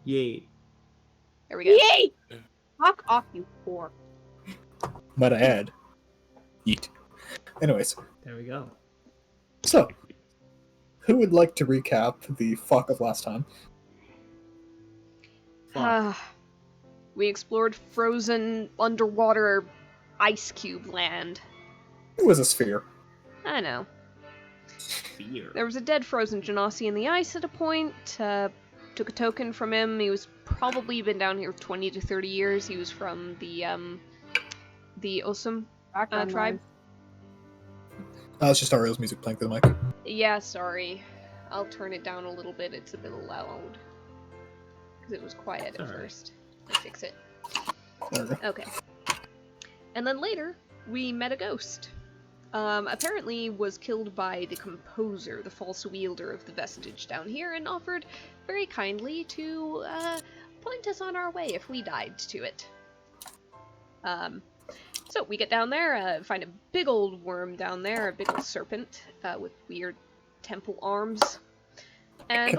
Yay. There we go. Yay! Fuck off, you whore. Might I add, eat. Anyways, There we go. so who would like to recap the fuck of last time? We explored frozen underwater ice cube land. It was a sphere. I know. Fear. There was a dead frozen Genasi in the ice at a point. Took a token from him. He was probably been down here 20 to 30 years. He was from the Osum tribe. It's just Ariel's music playing through the mic. Yeah, sorry. I'll turn it down a little bit. It's a bit loud. Because it was quiet at first. Let me fix it. There we go. Okay. And then later, we met a ghost. Apparently was killed by the composer, the false wielder of the vestige down here, and offered very kindly to point us on our way if we died to it. So we get down there, find a big old worm down there, a big old serpent with weird temple arms. And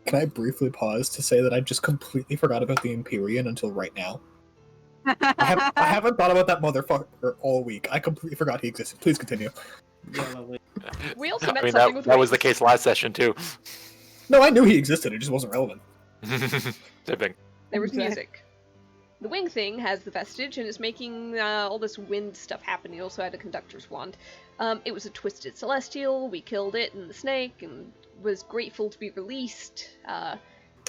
Can I briefly pause to say that I just completely forgot about the Empyrean until right now? I haven't thought about that motherfucker all week. I completely forgot he existed. Please continue. Yeah, lovely. We also met I mean, something with that was the wings. case last session, too. No, I knew he existed. It just wasn't relevant. Tipping. There was Okay. music. The wing thing has the vestige and is making all this wind stuff happen. He also had a conductor's wand. It was a twisted celestial. We killed it and the snake and was grateful to be released.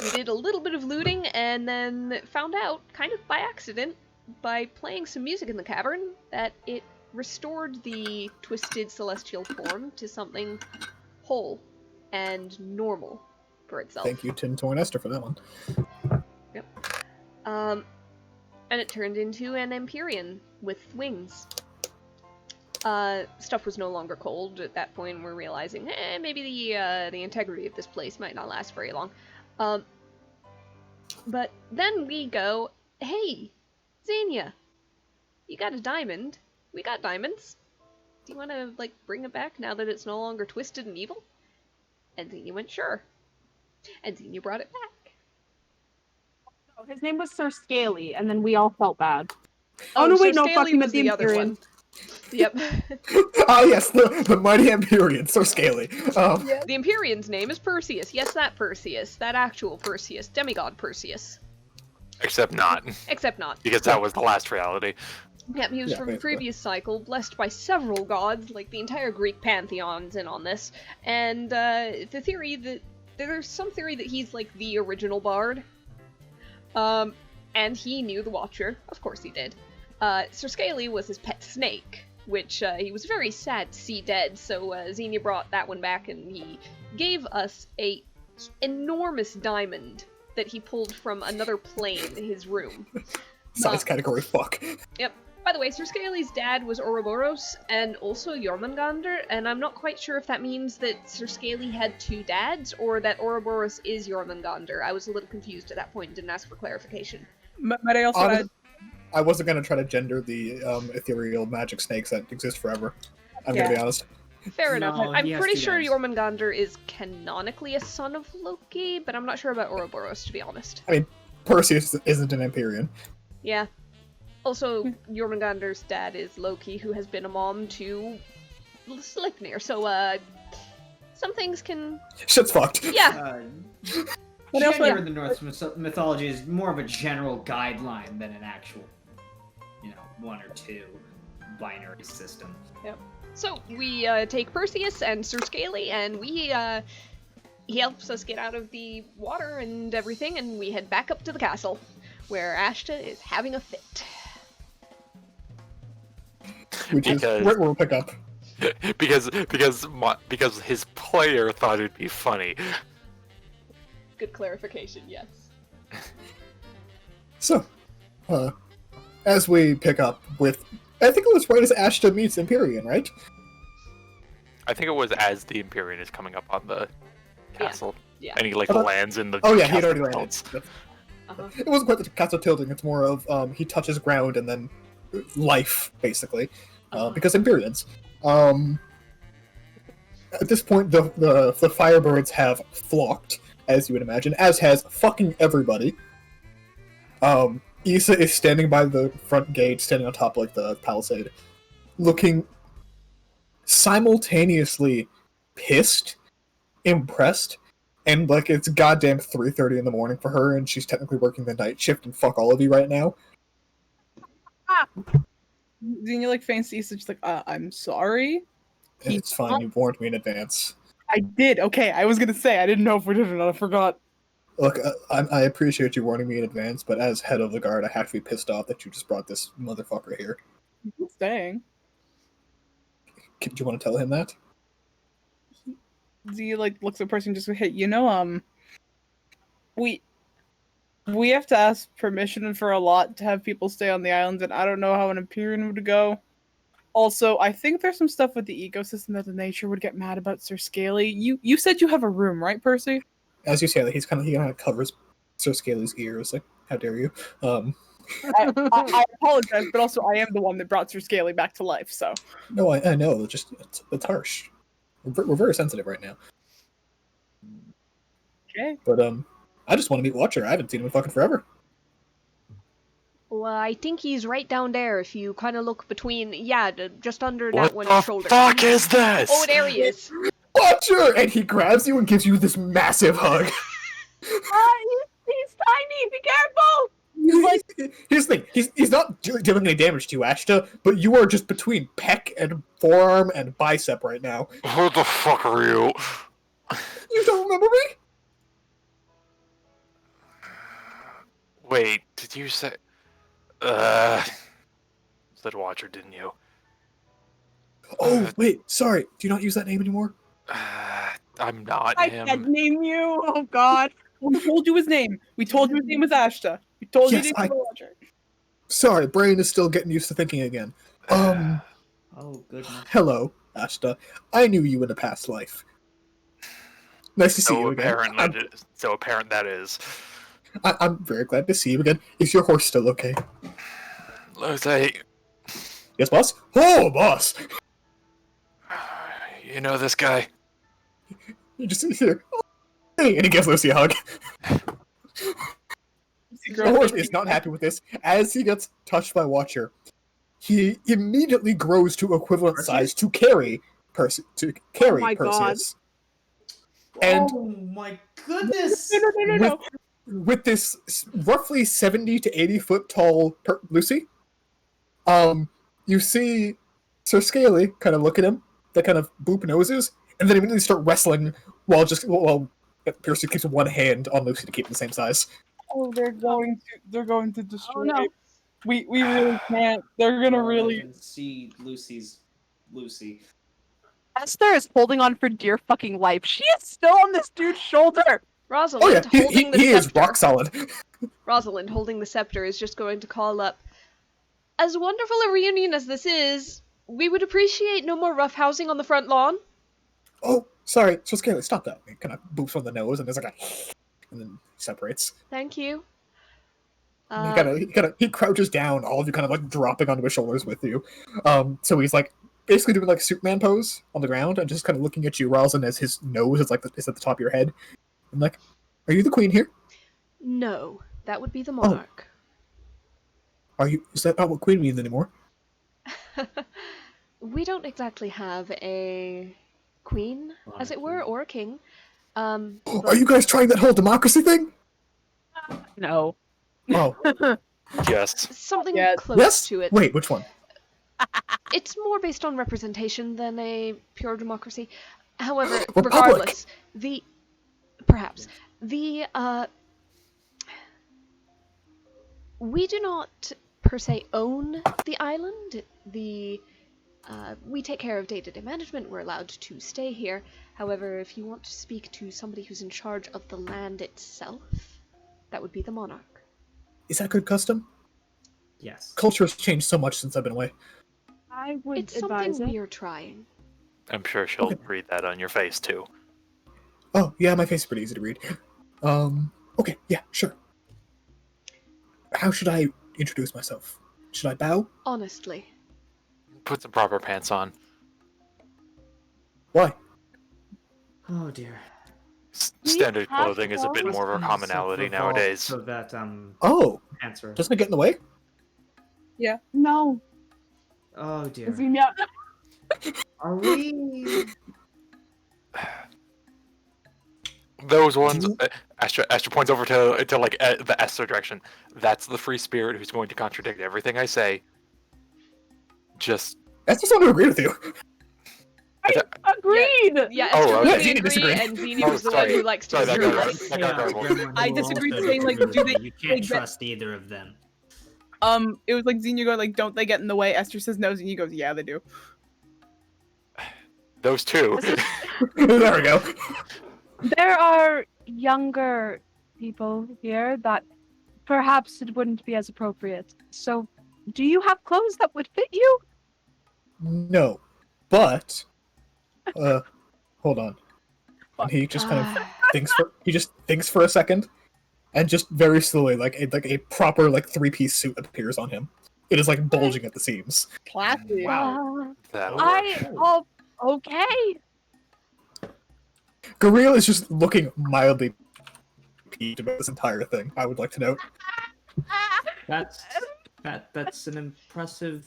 We did a little bit of looting and then found out, kind of by accident, by playing some music in the cavern, that it restored the twisted celestial form to something whole and normal for itself. Thank you, Tin Toy Esther, for that one. Yep. And it turned into an Empyrean with wings. Stuff was no longer cold at that point. We're realizing, maybe the integrity of this place might not last very long. But then we go, hey, Xenia, you got a diamond. We got diamonds. Do you want to, bring it back now that it's no longer twisted and evil? And Xenia went, sure. And Xenia brought it back. His name was Sir Scaly, and then we all felt bad. Oh, no, Sir wait, no, Scaly fucking was the the other Empyrean. one. Yep. Oh yes, the mighty Empyrean, so scaly. The Empyrean's name is Perseus. Yes, that Perseus. That actual Perseus. Demigod Perseus. Except not. Except not. Because that was the last reality. Yep, he was Yeah, from a basically. previous cycle, blessed by several gods, like the entire Greek pantheon's in on this. And the theory that there's some theory that he's like the original bard. And he knew the Watcher. Of course he did. Sir Scaly was his pet snake, which he was very sad to see dead, so Xenia brought that one back and he gave us a enormous diamond that he pulled from another plane in his room. Size category fuck. Yep. By the way, Sir Scaly's dad was Ouroboros and also Jormungandr, and I'm not quite sure if that means that Sir Scaly had two dads or that Ouroboros is Jormungandr. I was a little confused at that point and didn't ask for clarification. Might I also add... I wasn't going to try to gender the ethereal magic snakes that exist forever. I'm going to be honest. Fair enough. No, I'm he has pretty two sure dads. Jormungandr is canonically a son of Loki, but I'm not sure about Ouroboros, to be honest. Perseus isn't an Empyrean. Yeah. Also, Jormungandr's dad is Loki, who has been a mom to Sleipnir, so, some things can... Shit's fucked. Yeah. Gender in the Norse mythology is more of a general guideline than an actual, one or two binary system. Yep. So, we, take Perseus and Sir Scaly, and we, he helps us get out of the water and everything, and we head back up to the castle, where Ashta is having a fit. Which is where we'll pick up. because his player thought it'd be funny. Good clarification, yes. So, as we pick up with, I think it was right as Ashta meets Empyrean, right? I think it was as the Empyrean is coming up on the castle. Yeah. And he lands in the Oh yeah, he'd castle already landed. belts. Uh-huh. It wasn't quite the castle tilting, it's more of he touches ground and then life, basically. Because Empyreans. At this point, the Firebirds have flocked as you would imagine, as has fucking everybody. Issa is standing by the front gate, standing on top of, like, the palisade, looking simultaneously pissed, impressed, and like it's goddamn 3:30 in the morning for her, and she's technically working the night shift, and fuck all of you right now. Then you like fancy Issa, like, I'm sorry. It's fine, you warned me in advance. I did. Okay, I was gonna say I didn't know if we did or not. I forgot. Look, I appreciate you warning me in advance, but as head of the guard, I have to be pissed off that you just brought this motherfucker here. He's staying. Do you want to tell him that? Z like looks at the person and just hey, we have to ask permission for a lot to have people stay on the island, and I don't know how an Empyrean would go. Also, I think there's some stuff with the ecosystem that the nature would get mad about Sir Scaly. You said you have a room, right, Percy? As you say, like, he kind of covers Sir Scaly's ears, like, how dare you? I apologize, but also I am the one that brought Sir Scaly back to life, so. No, I know, it's harsh. We're very sensitive right now. Okay. But, I just want to meet Watcher. I haven't seen him in fucking forever. Well, I think he's right down there if you kind of look between, just under What that one's the shoulder. fuck is this? Oh, there he is. Watcher! And he grabs you and gives you this massive hug. He's tiny. Be careful. He's like, here's the thing, he's not doing any damage to you, Ashta, but you are just between pec and forearm and bicep right now. Who the fuck are you? You don't remember me? Wait, did you say... said Watcher, didn't you? Oh, wait, sorry. Do you not use that name anymore? I'm not I him. can't name you. Oh God. We told you his name. We told you his name was Ashta. We told Yes, you his name was Watcher. Sorry, brain is still getting used to thinking again. Oh goodness. Hello, Ashta. I knew you in a past life. Nice to see you again. So apparent that is. I'm very glad to see you again. Is your horse still okay? Hey, Yes, boss? Oh, boss! you know this guy? You just here. Hey, and he gives Lucy a hug. The horse is not happy with this. As he gets touched by Watcher, he immediately grows to equivalent size to carry Perseus. And oh my goodness! No. with this roughly 70 to 80 foot tall Lucy, you see Sir Scaly kind of look at him, they kind of boop noses, and then immediately start wrestling while Percy keeps one hand on Lucy to keep the same size. Oh, they're going to destroy. Oh no. We really can't. They're gonna I really. can see Lucy. Esther is holding on for dear fucking life. She is still on this dude's shoulder. Rosalind Oh yeah, holding the he is scepter. rock solid. Rosalind holding the scepter is just going to call up. As wonderful a reunion as this is, we would appreciate no more roughhousing on the front lawn. Oh, sorry, Sir Scaly, stop that. He kind of boops on the nose, and there's like a and then separates. Thank you. He crouches down, all of you kind of like dropping onto his shoulders with you. So he's like basically doing like Superman pose on the ground and just kind of looking at you, Rosalind, as his nose is is at the top of your head. I'm like, are you the queen here? No, that would be the monarch. Are you? Is that not what queen means anymore? We don't exactly have a queen, as it were, or a king. But Are you guys trying that whole democracy thing? No. Oh, Yes. something Yeah. close yes. to it. Wait, which one? It's more based on representation than a pure democracy. However, Republic. regardless, we do not per se own the island. We take care of day-to-day management. We're allowed to stay here. However, if you want to speak to somebody who's in charge of the land itself, that would be the monarch. Is that good custom? Yes. Culture has changed so much since I've been away. I would It's advise something it. we're trying. I'm sure she'll Okay. read that on your face, too. Oh, yeah, my face is pretty easy to read. Okay, yeah, sure. How should I introduce myself? Should I bow? Honestly. Put the proper pants on. Why? Oh dear. Standard have clothing is a bit clothes? more of a commonality Revolve nowadays. So that Oh, answer. doesn't it get in the way? No. Oh dear. Xenia. Are we? Those ones, you- Astra points over to like the Esther direction. That's the free spirit who's going to contradict everything I say. Just That's just want to agree with you. Agreed. Yeah, Oh, Esther okay. would Xenia agree, disagreed. and Xenia Oh, was the sorry. one who likes to Sorry, that disagree. got right. That got garbled. I disagree with saying, like, do they- You they can't get- trust either of them. It was like Xenia going like, "Don't they get in the way?" Esther says no. Xenia goes, "Yeah, they do." Those two. There we go. There are younger people here that perhaps it wouldn't be as appropriate. So, do you have clothes that would fit you? No, but hold on. And he just kind of thinks for a second, and just very slowly, like a proper like 3-piece suit appears on him. It is like bulging at the seams. Classy. Wow. That'll work. Okay. Gareel is just looking mildly peeved about this entire thing. I would like to note. That's an impressive.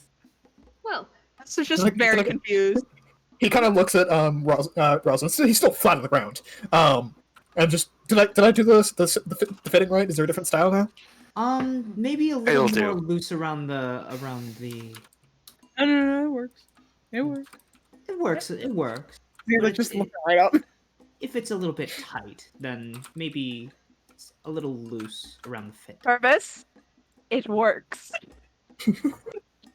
Well, So just Like- very like- confused. He kind of looks at Rosalind. He's still flat on the ground. And just did I do the fitting right? Is there a different style now? Maybe a little It'll more do. loose around the. No, it works. It works. It works. It works. You're like just looking right up. If it's a little bit tight, then maybe it's a little loose around the fit. Purpose. It works.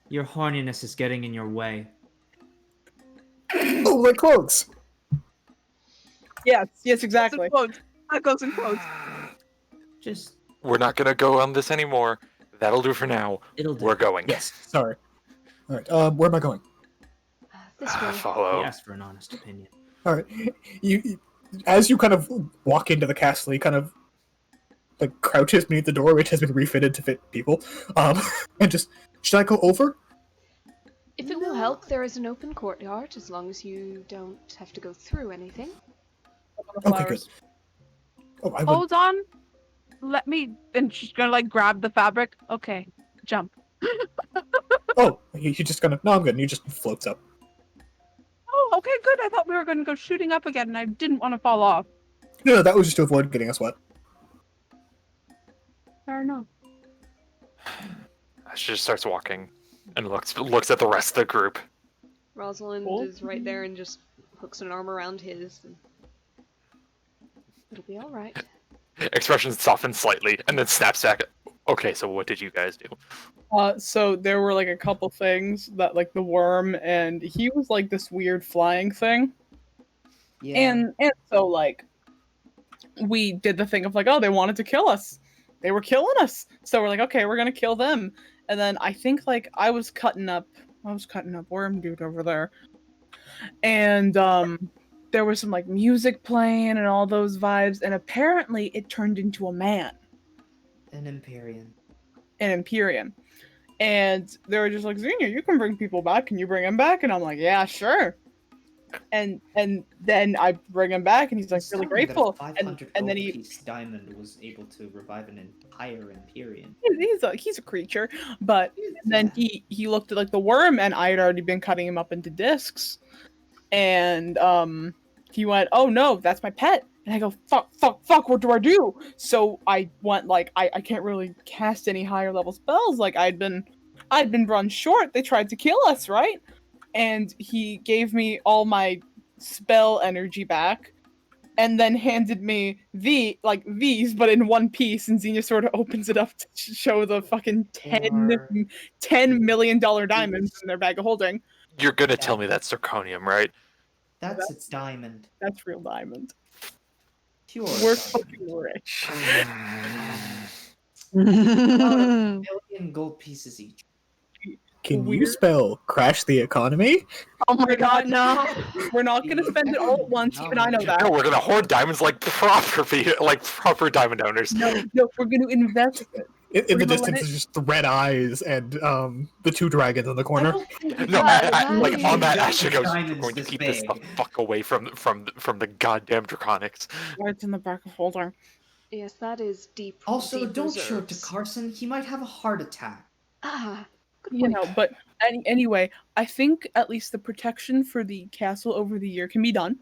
Your horniness is getting in your way. Oh, like clothes. Yes, That's exactly. in quotes. That goes in quotes. Just We're not gonna go on this anymore. That'll do for now. it'll do. We're going. Yes. Sorry. All right. Where am I going? this way. Follow. He asked for an honest opinion. All right. As you kind of walk into the castle, he kind of like crouches beneath the door, which has been refitted to fit people. And just should I go over? If it will help, there is an open courtyard, as long as you don't have to go through anything. Okay, good. Oh, I would. Hold on. Let me. And she's gonna like grab the fabric. Okay. Jump. Oh, he's just gonna. No, I'm good. And he just floats up. Oh, okay, good. I thought we were gonna go shooting up again, and I didn't want to fall off. No, that was just to avoid getting us wet. Fair enough. She just starts walking and looks at the rest of the group. Rosalind Cool. is right there and just hooks an arm around his. And it'll be all right. Expression softens slightly and then snaps back. Okay, so what did you guys do? So there were like a couple things that like the worm and he was like this weird flying thing. Yeah. And so like we did the thing of like, oh, they wanted to kill us. They were killing us. So we're like, okay, we're gonna kill them. And then I think like I was cutting up worm dude over there. And there was some like music playing and all those vibes, and apparently it turned into a man. An Empyrean. An Empyrean. And they were just like, Xenia, you can bring people back. Can you bring him back? And I'm like, yeah, sure. And then I bring him back, and he's like really grateful. And then he piece diamond was able to revive an entire Empyrean. he's a creature. But then he looked at like the worm, and I had already been cutting him up into discs. And he went, oh no, that's my pet. And I go, fuck, what do I do? So I went like, I can't really cast any higher level spells. Like I'd been run short. They tried to kill us, right? And he gave me all my spell energy back, and then handed me these, but in one piece. And Xenia sort of opens it up to show the fucking $10 million diamonds in their bag of holding. You're gonna tell me that's zirconium, right? That's its diamond. That's real diamond. Pure. We're diamond. fucking rich. Million gold pieces each. Can you Weird. spell crash the economy? Oh my god, no. We're not gonna spend it all at once. Even I know No, that. we're gonna hoard diamonds like proper diamond owners. No, we're gonna invest it. In the We're gonna distance let is just the red eyes and the two dragons in the corner. No, like on that, Asher goes, "We're Diamond's going to this keep this the big. fuck away from the goddamn draconics." It's in the back of holder. Yes, that is deep. Also, deep don't show it to reserves. Carson. He might have a heart attack. Ah, good You point. know, but anyway, I think at least the protection for the castle over the year can be done.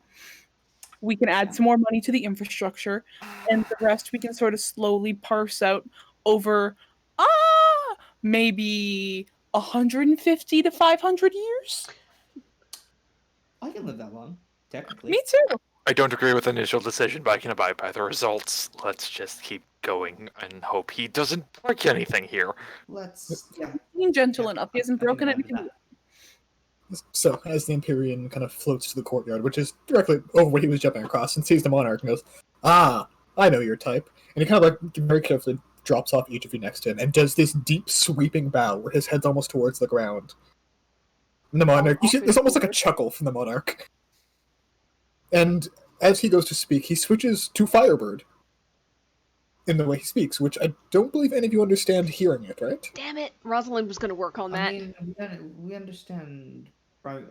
We can add some more money to the infrastructure, and the rest we can sort of slowly parse out over maybe 150 to 500 years. I can live that long, technically. Me too. I don't agree with the initial decision, but I can abide by the results. Let's just keep going and hope he doesn't break anything here. Yeah. Being gentle enough. He hasn't I can broken abide by anything. that. So, as the Empyrean kind of floats to the courtyard, which is directly over what he was jumping across, and sees the monarch and goes, "Ah, I know your type." And he kind of like very carefully drops off each of you next to him and does this deep sweeping bow where his head's almost towards the ground. And the monarch, there's almost like a chuckle from the monarch. And as he goes to speak, he switches to Firebird in the way he speaks, which I don't believe any of you understand hearing it, right? Damn it! Rosalind was going to work on that. I mean, we understand.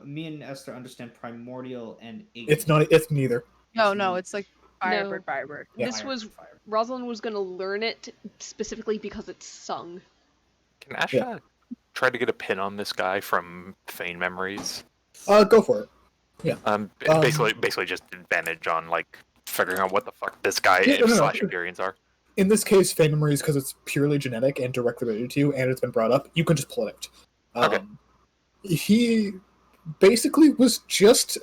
Me and Esther understand primordial and It's neither. No, it's like No. Firebird. Yeah. This was Rosalind was going to learn it specifically because it's sung. Can Asha try to get a pin on this guy from Feign Memories? Go for it. Basically just advantage on like figuring out what the fuck this guy Yeah, no. slash Empyreans are. In this case, Feign Memories, because it's purely genetic and directly related to you, and it's been brought up, you can just pull it out. Okay. He basically was just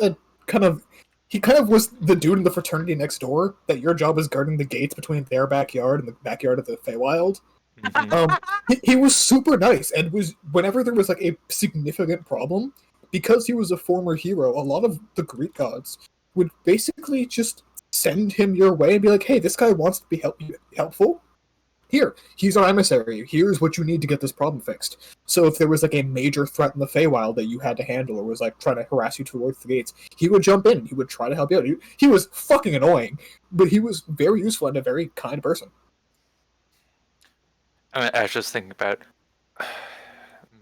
he kind of was the dude in the fraternity next door, that your job is guarding the gates between their backyard and the backyard of the Feywild. Mhm. He was super nice, and was whenever there was like a significant problem, because he was a former hero, a lot of the Greek gods would basically just send him your way and be like, "Hey, this guy wants to be helpful. Here, he's our emissary. Here's what you need to get this problem fixed." So if there was like a major threat in the Feywild that you had to handle, or was like trying to harass you towards the gates, he would jump in. He would try to help you out. He was fucking annoying, but he was very useful and a very kind person. I was just thinking about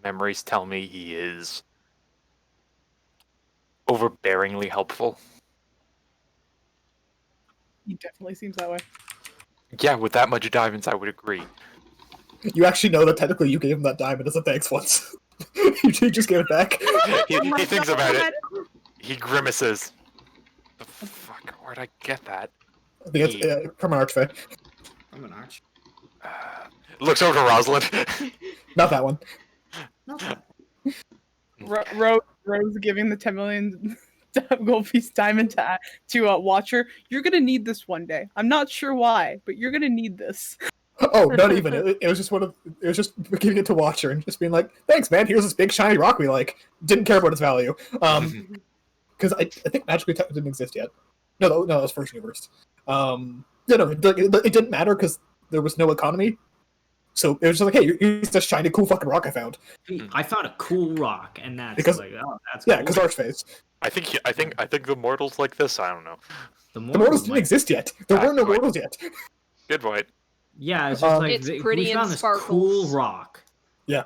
memories tell me he is overbearingly helpful. He definitely seems that way. Yeah, with that much diamonds, I would agree. You actually know that technically you gave him that diamond as a thanks once. You just gave it back. He thinks about it. He grimaces. The fuck? Where'd I get that? I think it's from an archfey. I'm an arch. Looks over to Rosalind. Not that one. Not that. Rose giving the 10 million gold piece diamond to Watcher. You're gonna need this one day. I'm not sure why, but you're gonna need this. Oh, not even. It was just it was just giving it to Watcher and just being like, "Thanks, man. Here's this big shiny rock we like." Didn't care about its value. Because I think magically didn't exist yet. No, that was first universe. It didn't matter because there was no economy. So it was just like, "Hey, here's this shiny, cool fucking rock I found." I found a cool rock, and that's Because- like, oh, that's Yeah, cool. because Archface. I think the mortals like this. I don't know. The mortals didn't exist yet. There were no right. mortals yet. Good point. Yeah, it's just like It's pretty we and found this sparkles. cool rock. Yeah.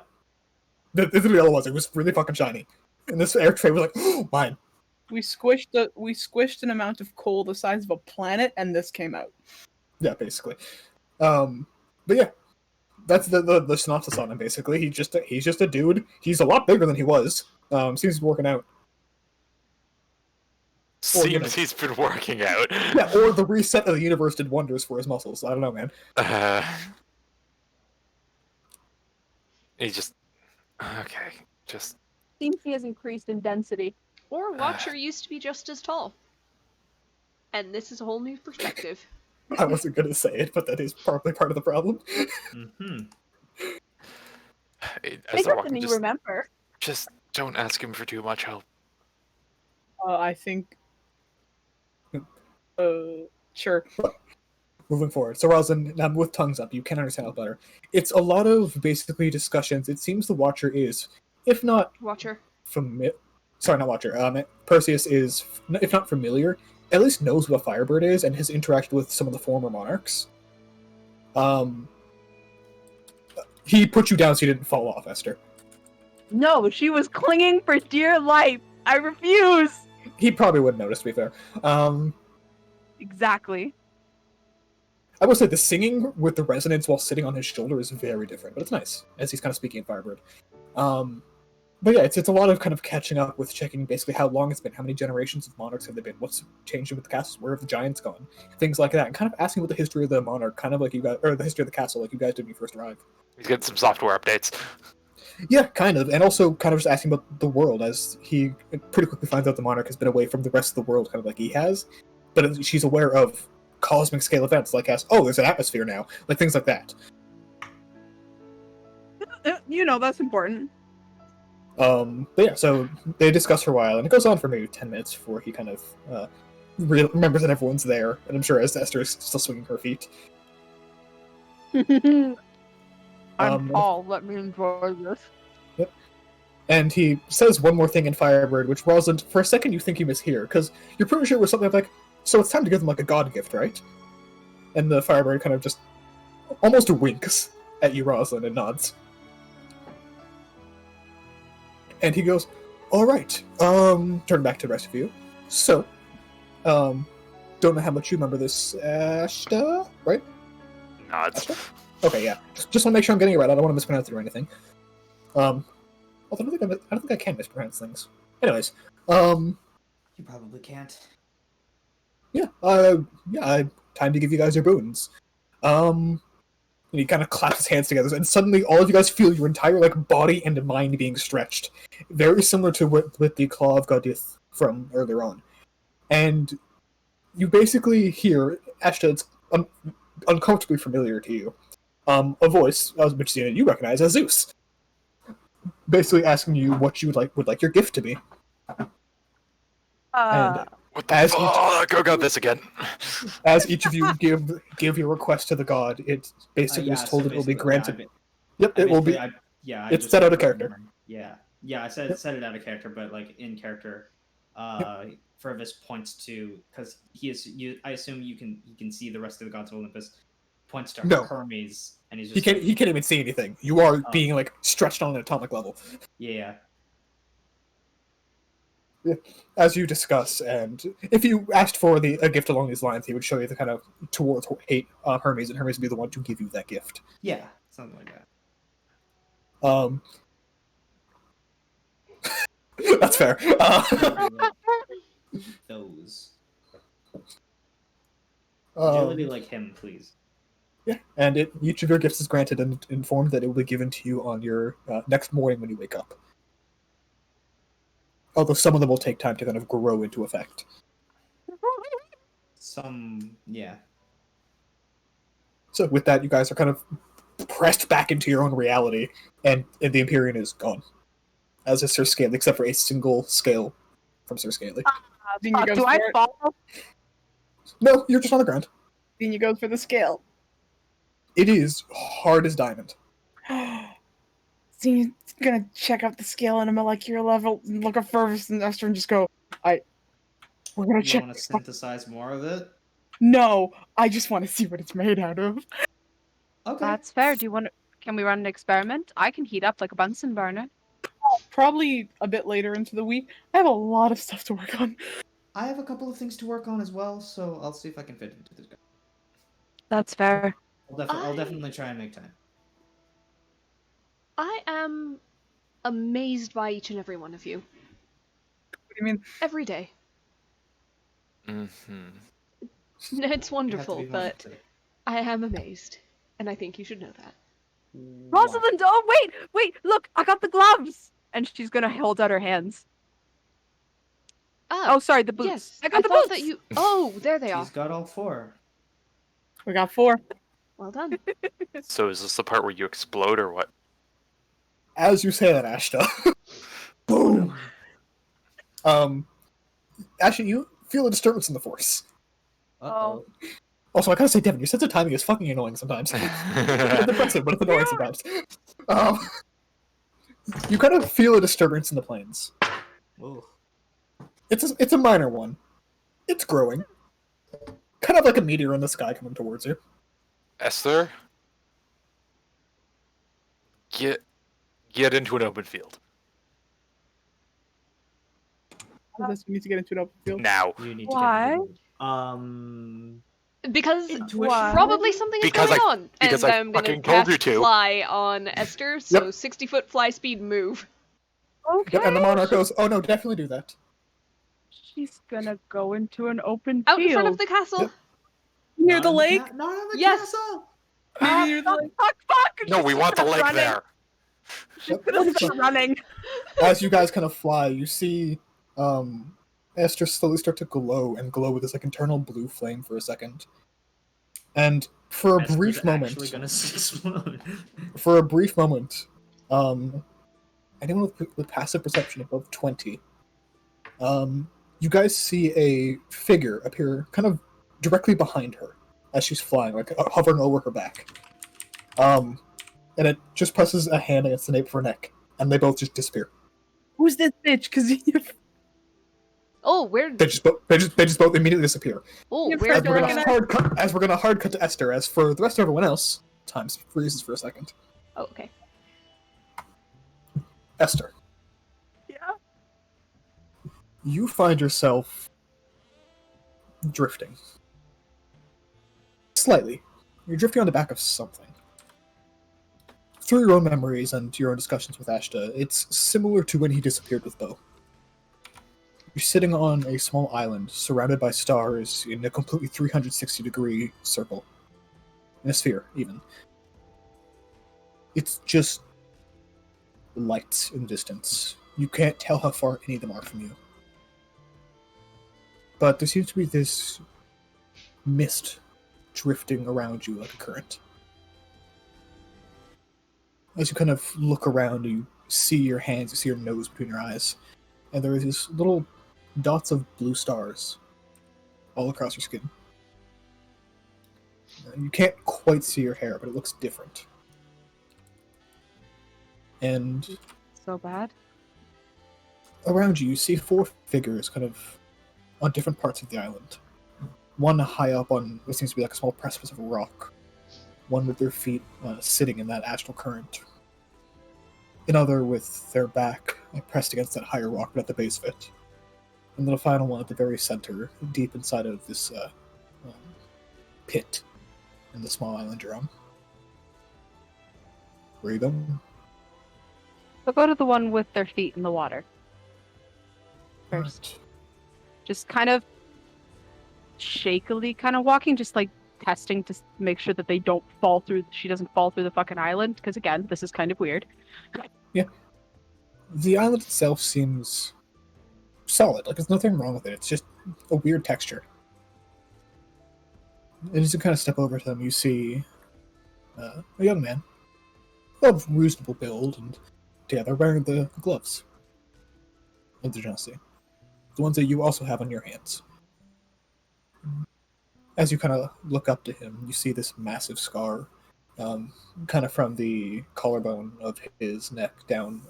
That's literally all it was. It was really fucking shiny. And this Archface was like, "Oh, mine." We squished an amount of coal the size of a planet, and this came out. Yeah, basically. But yeah, that's the synopsis on him. Basically, he's just a dude. He's a lot bigger than he was. Seems to be working out. Seems he's been working out. Yeah, or the reset of the universe did wonders for his muscles. I don't know, man. He just okay. Just Seems he has increased in density. Or Watcher used to be just as tall. And this is a whole new perspective. I wasn't gonna say it, but that is probably part of the problem. Mm-hmm. as Bigger they're walking, than you remember. just don't ask him for too much help. I think. Sure. Moving forward, so Rosalind, with tongues up, you can understand it better. It's a lot of basically discussions. It seems the Watcher is, if not Watcher. not Watcher. Perseus is, if not familiar, at least knows what a Firebird is and has interacted with some of the former monarchs. He put you down so you didn't fall off, Esther. No, she was clinging for dear life. I refuse. He probably wouldn't notice, to be fair. Exactly. I will say the singing with the resonance while sitting on his shoulder is very different, but it's nice, as he's kind of speaking in Firebird. But yeah, it's a lot of kind of catching up with checking basically how long it's been, how many generations of monarchs have there been, what's changing with the castles, where have the giants gone, things like that, and kind of asking what the history of the monarch, kind of like you guys, or the history of the castle, like you guys did when you first arrived. He's getting some software updates. Yeah, kind of, and also kind of just asking about the world, as he pretty quickly finds out the monarch has been away from the rest of the world, kind of like he has, but she's aware of cosmic scale events, like there's an atmosphere now, like things like that. That's important. But yeah, so they discuss for a while, and it goes on for maybe 10 minutes before he kind of remembers that everyone's there, and I'm sure as Esther is still swinging her feet. I'm tall, let me enjoy this. Yep. And he says one more thing in Firebird, which Rosalind, for a second you think you mishear, because you're pretty sure it was something like, so it's time to give them like a god gift, right? And the Firebird kind of just almost winks at you, Rosalind, and nods. And he goes, alright, turn back to the rest of you. So, don't know how much you remember this, Ashta, right? Nods. Ashta? Okay, yeah. Just want to make sure I'm getting it right. I don't want to mispronounce it or anything. Although I don't think I can mispronounce things. Anyways, You probably can't. yeah, time to give you guys your boons. And he kind of claps his hands together, and suddenly all of you guys feel your entire body and mind being stretched, very similar to with the Claw of Godith from earlier on. And you basically hear Ashta. It's uncomfortably familiar to you. A voice, which you recognize as Zeus, basically asking you what you would like your gift to be. And What the fuck? I got this again. as each of you give your request to the god, it basically is told it will be granted. It will be. It's set out of character. Yeah, I said it out of character, but in character, Fervis points to, because I assume he can see the rest of the gods of Olympus. Points to Hermes, and he's just he can't even see anything. You are being stretched on an atomic level. Yeah. As you discuss, and if you asked for a gift along these lines, he would show you the kind of towards hate Hermes, and Hermes would be the one to give you that gift. Yeah, something like that. That's fair. Those. Agility like him, please. Yeah, and each of your gifts is granted and informed that it will be given to you on your next morning when you wake up. Although some of them will take time to kind of grow into effect. Yeah. So with that, you guys are kind of pressed back into your own reality, and the Empyrean is gone. As is Sir Scaly, except for a single scale from Sir Scaly. Do I fall? No, you're just on the ground. Then you go for the scale. It is hard as diamond. Zene's gonna check out the scale on a molecular level, and look at Fervis and Esther, and just go, we're gonna You check. want to synthesize more of it? No, I just want to see what it's made out of. Okay. That's fair. Can we run an experiment? I can heat up like a Bunsen burner. Probably a bit later into the week. I have a lot of stuff to work on. I have a couple of things to work on as well, so I'll see if I can fit into this guy. That's fair. I'll definitely try and make time. I am amazed by each and every one of you. What do you mean? Every day. Mm-hmm. It's wonderful, You have but to be I am amazed. And I think you should know that. Rosalind! Oh, wait! Look, I got the gloves! And she's gonna hold out her hands. Oh, sorry, the boots. Yes, I got the thought boots! that you... Oh, there they are. She's got all four. We got 4. Well done. So is this the part where you explode or what? As you say that, Ashta. Boom! Ashta, you feel a disturbance in the Force. Uh-oh. Also, I gotta say, Devin, your sense of timing is fucking annoying sometimes. It's impressive, but it's annoying sometimes. You kind of feel a disturbance in the planes. Ooh. It's a minor one. It's growing. Kind of like a meteor in the sky coming towards you. Esther? Get into an open field So this we need to get into an open field. now. You need Why? to get Because intuition. probably something is Because going I- on. because And I I'm gonna fucking told you cast to. fly on Esther, so 60-foot fly speed move. Okay. Yep, and the monarch goes, "Oh no, definitely do that." She's gonna go into an open Out field. in front of the castle. Yep. Near the lake? Not on the Yes. castle. Maybe near the fuck, lake? fuck! No, we She's want the gonna lake run there. She's Yep. gonna start running. As you guys kind of fly, you see Esther slowly start to glow and glow with this like internal blue flame for a second. And for a Esther's brief moment, actually gonna explode. anyone with passive perception above 20, you guys see a figure appear kind of directly behind her as she's flying, like hovering over her back. And it just presses a hand against the nape of her neck, and they both just disappear. Who's this bitch? Because Oh, where? They just both immediately disappear. Oh, You're where's As we're the? gonna hard cut to Esther. As for the rest of everyone else, time freezes for a second. Oh, okay. Esther, Yeah. you find yourself drifting. Slightly. You're drifting on the back of something. Through your own memories and your own discussions with Ashta, it's similar to when he disappeared with Bo. You're sitting on a small island, surrounded by stars in a completely 360-degree circle. In a sphere, even. It's just lights in the distance. You can't tell how far any of them are from you. But there seems to be this mist drifting around you like a current. As you kind of look around, you see your hands, you see your nose between your eyes, and there is these little dots of blue stars all across your skin. You can't quite see your hair, but it looks different. And So bad. around you, you see four figures kind of on different parts of the island. One high up on what seems to be like a small precipice of a rock. One with their feet sitting in that astral current. Another with their back pressed against that higher rock but at the base of it. And then a final one at the very center, deep inside of this pit in the small island you're on. Where are you going? We'll go to the one with their feet in the water. First. Right. Just kind of shakily kind of walking, just like testing to make sure that they don't fall through, she doesn't fall through the fucking island, because again, this is kind of weird. Yeah. The island itself seems solid, like there's nothing wrong with it, it's just a weird texture. And as you kind of step over to them, you see a young man of reasonable build, and they're wearing the gloves of the Genasi. The ones that you also have on your hands. As you kind of look up to him, you see this massive scar, kind of from the collarbone of his neck down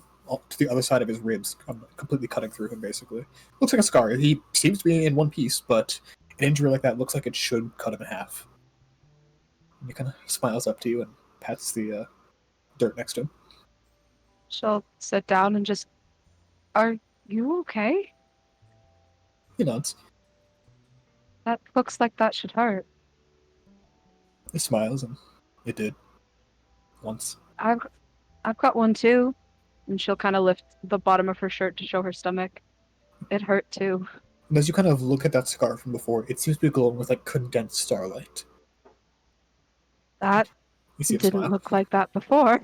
to the other side of his ribs, completely cutting through him, basically. Looks like a scar. He seems to be in one piece, but an injury like that looks like it should cut him in half. And he kind of smiles up to you and pats the dirt next to him. She'll sit down and just, are you okay? He nods. That looks like that should hurt. He smiles, and it did. Once. I've got one too. And she'll kind of lift the bottom of her shirt to show her stomach. It hurt too. And as you kind of look at that scar from before, it seems to be glowing with like condensed starlight. That You see him didn't smile. look like that before.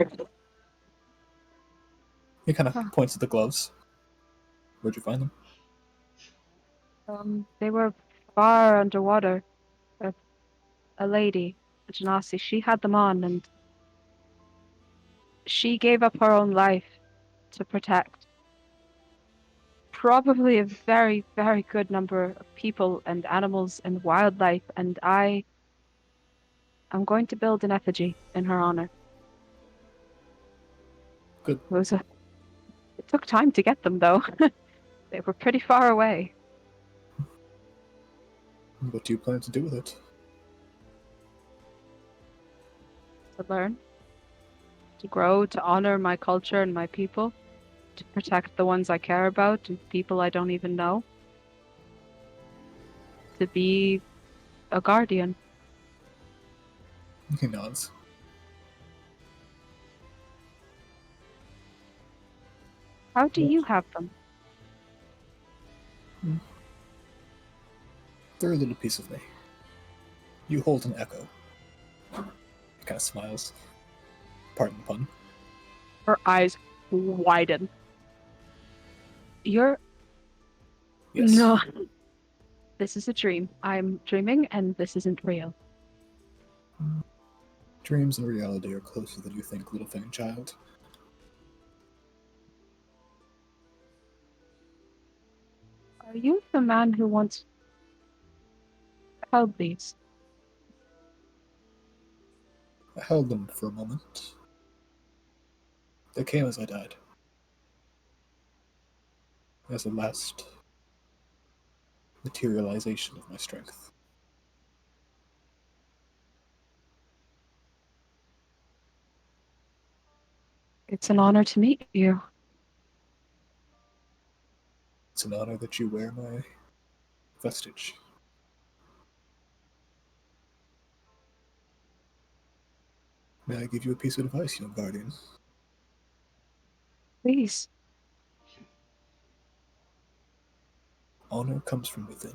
He kind of Huh. points at the gloves. Where'd you find them? They were far underwater. A lady, a Genasi, she had them on, and she gave up her own life to protect probably a very, very good number of people and animals and wildlife, and I'm going to build an effigy in her honor. Good. It took time to get them, though. They were pretty far away. What do you plan to do with it? To learn. to grow, to honor my culture and my people, to protect the ones I care about, and people I don't even know. To be a guardian. He nods. How do you have them? They're a little piece of me. You hold an echo. He kind of smiles. Pardon the pun. Her eyes widen. You're... Yes. No. This is a dream. I'm dreaming, and this isn't real. Dreams and reality are closer than you think, little fang child. Are you the man who once held these? I held them for a moment. They came as I died. As the last materialization of my strength. It's an honor to meet you. It's an honor that you wear my vestige. May I give you a piece of advice, young guardian? Please. Honor comes from within.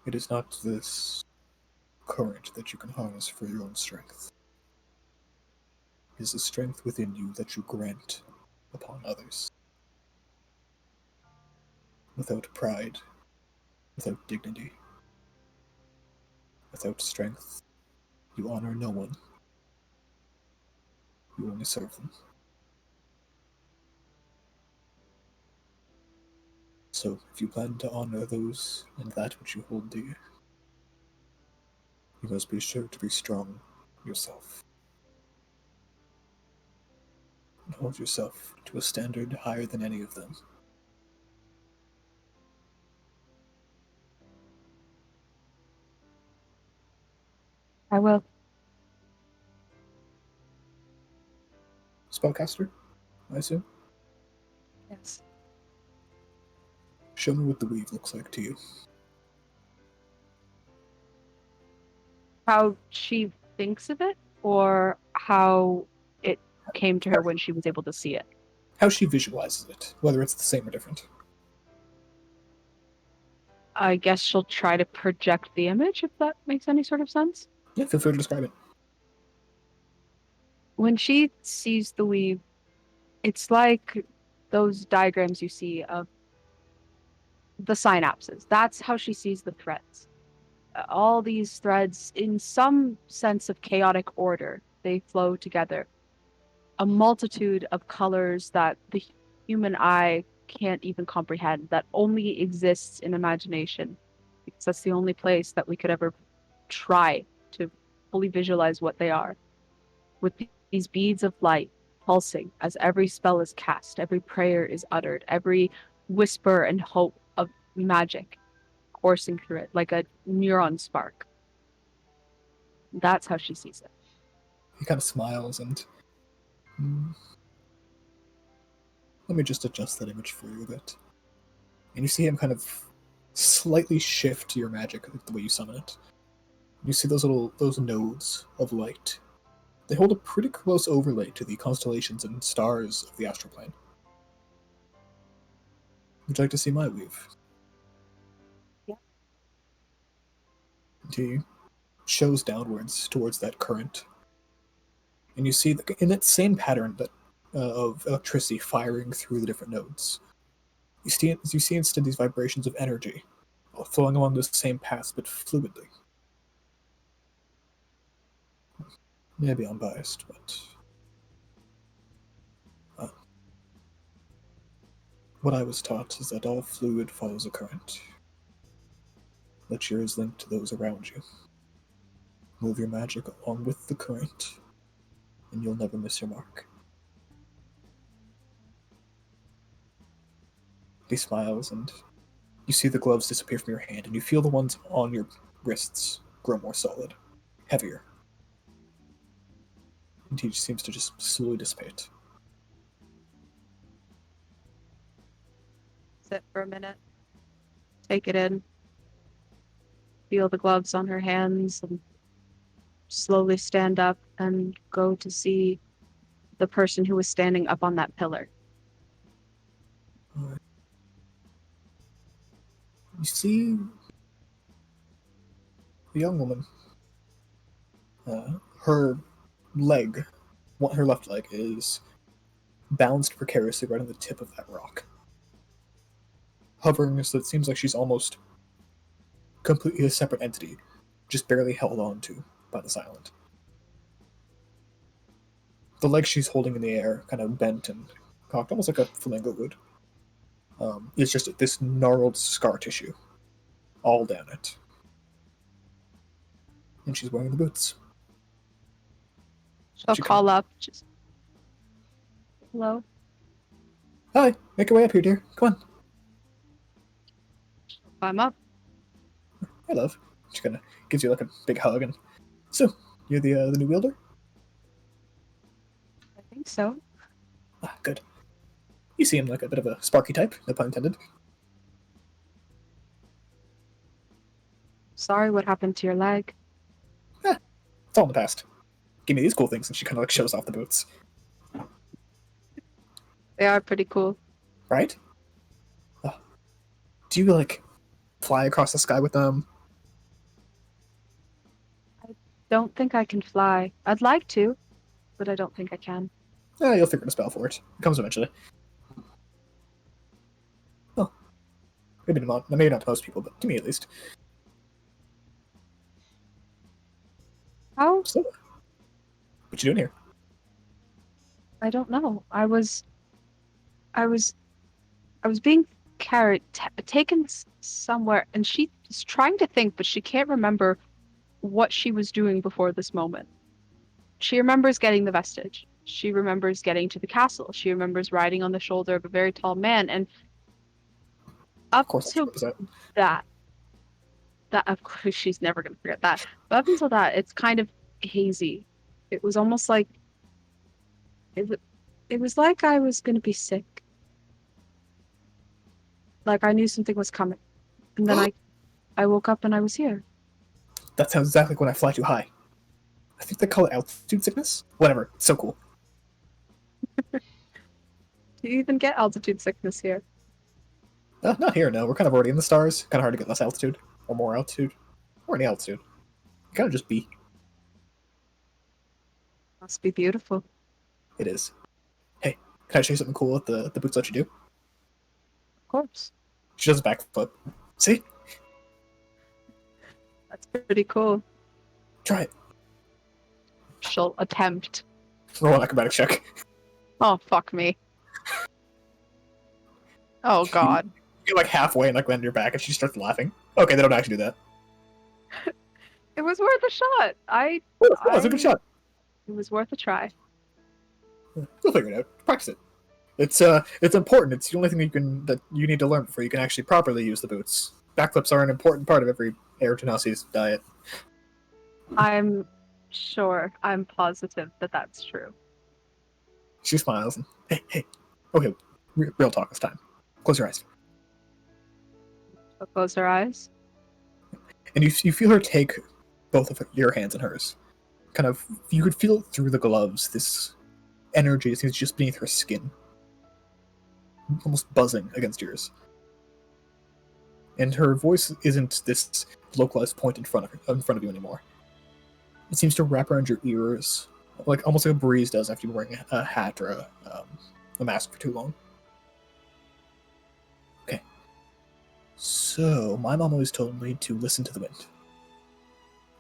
It is not this current that you can harness for your own strength. It is the strength within you that you grant upon others. Without pride, without dignity, without strength, you honor no one. You only serve them. So, if you plan to honor those and that which you hold dear, you must be sure to be strong yourself. And hold yourself to a standard higher than any of them. I will. Spellcaster, I assume? Yes. Show me what the weave looks like to you. How she thinks of it, or how it came to her when she was able to see it? How she visualizes it, whether it's the same or different. I guess she'll try to project the image, if that makes any sort of sense. Yeah, feel free to describe it. When she sees the weave, it's like those diagrams you see of the synapses. That's how she sees the threads. All these threads, in some sense of chaotic order, they flow together. A multitude of colors that the human eye can't even comprehend, that only exists in imagination, because that's the only place that we could ever try to fully visualize what they are. With these beads of light pulsing as every spell is cast, every prayer is uttered, every whisper and hope of magic coursing through it like a neuron spark. That's how she sees it. He kind of smiles and... let me just adjust that image for you a bit. And you see him kind of slightly shift your magic the way you summon it. You see those nodes of light. They hold a pretty close overlay to the constellations and stars of the astral plane. Would you like to see my weave? Yeah. He shows downwards towards that current. And you see in that same pattern that of electricity firing through the different nodes. You see instead these vibrations of energy flowing along those same paths, but fluidly. Maybe I'm biased, but what I was taught is that all fluid follows a current. Let yours link to those around you. Move your magic along with the current, and you'll never miss your mark. He smiles, and you see the gloves disappear from your hand, and you feel the ones on your wrists grow more solid, heavier. and he seems to just slowly dissipate. Sit for a minute. Take it in. Feel the gloves on her hands and slowly stand up and go to see the person who was standing up on that pillar. You see the young woman. Her leg, her left leg, is balanced precariously right on the tip of that rock. Hovering so it seems like she's almost completely a separate entity, just barely held on to by this island. The leg she's holding in the air, kind of bent and cocked, almost like a flamingo would, is just this gnarled scar tissue all down it. And she's wearing the boots. She'll She call up. Just, hello? Hi, make your way up here, dear. Come on. Climb up. Hi, love. She kind of gives you like a big hug, and so you're the new wielder. I think so. Ah, good. You seem like a bit of a sparky type, no pun intended. Sorry, what happened to your leg? It's all in the past. Give me these cool things, and she kind of like shows off the boots. They are pretty cool. Right? Do you like fly across the sky with them? Don't think I can fly. I'd like to, but I don't think I can. You'll figure out a spell for it. It comes eventually. Well, maybe not to most people, but to me at least. How? So, what you doing here? I don't know. I was being taken somewhere, and she's trying to think, but she can't remember what she was doing before this moment. She remembers getting the vestige. She remembers getting to the castle. She remembers riding on the shoulder of a very tall man, and up Of course, to that. that of course she's never going to forget that. But up until that, it's kind of hazy. It was almost like it was like I was going to be sick. Like I knew something was coming. And then I woke up and I was here. That sounds exactly like when I fly too high. I think they call it altitude sickness. Whatever. It's so cool. Do you even get altitude sickness here? Not here, no. We're kind of already in the stars. Kind of hard to get less altitude. Or more altitude. Or any altitude. Kind of just be. Must be beautiful. It is. Hey, can I show you something cool that the boots let you do? Of course. She does a backflip. See? That's pretty cool. Try it. She'll attempt. Roll an acrobatic check. Oh, fuck me. Oh, God. You're like halfway and like land on your back and she starts laughing. Okay, they don't actually do that. It was worth a shot. Oh, that was a good shot. It was worth a try. You'll figure it out. Practice it. It's important. It's the only thing that you need to learn before you can actually properly use the boots. Backflips are an important part of every Air Genasi's diet. I'm positive that that's true. She smiles and, hey. Okay, real talk this time. Close your eyes. She'll close her eyes. And you feel her take both of your hands in hers. Kind of, you could feel it through the gloves, this energy seems just beneath her skin. Almost buzzing against yours. And her voice isn't this localized point in front of you anymore. It seems to wrap around your ears, like almost like a breeze does after you're wearing a hat or a mask for too long. Okay. So, my mom always told me to listen to the wind.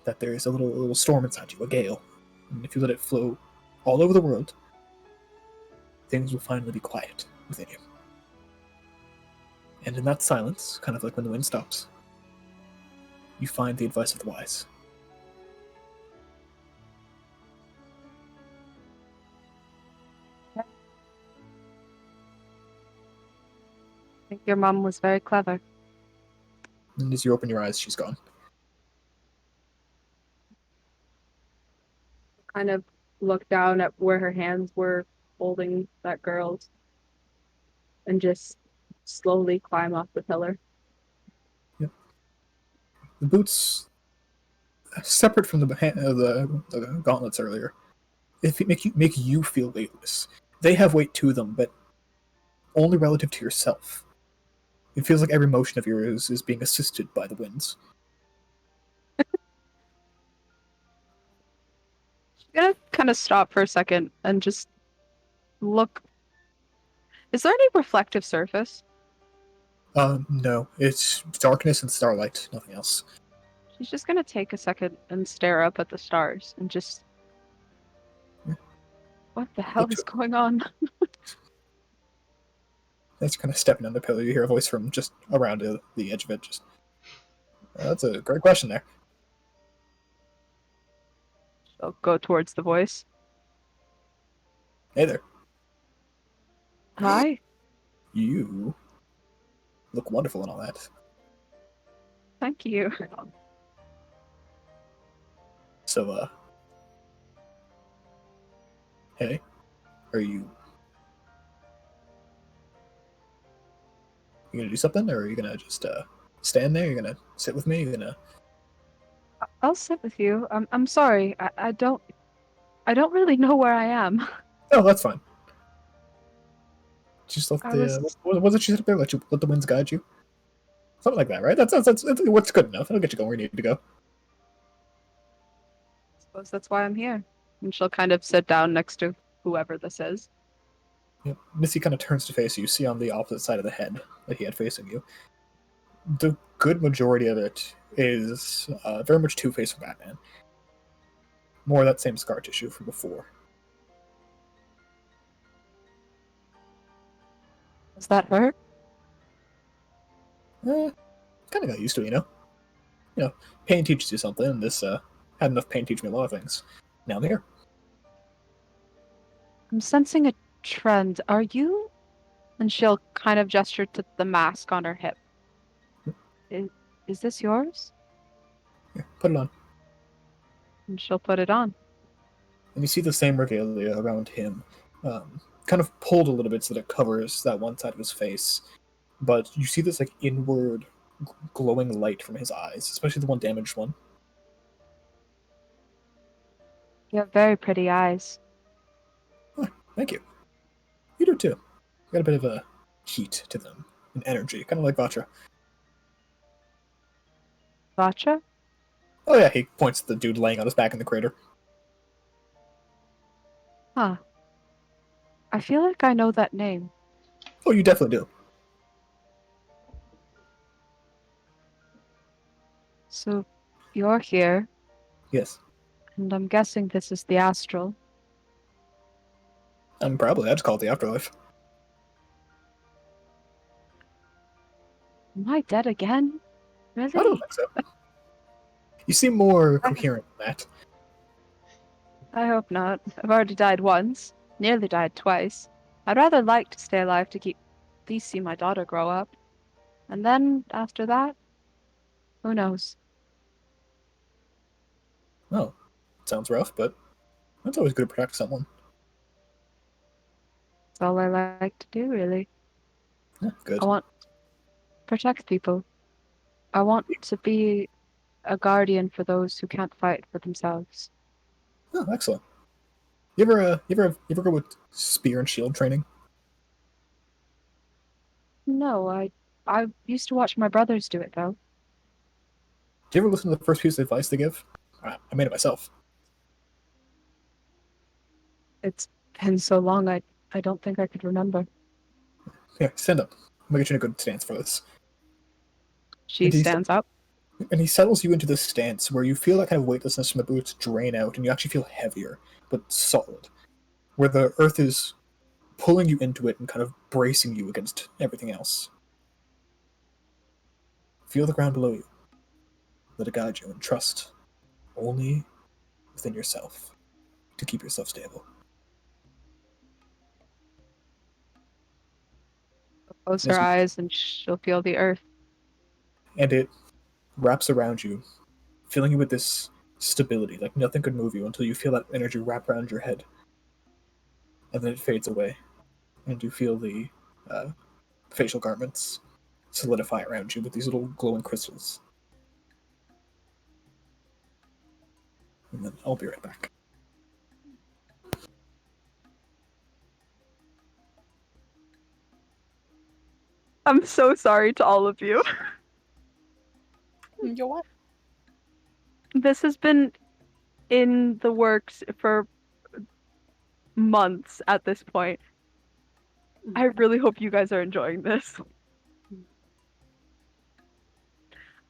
That there is a little storm inside you, a gale. And if you let it flow all over the world, things will finally be quiet within you. And in that silence, kind of like when the wind stops, you find the advice of the wise. I think your mom was very clever. And as you open your eyes, she's gone. Kind of look down at where her hands were holding that girl's and just slowly climb off the pillar. Yep. The boots, separate from the gauntlets earlier, if it make you feel weightless. They have weight to them, but only relative to yourself. It feels like every motion of yours is being assisted by the winds. I'm gonna kind of stop for a second and just look. Is there any reflective surface? No. It's darkness and starlight, nothing else. She's just gonna take a second and stare up at the stars and just. Yeah. What the hell Look is to- going on? That's kind of stepping on the pillar. You hear a voice from just around the edge of it. Just that's a great question there. I'll go towards the voice. Hey there. Hi. You look wonderful and all that. Thank you. So, hey, are you gonna do something, or are you gonna just stand there? You're gonna sit with me? You're gonna I'll sit with you. I'm sorry. I don't really know where I am. Oh, that's fine. Just let I was what was it you said up there? Let the winds guide you. Something like that, right? That's what's good enough. It'll get you going where you need to go. suppose that's why I'm here. And she'll kind of sit down next to whoever this is. Yep. Missy kind of turns to face you. You see on the opposite side of the head that he had facing you. The good majority of it is very much Two-Face from Batman. More of that same scar tissue from before. Does that hurt? Kind of got used to it, you know? You know, pain teaches you something, and this had enough pain teach me a lot of things. Now I'm here. I'm sensing a trend. Are you? And she'll kind of gesture to the mask on her hip. Is this yours? Here, put it on. And she'll put it on. And you see the same regalia around him, kind of pulled a little bit so that it covers that one side of his face. But you see this like inward glowing light from his eyes, especially the one damaged one. You have very pretty eyes. Oh, thank you. You do too. Got a bit of a heat to them, an energy, kind of like Vatra. Vacha? Oh yeah, he points at the dude laying on his back in the crater. Huh. I feel like I know that name. Oh, you definitely do. So, you're here, Yes. and I'm guessing this is the astral. Probably. I just call it the afterlife. Am I dead again? I don't Really? think so. You seem more coherent than that. I hope not. I've already died once. Nearly died twice. I'd rather like to stay alive to keep at least see my daughter grow up. And then, after that, who knows? Oh, sounds rough, but that's always good to protect someone. That's all I like to do, really. Yeah, good. I want to protect people. I want to be a guardian for those who can't fight for themselves. Oh, excellent. You ever go with spear and shield training? No, I used to watch my brothers do it though. Do you ever listen to the first piece of advice they give? I made it myself. It's been so long I don't think I could remember. Here, stand up. I'm gonna get you in a good stance for this. She And he, stands up. and he settles you into this stance where you feel that kind of weightlessness from the boots drain out, and you actually feel heavier, but solid. Where the earth is pulling you into it and kind of bracing you against everything else. Feel the ground below you. Let it guide you, and trust only within yourself to keep yourself stable. Close As her you, eyes and she'll feel the earth. and it wraps around you, filling you with this stability. Like nothing could move you until you feel that energy wrap around your head. And then it fades away. And you feel the facial garments solidify around you with these little glowing crystals. And then I'll be right back. I'm so sorry to all of you. You what? This has been in the works for months at this point. I really hope you guys are enjoying this.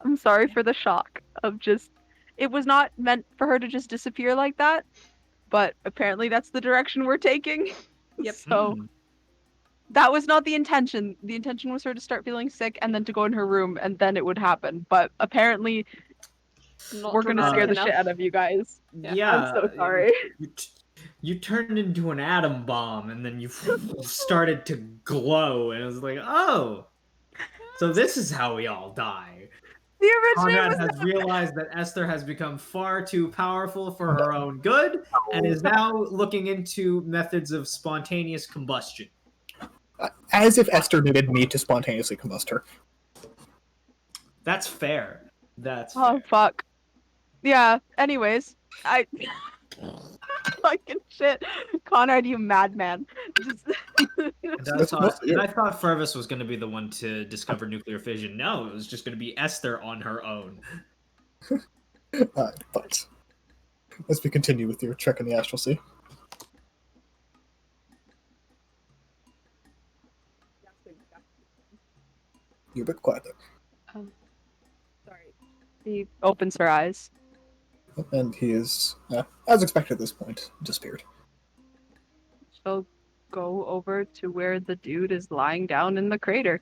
I'm sorry for the shock of just. It was not meant for her to just disappear like that, but apparently that's the direction we're taking. Yep. So that was not the intention. The intention was her to start feeling sick and then to go in her room and then it would happen. But apparently Not we're gonna scare dramatic the shit enough. out of you guys. Yeah, I'm so sorry. You turned into an atom bomb, and then you started to glow, and it was like, oh, so this is how we all die. The original Conrad was has realized that Esther has become far too powerful for her own good, and is now looking into methods of spontaneous combustion. As if Esther needed me to spontaneously combust her. That's fair. That's Oh fair. fuck. Yeah, anyways, I fucking shit. Conrad, you madman. Just And I thought Fervus was going to be the one to discover nuclear fission. No, it was just going to be Esther on her own. But as we continue with your trek in the Astral Sea. You're a bit quiet there. sorry. She opens her eyes. And he is, as expected at this point, disappeared. She'll go over to where the dude is lying down in the crater.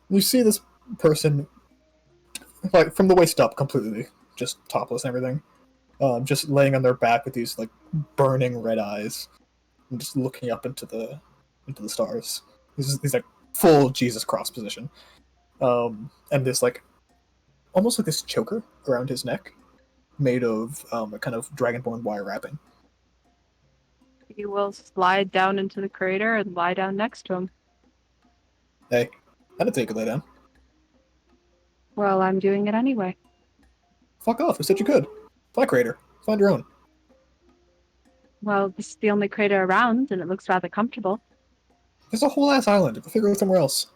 You see this person, like, from the waist up, completely, just topless and everything, just laying on their back with these, like, burning red eyes, and just looking up into the stars. He's like, full Jesus cross position. And this, like, almost like this choker around his neck, made of a kind of dragonborn wire wrapping. He will slide down into the crater and lie down next to him. Hey, I didn't take a lay down. Well, I'm doing it anyway. Fuck off, I said you could. Fly crater. Find your own. Well, this is the only crater around, and it looks rather comfortable. There's a whole ass island. We'll figure it out somewhere else.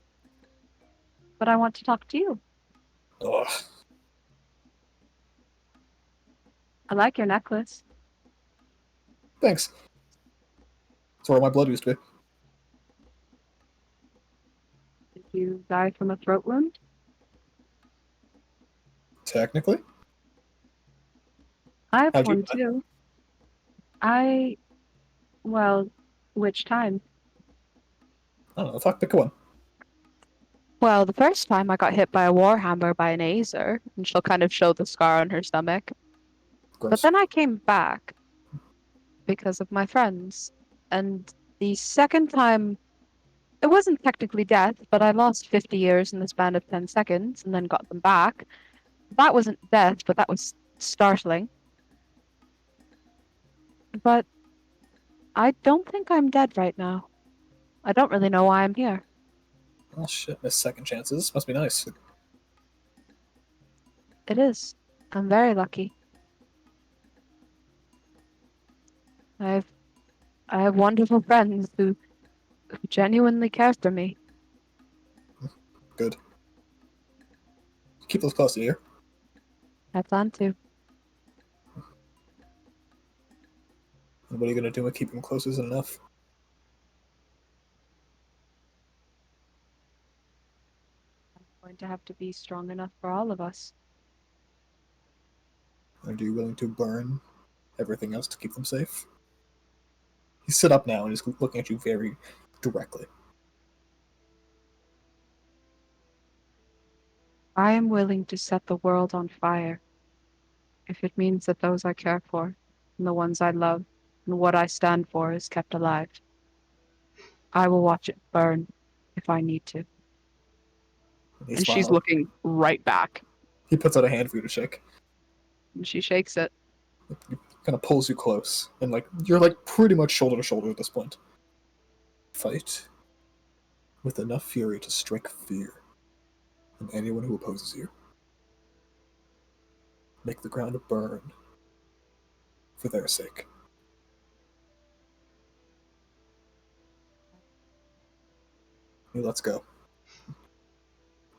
But I want to talk to you. Ugh. I like your necklace. Thanks. That's where all my blood used to be. Did you die from a throat wound? Technically. I have How'd you one die? too. Well, which time? I don't know, fuck, pick one. Well, the first time I got hit by a warhammer by an Azer, and she'll kind of show the scar on her stomach. Gross. But then I came back because of my friends. And the second time, it wasn't technically death, but I lost 50 years in the span of 10 seconds and then got them back. That wasn't death, but that was startling. But I don't think I'm dead right now. I don't really know why I'm here. Oh shit, missed second chances. Must be nice. It is. I'm very lucky. I have wonderful friends who genuinely care for me. Good. Keep those close to you. I plan to. And what are you gonna do with keeping them close isn't enough? I'm going to have to be strong enough for all of us. And are you willing to burn everything else to keep them safe? He's sit up now and is looking at you very directly. I am willing to set the world on fire if it means that those I care for, and the ones I love, and what I stand for is kept alive. I will watch it burn if I need to. He And smiles. she's looking right back. He puts out a hand for you to shake. And she shakes it. Kind of pulls you close, and like you're like pretty much shoulder to shoulder at this point. Fight with enough fury to strike fear in anyone who opposes you. Make the ground burn for their sake. Let's go.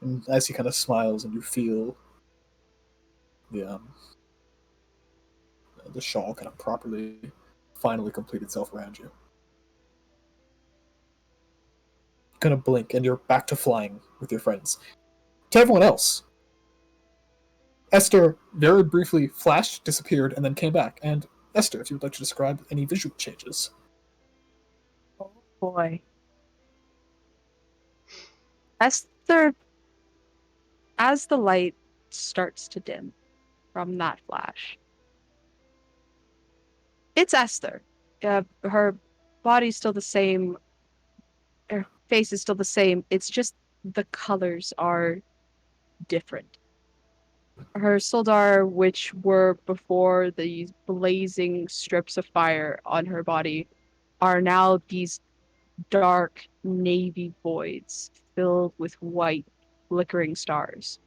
And as he kind of smiles, and you feel the shawl kind of properly, finally complete itself around you. Kind of blink, and you're back to flying with your friends. To everyone else, Esther very briefly flashed, disappeared, and then came back. And Esther, if you would like to describe any visual changes. Oh boy. Esther, as the light starts to dim from that flash, it's Esther. Her body's still the same. Her face is still the same. It's just the colors are different. Her Soldar, which were before these blazing strips of fire on her body, are now these dark navy voids filled with white flickering stars.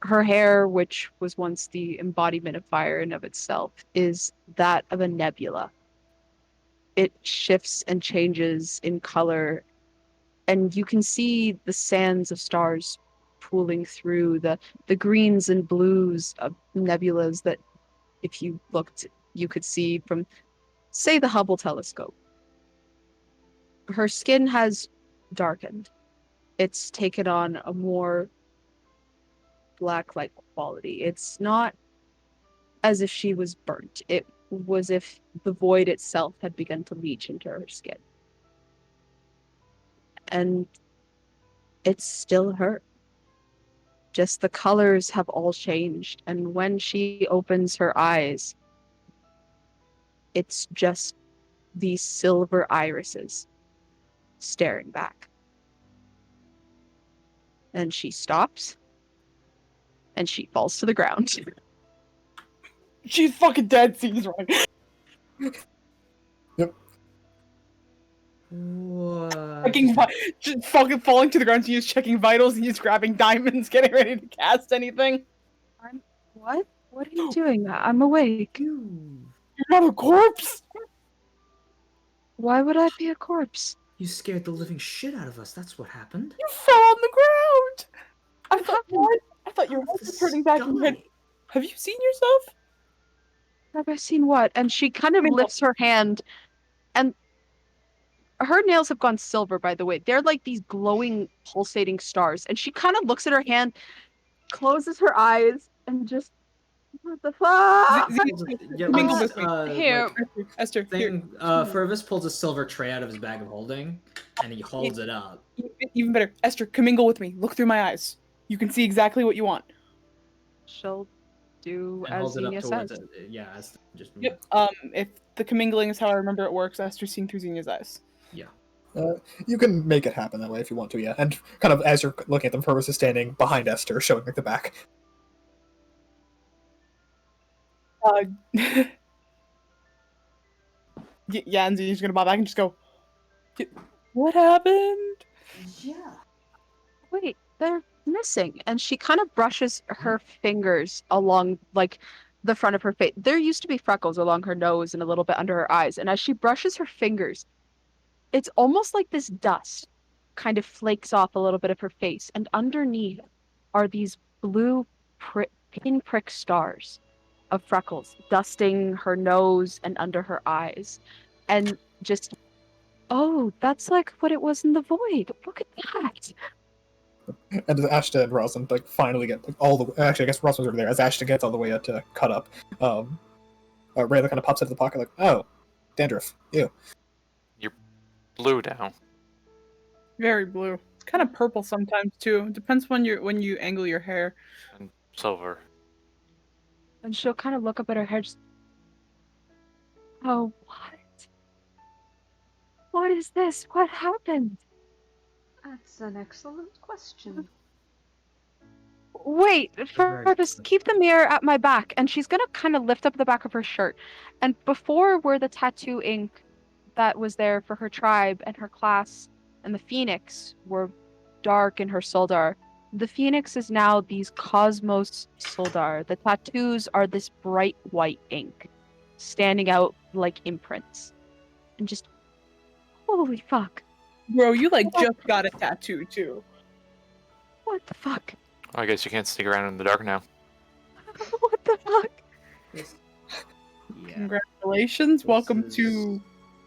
Her hair, which was once the embodiment of fire in of itself, is that of a nebula. It shifts and changes in color, and you can see the sands of stars pooling through the greens and blues of nebulas that, if you looked, you could see from, say, the Hubble telescope. Her skin has darkened. It's taken on a more black-like quality. It's not as if she was burnt. It was if the void itself had begun to leach into her skin. And it's still her. Just the colors have all changed. And when she opens her eyes, it's just these silver irises staring back. And she stops, and she falls to the ground. She's fucking dead, Caesar. Yep. What? Just fucking falling to the ground. He's checking vitals, and he's grabbing diamonds, getting ready to cast anything. What? What are you doing? I'm awake. You You're not a corpse. Why would I be a corpse? you scared the living shit out of us. That's what happened. You fell on the ground. I What thought happened? I thought your Out head of was the turning back in your head. sky. Have you seen yourself? Have I seen what? And she kind of Rainbow. lifts her hand, and her nails have gone silver, by the way. They're like these glowing, pulsating stars. And she kind of looks at her hand, closes her eyes, and just, what the fuck? Yeah, Mingle let's, with me. Here. like, Esther, here. thing. Fervis pulls a silver tray out of his bag of holding, and he holds it up. Even better. Esther, commingle with me. Look through my eyes. You can see exactly what you want. She'll do And as holds it up Xenia towards says. it. Yeah, as just Yep. If the commingling is how I remember it works, Esther's seeing through Xenia's eyes. yeah. You can make it happen that way if you want to, yeah. And kind of as you're looking at them, Purvis is standing behind Esther, showing like the back. Yeah, and Xenia's gonna bob back and just go, what happened? Yeah. Wait, they're missing. And she kind of brushes her fingers along, like, the front of her face. There used to be freckles along her nose and a little bit under her eyes. And as she brushes her fingers, it's almost like this dust kind of flakes off a little bit of her face. And underneath are these blue pinprick stars of freckles dusting her nose and under her eyes. And just, oh, that's like what it was in the void. Look at that. And as Ashton and Rosalind like finally get like, all the actually I guess Rosalind's already there. As Ashton gets all the way up to cut up, Rayla kind of pops out of the pocket like, oh, dandruff, ew. Blue now. Very blue. It's kind of purple sometimes too. It depends when you angle your hair. And silver. And she'll kind of look up at her hair. Just, oh, what? What is this? What happened? That's an excellent question. Wait, Very just keep the mirror at my back. And she's gonna kind of lift up the back of her shirt. And before where the tattoo ink that was there for her tribe and her class and the phoenix were dark in her soldar, the phoenix is now these cosmos soldar. The tattoos are this bright white ink standing out like imprints. And just, holy fuck. Bro, you like just got a tattoo too. What the fuck? I guess you can't sneak around in the dark now. What the fuck? Yeah. Congratulations. This Welcome is- to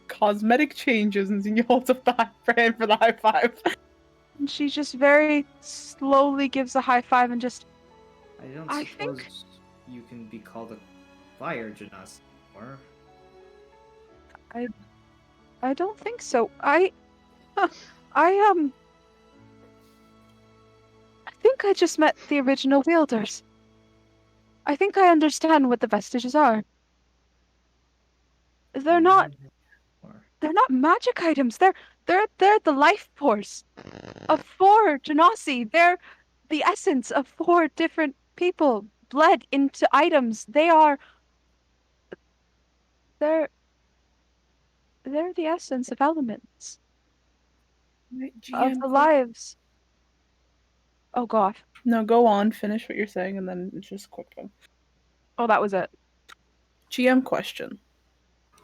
cosmetic changes, and you holds up the hand for the high five. And she just very slowly gives a high five and just, I I suppose think- you can be called a fire genasi, or I don't think so. I think I just met the original wielders. I think I understand what the vestiges are. They're not magic items. They're the life force of 4 genasi. They're the essence of 4 different people bled into items. They're the essence of elements of the lives. Oh god. No, go on, finish what you're saying, and then it's just a quick thing. Oh, that was it. GM question.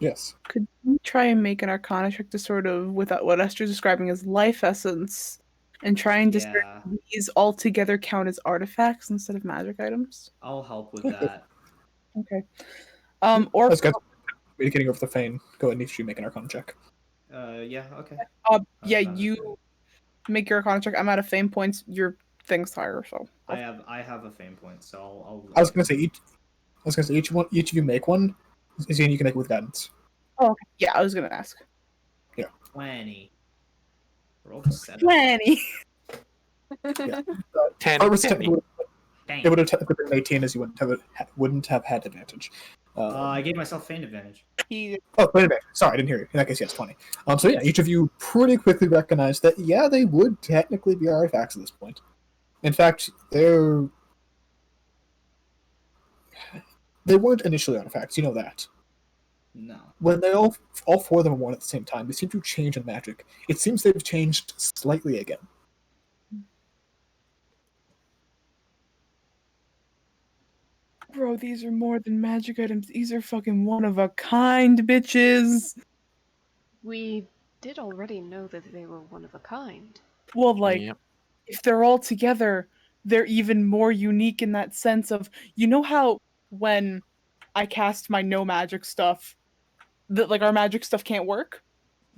Yes. Could you try and make an Arcana check to sort of, without what Esther's describing as life essence, and try and discern yeah, these altogether count as artifacts instead of magic items? I'll help with that. Okay. Or As guys are getting over the Fane, go ahead and each of you make an Arcana check. Yeah, okay. yeah, Arcana you check. make your Arcana check. I'm out of fame points. Your thing's higher, so I have a fame point, so I'll I was gonna say each of you make one. Is you can make it with guidance. Oh, okay. Yeah, I was gonna ask. 20. Rolled a 7. 20. Yeah. 10. Or was 10. technically, Dang. it would have technically been 18 as you wouldn't have had advantage. I gave myself feint advantage. Oh, wait a minute. Sorry, I didn't hear you. In that case, yes, 20. So yeah, each of you pretty quickly recognize that, yeah, they would technically be artifacts at this point. In fact, they weren't initially artifacts, you know that. No. When they all 4 of them were one at the same time, they seem to change in magic. It seems they've changed slightly again. Bro, these are more than magic items. These are fucking one of a kind, bitches. We did already know that they were one of a kind. Well, like, Yep. if they're all together, they're even more unique in that sense of, you know how when I cast my no magic stuff, that like our magic stuff can't work?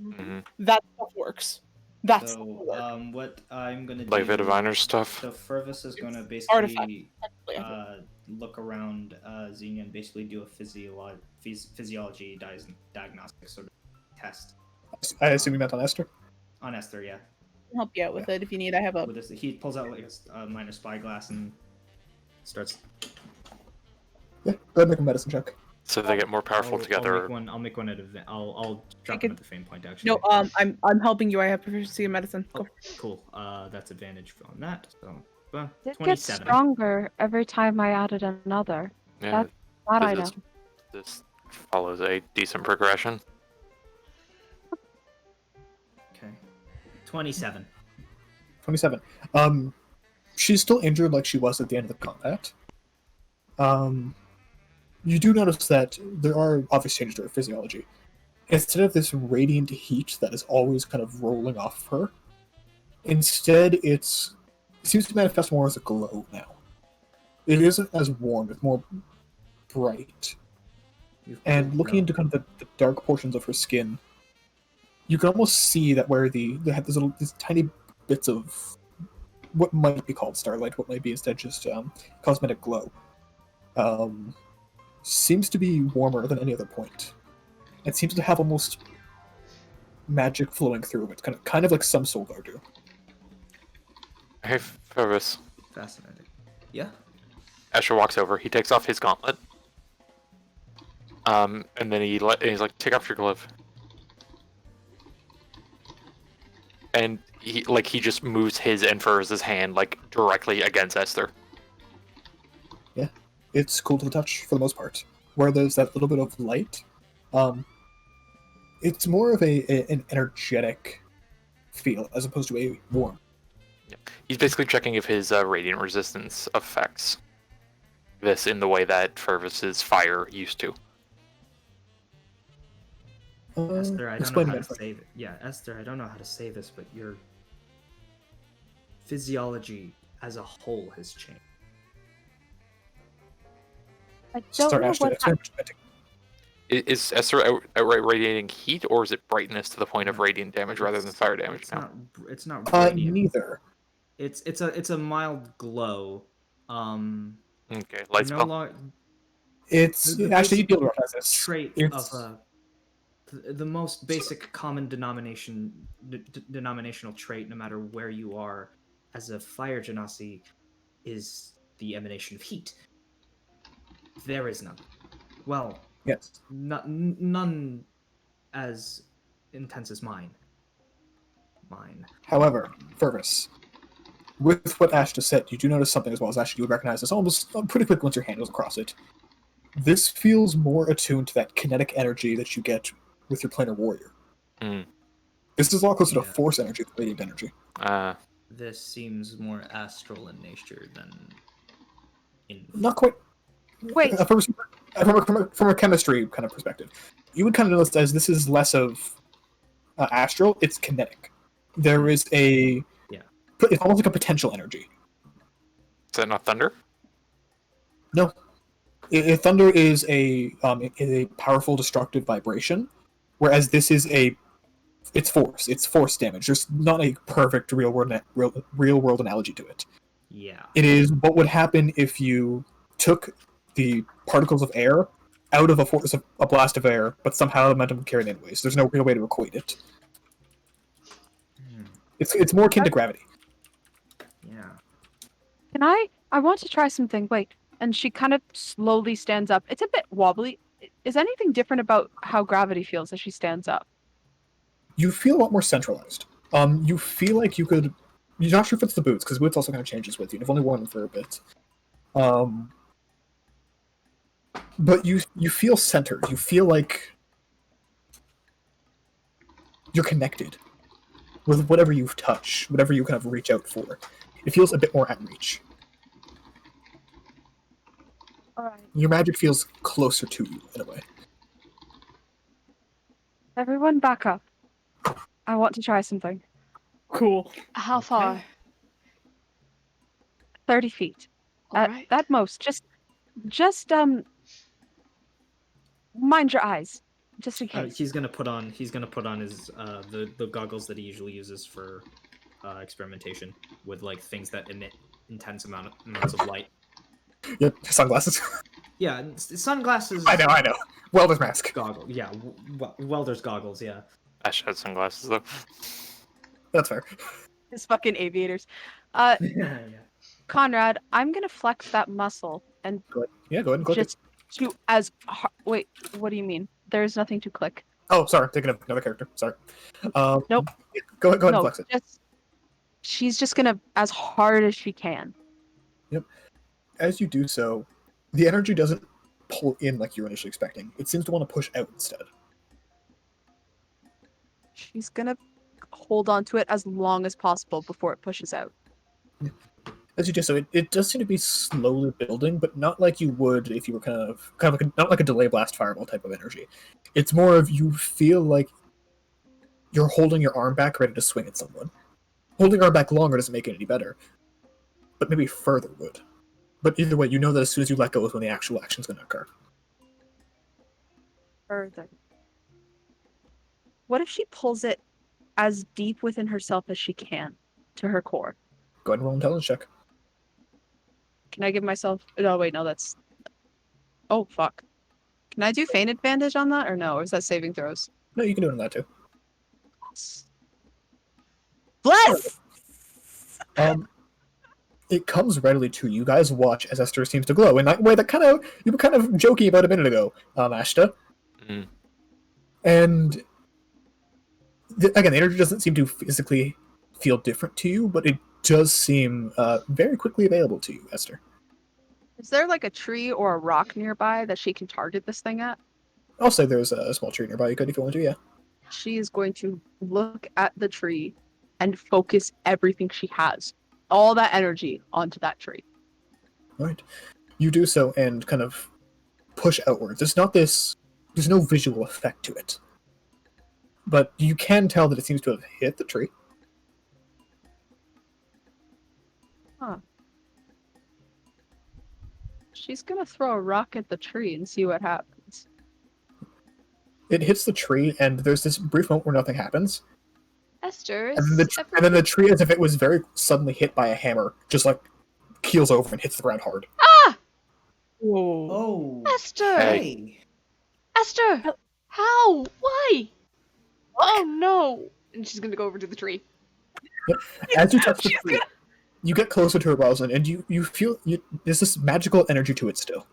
Mhm. That stuff works. That's So, work. what I'm gonna do... Like the diviner stuff. So Fervus is gonna It's artifact, basically technically. look around Xenia and basically do a physiology diagnostic sort of test I assume you meant on Esther? on Esther. Yeah, I'll help you out with it if you need. I have a with this, he pulls out like a minor spyglass and starts. Yeah, go ahead and make a medicine check. So they get more powerful together. I'll make one at I'll drop Make him it- at the fame point actually. no. I'm helping you. I have proficiency in medicine. Go. Cool. That's advantage on that. So, It gets 27. stronger every time I added another. Yeah, That I know. this follows a decent progression. Okay. 27. 27. She's still injured like she was at the end of the combat. You do notice that there are obvious changes to her physiology. Instead of this radiant heat that is always kind of rolling off of her, instead it seems to manifest more as a glow now. It isn't as warm, it's more bright. And looking into kind of the dark portions of her skin, you can almost see that where they have these tiny bits of what might be called starlight, what might be instead just cosmetic glow. Seems to be warmer than any other point. It seems to have almost magic flowing through it, kind of like some Solar do. Hey, Fervus. Fascinating. Yeah. Asher walks over. He takes off his gauntlet. And then he's like, "Take off your glove." And he just moves his and Fervus's hand like directly against Esther. It's cool to the touch for the most part. Where there's that little bit of light, it's more of an energetic feel as opposed to a warm. Yeah. He's basically checking if his radiant resistance affects this in the way that Fervis's fire used to. Esther, I don't know how to say it. Yeah, Esther, I don't know how to say this, but your physiology as a whole has changed. I don't know what experimenting. Is Esther outright radiating heat, or is it brightness to the point of radiant damage rather than fire damage? It's not radiant. Neither. It's a mild glow. Okay, light spell. It's actually you feel this trait of the most basic common denominational trait, no matter where you are, as a fire genasi, is the emanation of heat. There is none. Well, yes, none as intense as mine. However, Fergus, with what Ash just said, you do notice something as well as Ash. You would recognize this almost pretty quick once your hand goes across it. This feels more attuned to that kinetic energy that you get with your planar warrior. This is a lot closer to force energy than radiant energy. This seems more astral in nature than in... Not quite. Wait. From a chemistry kind of perspective, you would kind of notice as this is less of astral, it's kinetic. There is it's almost like a potential energy. Is that not thunder? No. Thunder is a powerful destructive vibration, whereas this is it's force. It's force damage. There's not a perfect real world analogy to it. Yeah. It is what would happen if you took the particles of air out of a blast of air, but somehow the momentum would carry it anyways. There's no real way to equate it. It's more akin to gravity. Yeah. Can I want to try something. Wait. And she kind of slowly stands up. It's a bit wobbly. Is anything different about how gravity feels as she stands up? You feel a lot more centralized. You feel like you could... You're not sure if it's the boots, because boots also kind of changes with you. You've only worn them for a bit. But you feel centered. You feel like you're connected with whatever you touch, whatever you kind of reach out for. It feels a bit more at reach. Alright. Your magic feels closer to you, in a way. Everyone back up. I want to try something. Cool. How far? 30 feet. Alright. At most. Just mind your eyes. Just in case. He's gonna put on his the goggles that he usually uses for experimentation with like things that emit intense amounts of light. Yep, sunglasses. Yeah, sunglasses. I know. Welder's mask. Goggles. Yeah, welder's goggles. Yeah. Ash had sunglasses though. That's fair. His fucking aviators. Yeah. Conrad, I'm gonna flex that muscle and Go ahead and click just to as wait. What do you mean? There's nothing to click. Oh, sorry. Thinking of another character. Sorry. Nope. Go ahead and flex it. She's just gonna as hard as she can. Yep. As you do so, the energy doesn't pull in like you were initially expecting. It seems to want to push out instead. She's gonna hold on to it as long as possible before it pushes out. As you do so, it does seem to be slowly building, but not like you would if you were kind of like not like a delay blast fireball type of energy. It's more of you feel like you're holding your arm back ready to swing at someone. Holding your arm back longer doesn't make it any better, but maybe further would. But either way, you know that as soon as you let go is when the actual action's going to occur. Further. What if she pulls it as deep within herself as she can to her core? Go ahead and roll an intelligence check. Can I give myself... No, wait, no, that's... Oh, fuck. Can I do feint advantage on that, or no? Or is that saving throws? No, you can do it on that too. Bless! It comes readily to you. Guys watch as Esther seems to glow in that way that you were kind of joking about a minute ago, Ashta. Mm. And again, the energy doesn't seem to physically feel different to you, but it does seem very quickly available to you, Esther. Is there like a tree or a rock nearby that she can target this thing at? I'll say there's a small tree nearby. You could if you want to. Yeah. She is going to look at the tree and focus everything she has, all that energy, onto that tree. All right. You do so and kind of push outwards. It's not this. There's no visual effect to it, but you can tell that it seems to have hit the tree. Huh. She's gonna throw a rock at the tree and see what happens. It hits the tree, and there's this brief moment where nothing happens, Esther, and then the tree, as if it was very suddenly hit by a hammer, just like keels over and hits the ground hard. Ah! Whoa. Oh, Esther! hey. Esther! How? Why? Oh no! And she's gonna go over to the tree. As you touch the tree, you get closer to her, Rosalind, and you feel there's this magical energy to it still.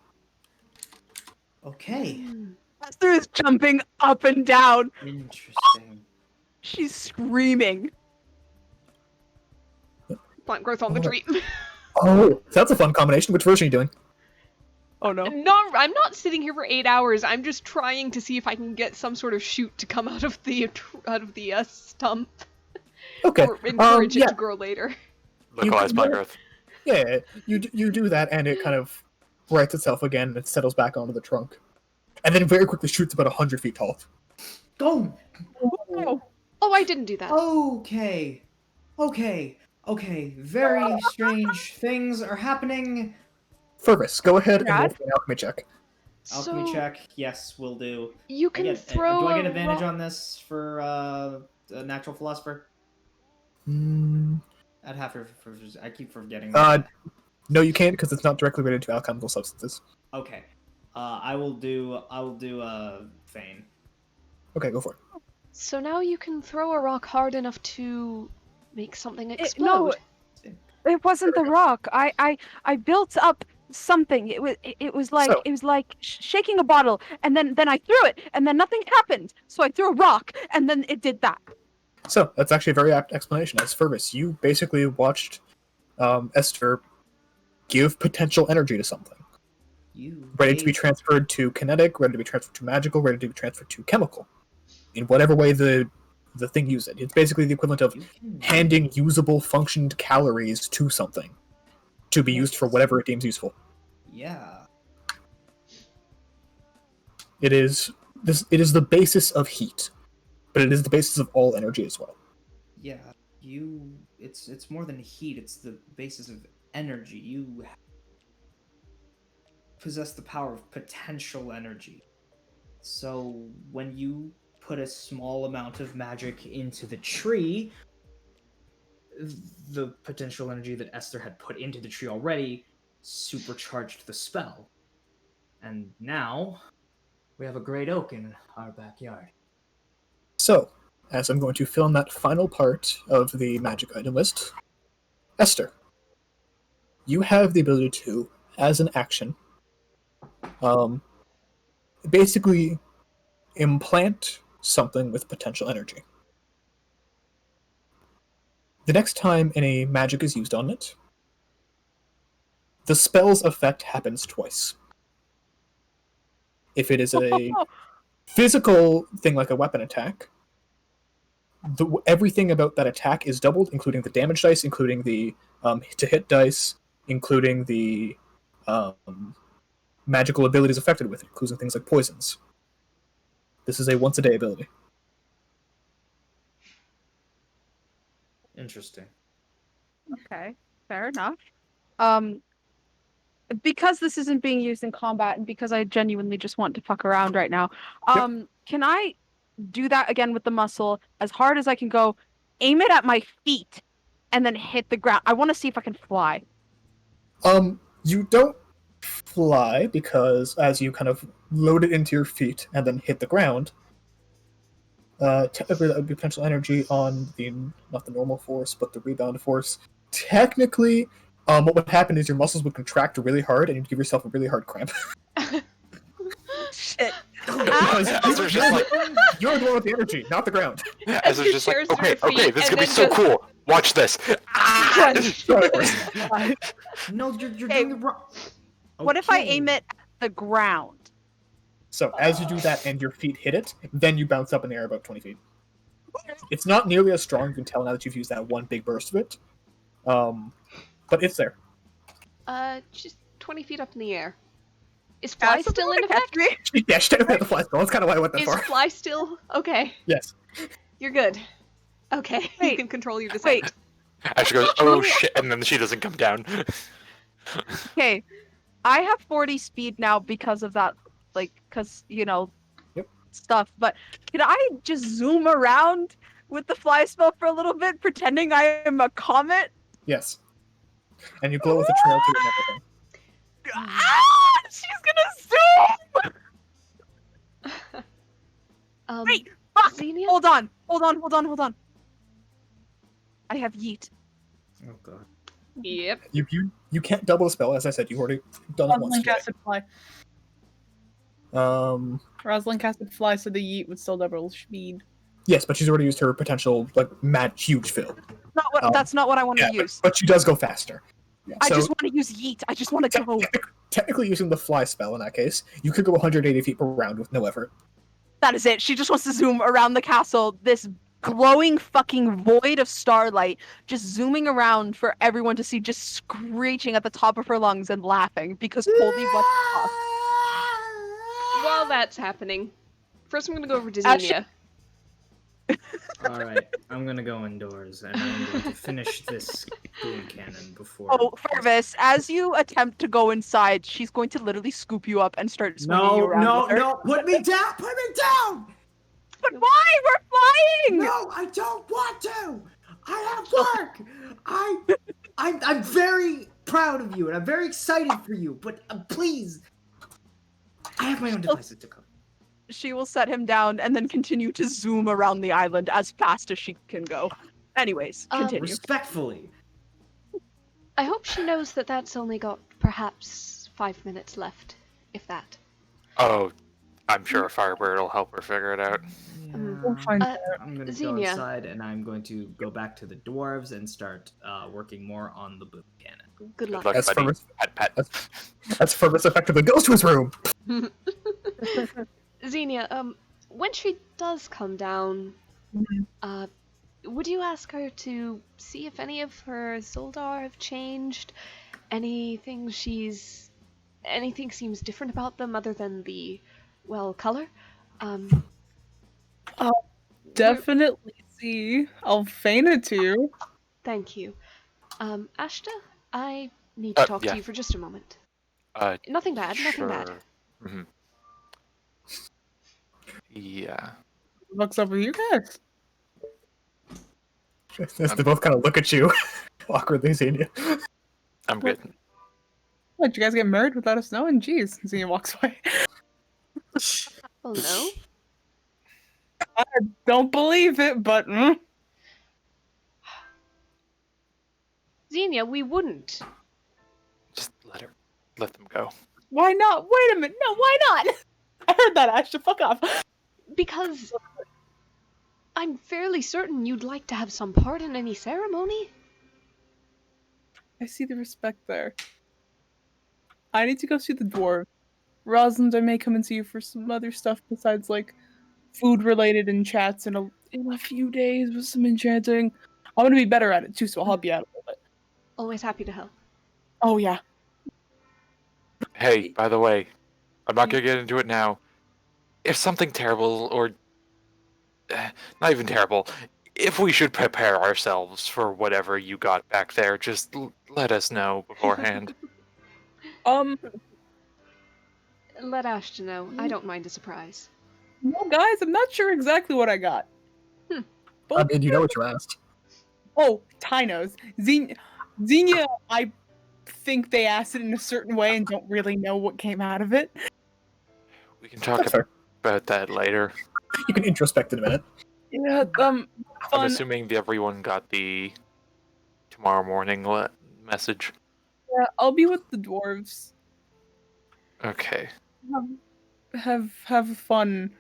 Okay. Esther is jumping up and down. Interesting. She's screaming. Plant growth on the tree. Oh, that's a fun combination. Which version are you doing? Oh no. No, I'm not sitting here for 8 hours. I'm just trying to see if I can get some sort of shoot to come out of the stump. Okay. Or encourage yeah. it to grow later. Localized plant growth. Yeah, you do that, and it kind of rights itself again, and it settles back onto the trunk, and then very quickly shoots about 100 feet tall. Go. Oh, I didn't do that. Okay. Very strange things are happening. Fergus, go ahead and roll Brad? for an alchemy check. Alchemy So, check. Yes, we'll do. You can throw. Do I get a advantage rock- on this for a natural philosopher? Mm, I'd have to. I keep forgetting. That. no, you can't because it's not directly related to alchemical substances. Okay. I will do. Feign. Okay, go for it. So now you can throw a rock hard enough to make something no. explode. It wasn't the rock. I built up something. It was like shaking a bottle, and then I threw it, and then nothing happened. So I threw a rock, and then it did that. So that's actually a very apt explanation. As Fergus, you basically watched Esther give potential energy to something, ready to be transferred to kinetic, ready to be transferred to magical, ready to be transferred to chemical, in whatever way the thing used it. It's basically the equivalent of handing usable functioned calories to something to be used for whatever it deems useful. Yeah. It is the basis of heat, but it is the basis of all energy as well. Yeah. It's more than heat. It's the basis of energy. You possess the power of potential energy. So when you put a small amount of magic into the tree, the potential energy that Esther had put into the tree already supercharged the spell. And now we have a great oak in our backyard. So, as I'm going to fill in that final part of the magic item list, Esther, you have the ability to, as an action, basically implant something with potential energy. The next time any magic is used on it, the spell's effect happens twice. If it is a physical thing like a weapon attack, everything about that attack is doubled, including the damage dice, including the to-hit dice, including the magical abilities affected with it, including things like poisons. This is a once-a-day ability. Interesting. Okay, fair enough. Because this isn't being used in combat, and because I genuinely just want to fuck around right now, can I do that again with the muscle as hard as I can go, aim it at my feet, and then hit the ground? I want to see if I can fly. You don't fly because as you kind of load it into your feet and then hit the ground, technically that would be potential energy on not the normal force, but the rebound force. Technically, what would happen is your muscles would contract really hard and you'd give yourself a really hard cramp. Shit. Because Ezra's just like, you're the one with the energy, not the ground. Ezra's just like, stares at her okay, feet this is and gonna be then so just- cool. Watch this. No, you're doing it wrong. What if I Okay. aim it at the ground? So as you do that and your feet hit it, then you bounce up in the air about 20 feet. It's not nearly as strong, you can tell now that you've used that one big burst of it. But it's there. Just 20 feet up in the air. Is fly Something still in wanna catch effect? me? Yeah, she technically had the fly spell. That's kind of what I went there Is for. fly still okay? Yes. You're good. Okay, you Wait, can control your descent. Wait, Ashley goes, oh shit, and then she doesn't come down. okay. I have 40 speed now because of that, because, Yep. stuff. But can I just zoom around with the fly spell for a little bit, pretending I am a comet? Yes. And you glow with a trail to it and everything. Ah! She's gonna zoom! Wait! Fuck! Xenia? Hold on! I have yeet. Oh god. Yep. You can't double a spell, as I said. You've already done it once Rosalind today. casted fly. Rosalind casted fly, so the yeet would still double speed. Yes, but she's already used her potential, mad, huge fill. That's not what I want to use. But she does go faster. I So, just want to use yeet. I just want to go. technically using the fly spell in that case, you could go 180 feet per round with no effort. That is it. She just wants to zoom around the castle. This glowing fucking void of starlight, just zooming around for everyone to see, just screeching at the top of her lungs and laughing because holy what the fuck. While that's happening, first I'm gonna go over to Ash- Xenia. Alright, I'm gonna go indoors and I'm going to finish this boom cannon before. Oh, Fervis, as you attempt to go inside, she's going to literally scoop you up and start swinging you No, around no, with her. no! Put me down! Put me down! But why? We're flying! No, I don't want to! I have work! I'm very proud of you and I'm very excited for you, but please, I have my own devices to cover. She will set him down and then continue to zoom around the island as fast as she can go. Anyways, continue. Respectfully. I hope she knows that that's only got perhaps 5 minutes left, if that. Oh, I'm sure a Firebird will help her figure it out. We'll find out. I'm gonna go Xenia. inside and I'm going to go back to the dwarves and start working more on the boom cannon. Good Good luck. luck, That's buddy. Fervis. Pat, pat. That's Fervis effectively goes to his room. Xenia, when she does come down, would you ask her to see if any of her Zoldar have changed? Anything seems different about them other than the, color? Definitely see. I'll feign it to you. Thank you. Ashta, I need to talk to yeah. you for just a moment. Nothing bad, nothing bad. Mm-hmm. Yeah. What's up with you guys? As they both kind of look at you awkwardly, seeing you. I'm good. What, you guys get married without us knowing? Jeez. Xenia walks away. Oh no? I don't believe it, but Xenia, we wouldn't. Just let them go. why not? Wait a minute. No, why not? I heard that, Ashta. Fuck off. Because I'm fairly certain you'd like to have some part in any ceremony. I see the respect there. I need to go see the dwarf. Rosalind, I may come and see you for some other stuff besides, food-related and chats in a few days with some enchanting. I want to be better at it, too, so I'll help you out a little bit. Always happy to help. Oh, yeah. Hey, by the way, I'm not gonna get into it now. If something terrible or not even terrible, if we should prepare ourselves for whatever you got back there, just let us know beforehand. Let Ashton know. I don't mind a surprise. No, guys, I'm not sure exactly what I got. But I mean, you know what you asked. Oh, Ty knows. Xenia, I think they asked it in a certain way and don't really know what came out of it. We can talk That's fair. about that later. You can introspect in a minute. Yeah, I'm fun. assuming that everyone got the tomorrow morning message. Yeah, I'll be with the dwarves. Okay. Have fun.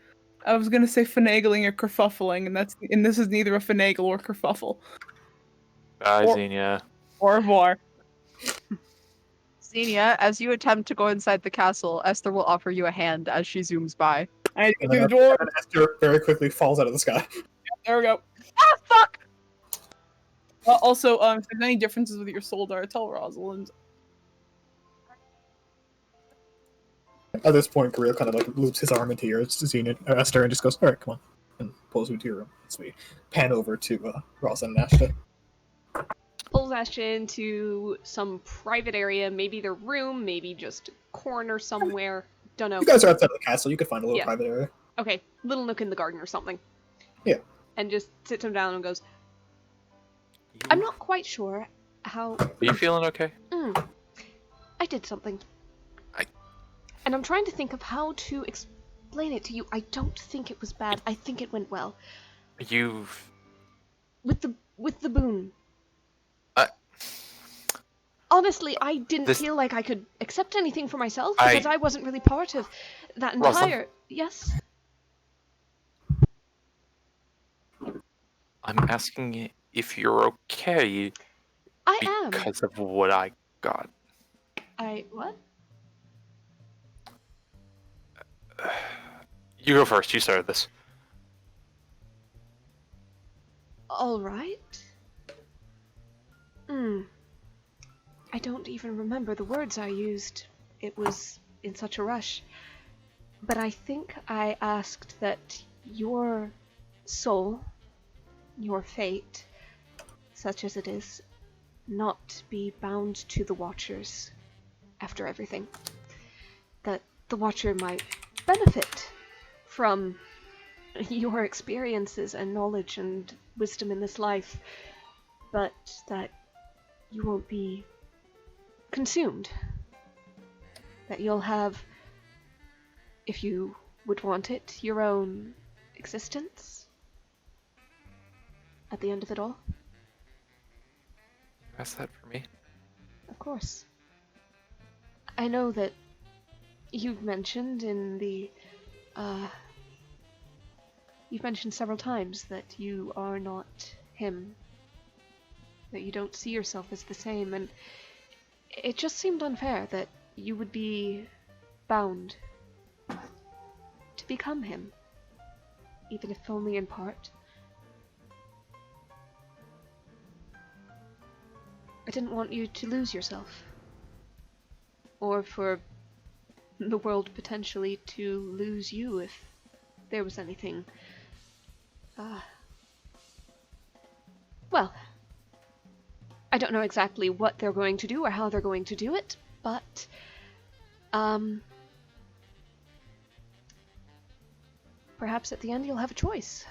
I was gonna say finagling or kerfuffling, and this is neither a finagle or kerfuffle. Bye, Or- Xenia. Au revoir. Xenia, as you attempt to go inside the castle, Esther will offer you a hand as she zooms by. I need to And get then through the door. Esther very quickly falls out of the sky. There we go. Ah, fuck! Also, if there's any differences with your Soldar, tell Rosalind. At this point, Kirill kind of like loops his arm into your Xenia, Esther, and just goes, "All right, come on," and pulls you to your room. So we pan over to Rosalind and Ashley. Pulls Ashton into some private area, maybe their room, maybe just a corner somewhere. Don't know. You guys are outside of the castle. You could find a little Yeah. private area. Okay, little nook in the garden or something. Yeah. And just sits him down and goes, I'm not quite sure how... Are you feeling okay? I did something. And I'm trying to think of how to explain it to you. I don't think it was bad. I think it went well. You've... With the boon. Honestly, I didn't feel like I could accept anything for myself because I wasn't really part of that entire... Rosalind? Yes? I'm asking if you're okay I am. because of what I got. What? You go first. You started this. All right. I don't even remember the words I used. It was in such a rush. But I think I asked that your soul, your fate, such as it is, not be bound to the Watchers after everything. That the Watcher might benefit from your experiences and knowledge and wisdom in this life, but that you won't be consumed. That you'll have, if you would want it, your own existence at the end of it all. Ask that for me. Of course. I know that you've mentioned in the, you've mentioned several times that you are not him. That you don't see yourself as the same, and it just seemed unfair that you would be bound to become him, even if only in part. I didn't want you to lose yourself, or for the world potentially to lose you if there was anything. Well, I don't know exactly what they're going to do or how they're going to do it, but perhaps at the end you'll have a choice.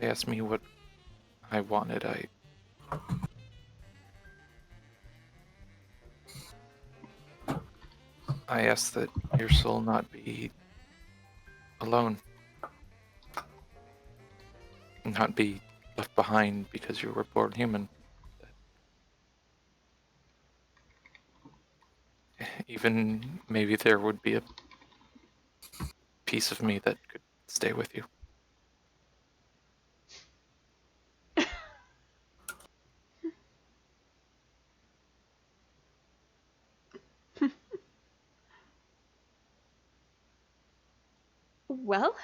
They asked me what I wanted. I asked that your soul not be alone. Not be left behind because you were born human. Even maybe there would be a piece of me that could stay with you. Well,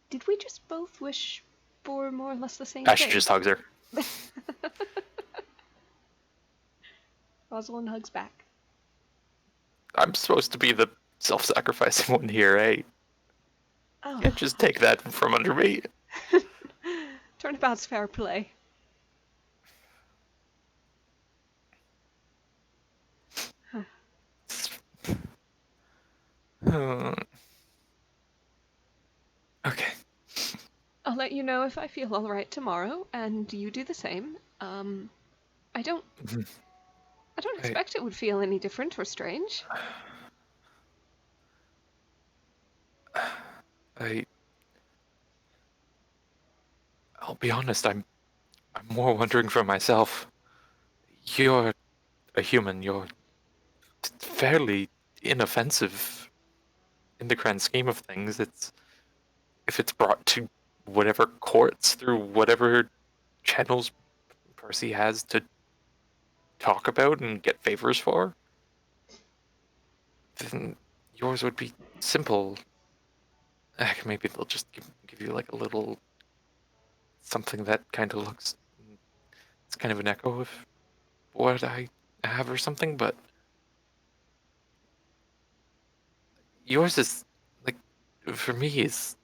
did we just both wish for more or less the same Ash thing? just hugs her. Rosalind hugs back. I'm supposed to be the self-sacrificing one here, eh? Oh. Can't just take that from under me. Turnabout's fair play. Okay. I'll let you know if I feel alright tomorrow, and you do the same. I don't expect it would feel any different or strange. I'll be honest, I'm I'm more wondering for myself. You're a human. You're fairly inoffensive in the grand scheme of things. If it's brought to whatever courts through whatever channels Percy has to talk about and get favors for, then yours would be simple. Maybe they'll just give you like a little something that kind of looks. It's kind of an echo of what I have or something, but yours is like, for me, is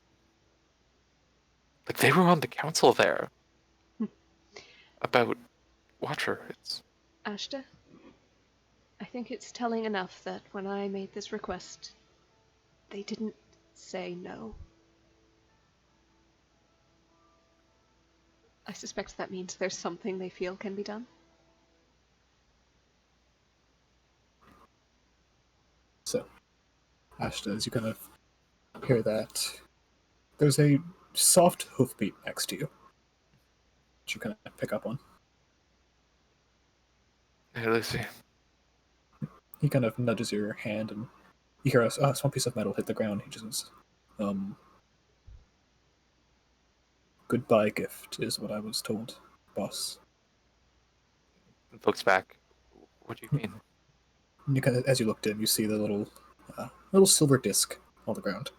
like they were on the council there about Watcher. It's Ashta, I think it's telling enough that when I made this request, they didn't say no. I suspect that means there's something they feel can be done. So, Ashta, as you kind of hear that, there's a soft hoofbeat next to you, which you kind of pick up on. Hey, Lucy. He kind of nudges your hand, and you hear a small piece of metal hit the ground. He just says, goodbye gift is what I was told, boss. Looks back. What do you mean? And you kind of, as you looked in, you see the little silver disc on the ground.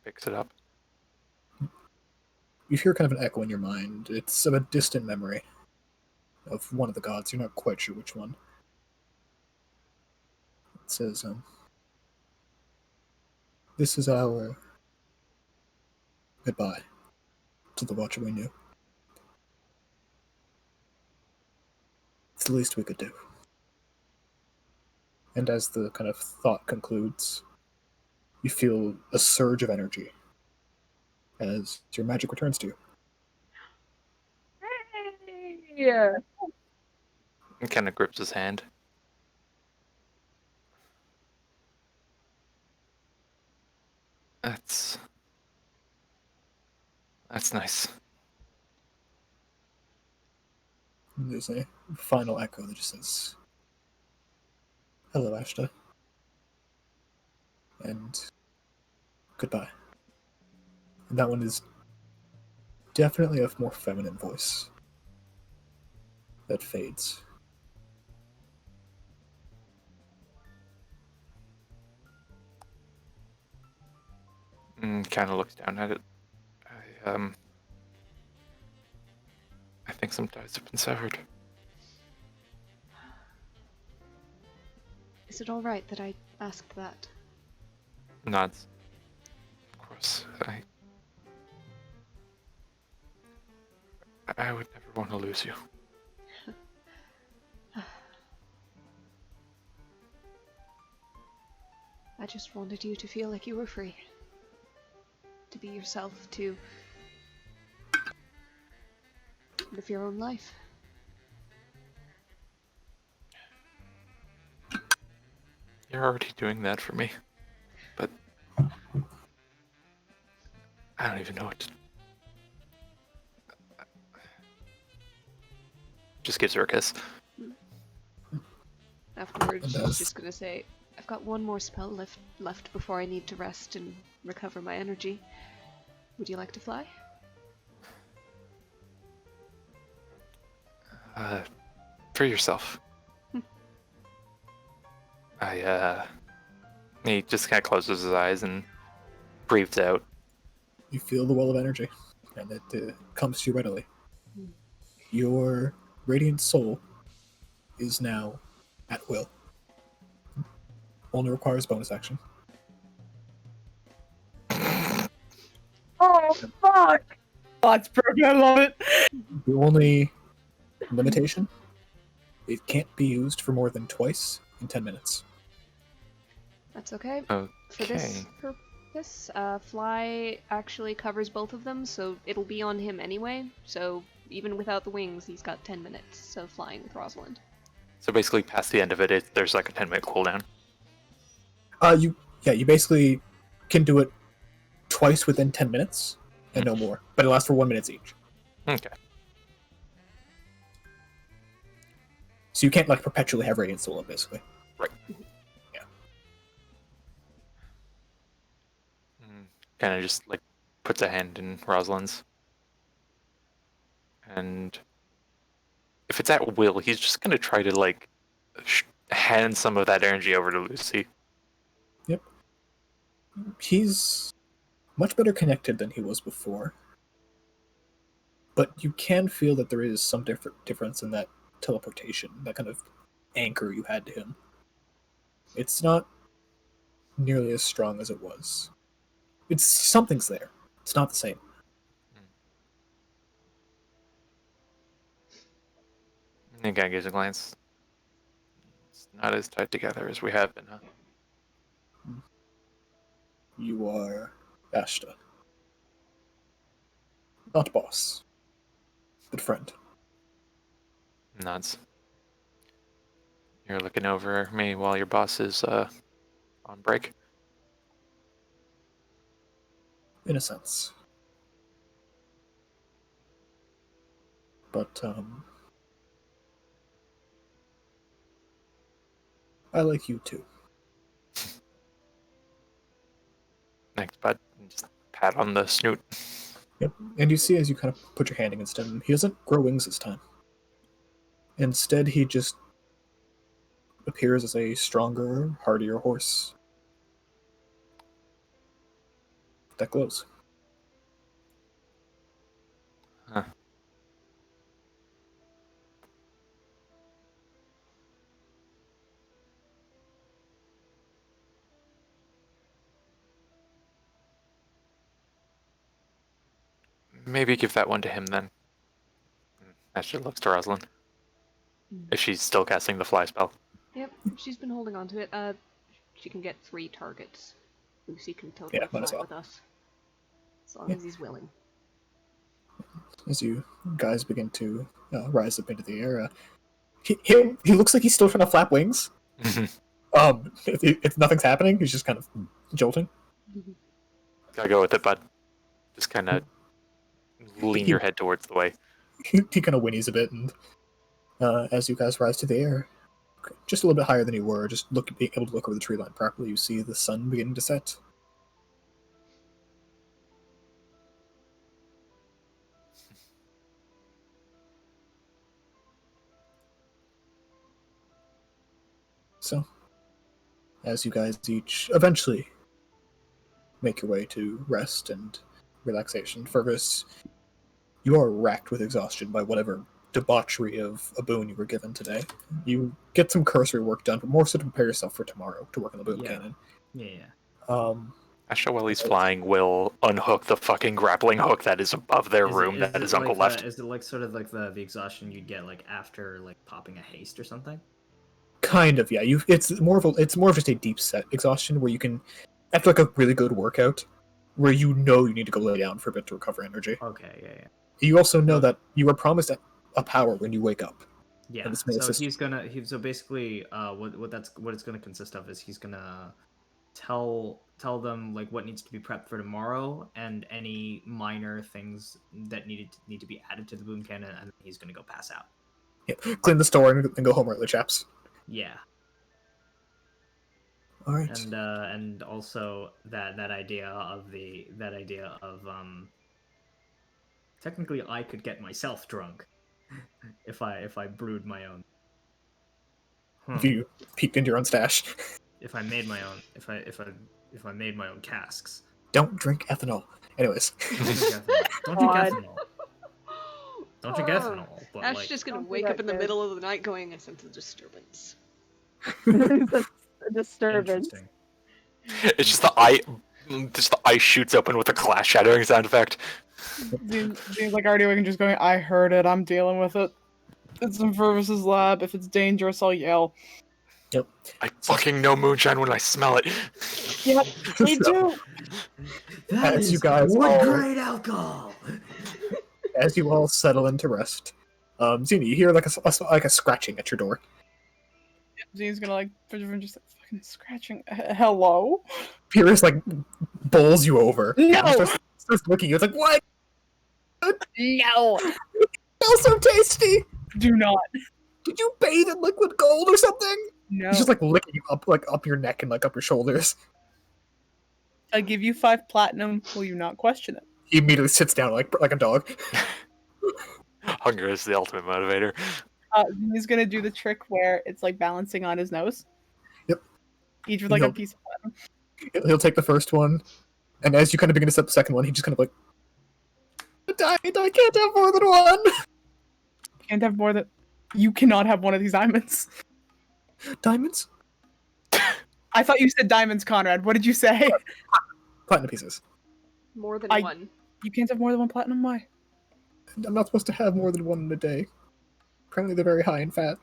Picks it up. You hear kind of an echo in your mind. It's of a distant memory of one of the gods. You're not quite sure which one. It says, this is our goodbye to the Watcher we knew. It's the least we could do. And as the kind of thought concludes, you feel a surge of energy as your magic returns to you. Yeah. He kind of grips his hand. That's nice. And there's a final echo that just says, hello, Ashta. And goodbye. And that one is definitely a more feminine voice that fades. Kind of looks down at it. I think some ties have been severed. Is it alright that I asked that? Nods. Of course, I would never want to lose you. I just wanted you to feel like you were free. To be yourself, to live your own life. You're already doing that for me. But I don't even know what to... Just gives her a kiss. Afterwards, she's just gonna say, I've got one more spell left before I need to rest and recover my energy. Would you like to fly? For yourself. He just kind of closes his eyes and breathes out. You feel the well of energy, and it comes to you readily. Your radiant soul is now at will. Only requires bonus action. Oh, fuck! Oh, it's broken. I love it. The only limitation, it can't be used for more than twice in 10 minutes. That's okay. Okay. For this purpose, fly actually covers both of them, so it'll be on him anyway. So even without the wings, he's got 10 minutes of flying with Rosalind. So basically, past the end of it, there's like a 10-minute cooldown. You basically can do it twice within 10 minutes, and no more. But it lasts for 1 minute each. Okay. So you can't like perpetually have Radiant Soul up, basically. Right. Yeah. Kind of just like puts a hand in Rosalind's. And if it's at will, he's just gonna try to like hand some of that energy over to Lucy. Yep. He's much better connected than he was before. But you can feel that there is some difference in that teleportation, that kind of anchor you had to him. It's not nearly as strong as it was. It's something's there. It's not the same. He kind of gives a glance. It's not as tight together as we have been, huh? You are Ashta. Not boss, but friend. Nods. You're looking over me while your boss is on break. In a sense. But, I like you too. Thanks, bud. Just pat on the snoot. Yep. And you see as you kind of put your hand against him, he doesn't grow wings this time. Instead, he just appears as a stronger, hardier horse that glows. Huh. Maybe give that one to him then. Ashley looks to Rosalind. If she's still casting the fly spell. Yep, she's been holding on to it. She can get 3 targets. Lucy can totally Yeah, might fly as well. with us. As long as he's willing. As you guys begin to rise up into the air, he looks like he's still trying to flap wings. If nothing's happening, he's just kind of jolting. Gotta go with it, bud. Just kind of lean your head towards the way. He kind of whinnies a bit, and as you guys rise to the air, just a little bit higher than you were, just being able to look over the tree line properly, you see the sun beginning to set. So, as you guys each eventually make your way to rest and relaxation, Fergus, you are racked with exhaustion by whatever debauchery of a boon you were given today. You get some cursory work done, but more so to prepare yourself for tomorrow to work on the boom cannon. Yeah. Asha, while he's flying, will unhook the fucking grappling hook that is above their room that his uncle left. Is it like sort of like the exhaustion you'd get like after like popping a haste or something? Kind of, yeah. It's more of just a deep set exhaustion where you can, after like a really good workout, where you know you need to go lay down for a bit to recover energy. Okay, yeah. You also know that you were promised a power when you wake up. Yeah. So basically, what it's gonna consist of is he's gonna tell them like what needs to be prepped for tomorrow and any minor things that need to be added to the boom cannon, and he's gonna go pass out. Yeah. Clean the store and go home early, chaps. Yeah. All right. And also that idea of technically I could get myself drunk if I brewed my own. If you peeked into your own stash. If I made my own, if I made my own casks. Don't drink ethanol. Anyways. Don't drink ethanol. Don't drink ethanol. But Ash just gonna wake up in the middle of the night going, I sense a disturbance. A disturbance. It's just the ice shoots open with a glass shattering sound effect. Seems like already waking just going, I heard it, I'm dealing with it. It's in Fergus's lab. If it's dangerous, I'll yell. Yep. I fucking know moonshine when I smell it. Yep, me too. That As is you guys wood all- grade alcohol. As you all settle into rest, Zini, you hear like a scratching at your door. Zene's gonna like just like, fucking scratching. Hello? Pyrrhus like bowls you over. No! And starts looking at you. It's like, what? No! Smells so tasty. Do not. Did you bathe in liquid gold or something? No. He's just like licking you up your neck and like up your shoulders. I give you 5 platinum. Will you not question it? He immediately sits down like a dog. Hunger is the ultimate motivator. He's gonna do the trick where it's like balancing on his nose. Yep. Each with like a Nope. piece of platinum. He'll take the first one, and as you kind of begin to set the second one, he just kind of like, I can't have more than one. Can't have more than. You cannot have one of these diamonds. Diamonds? I thought you said diamonds, Conrad. What did you say? Platinum pieces. More than I- one. You can't have more than one platinum? Why? I'm not supposed to have more than one in a day. Apparently they're very high in fat.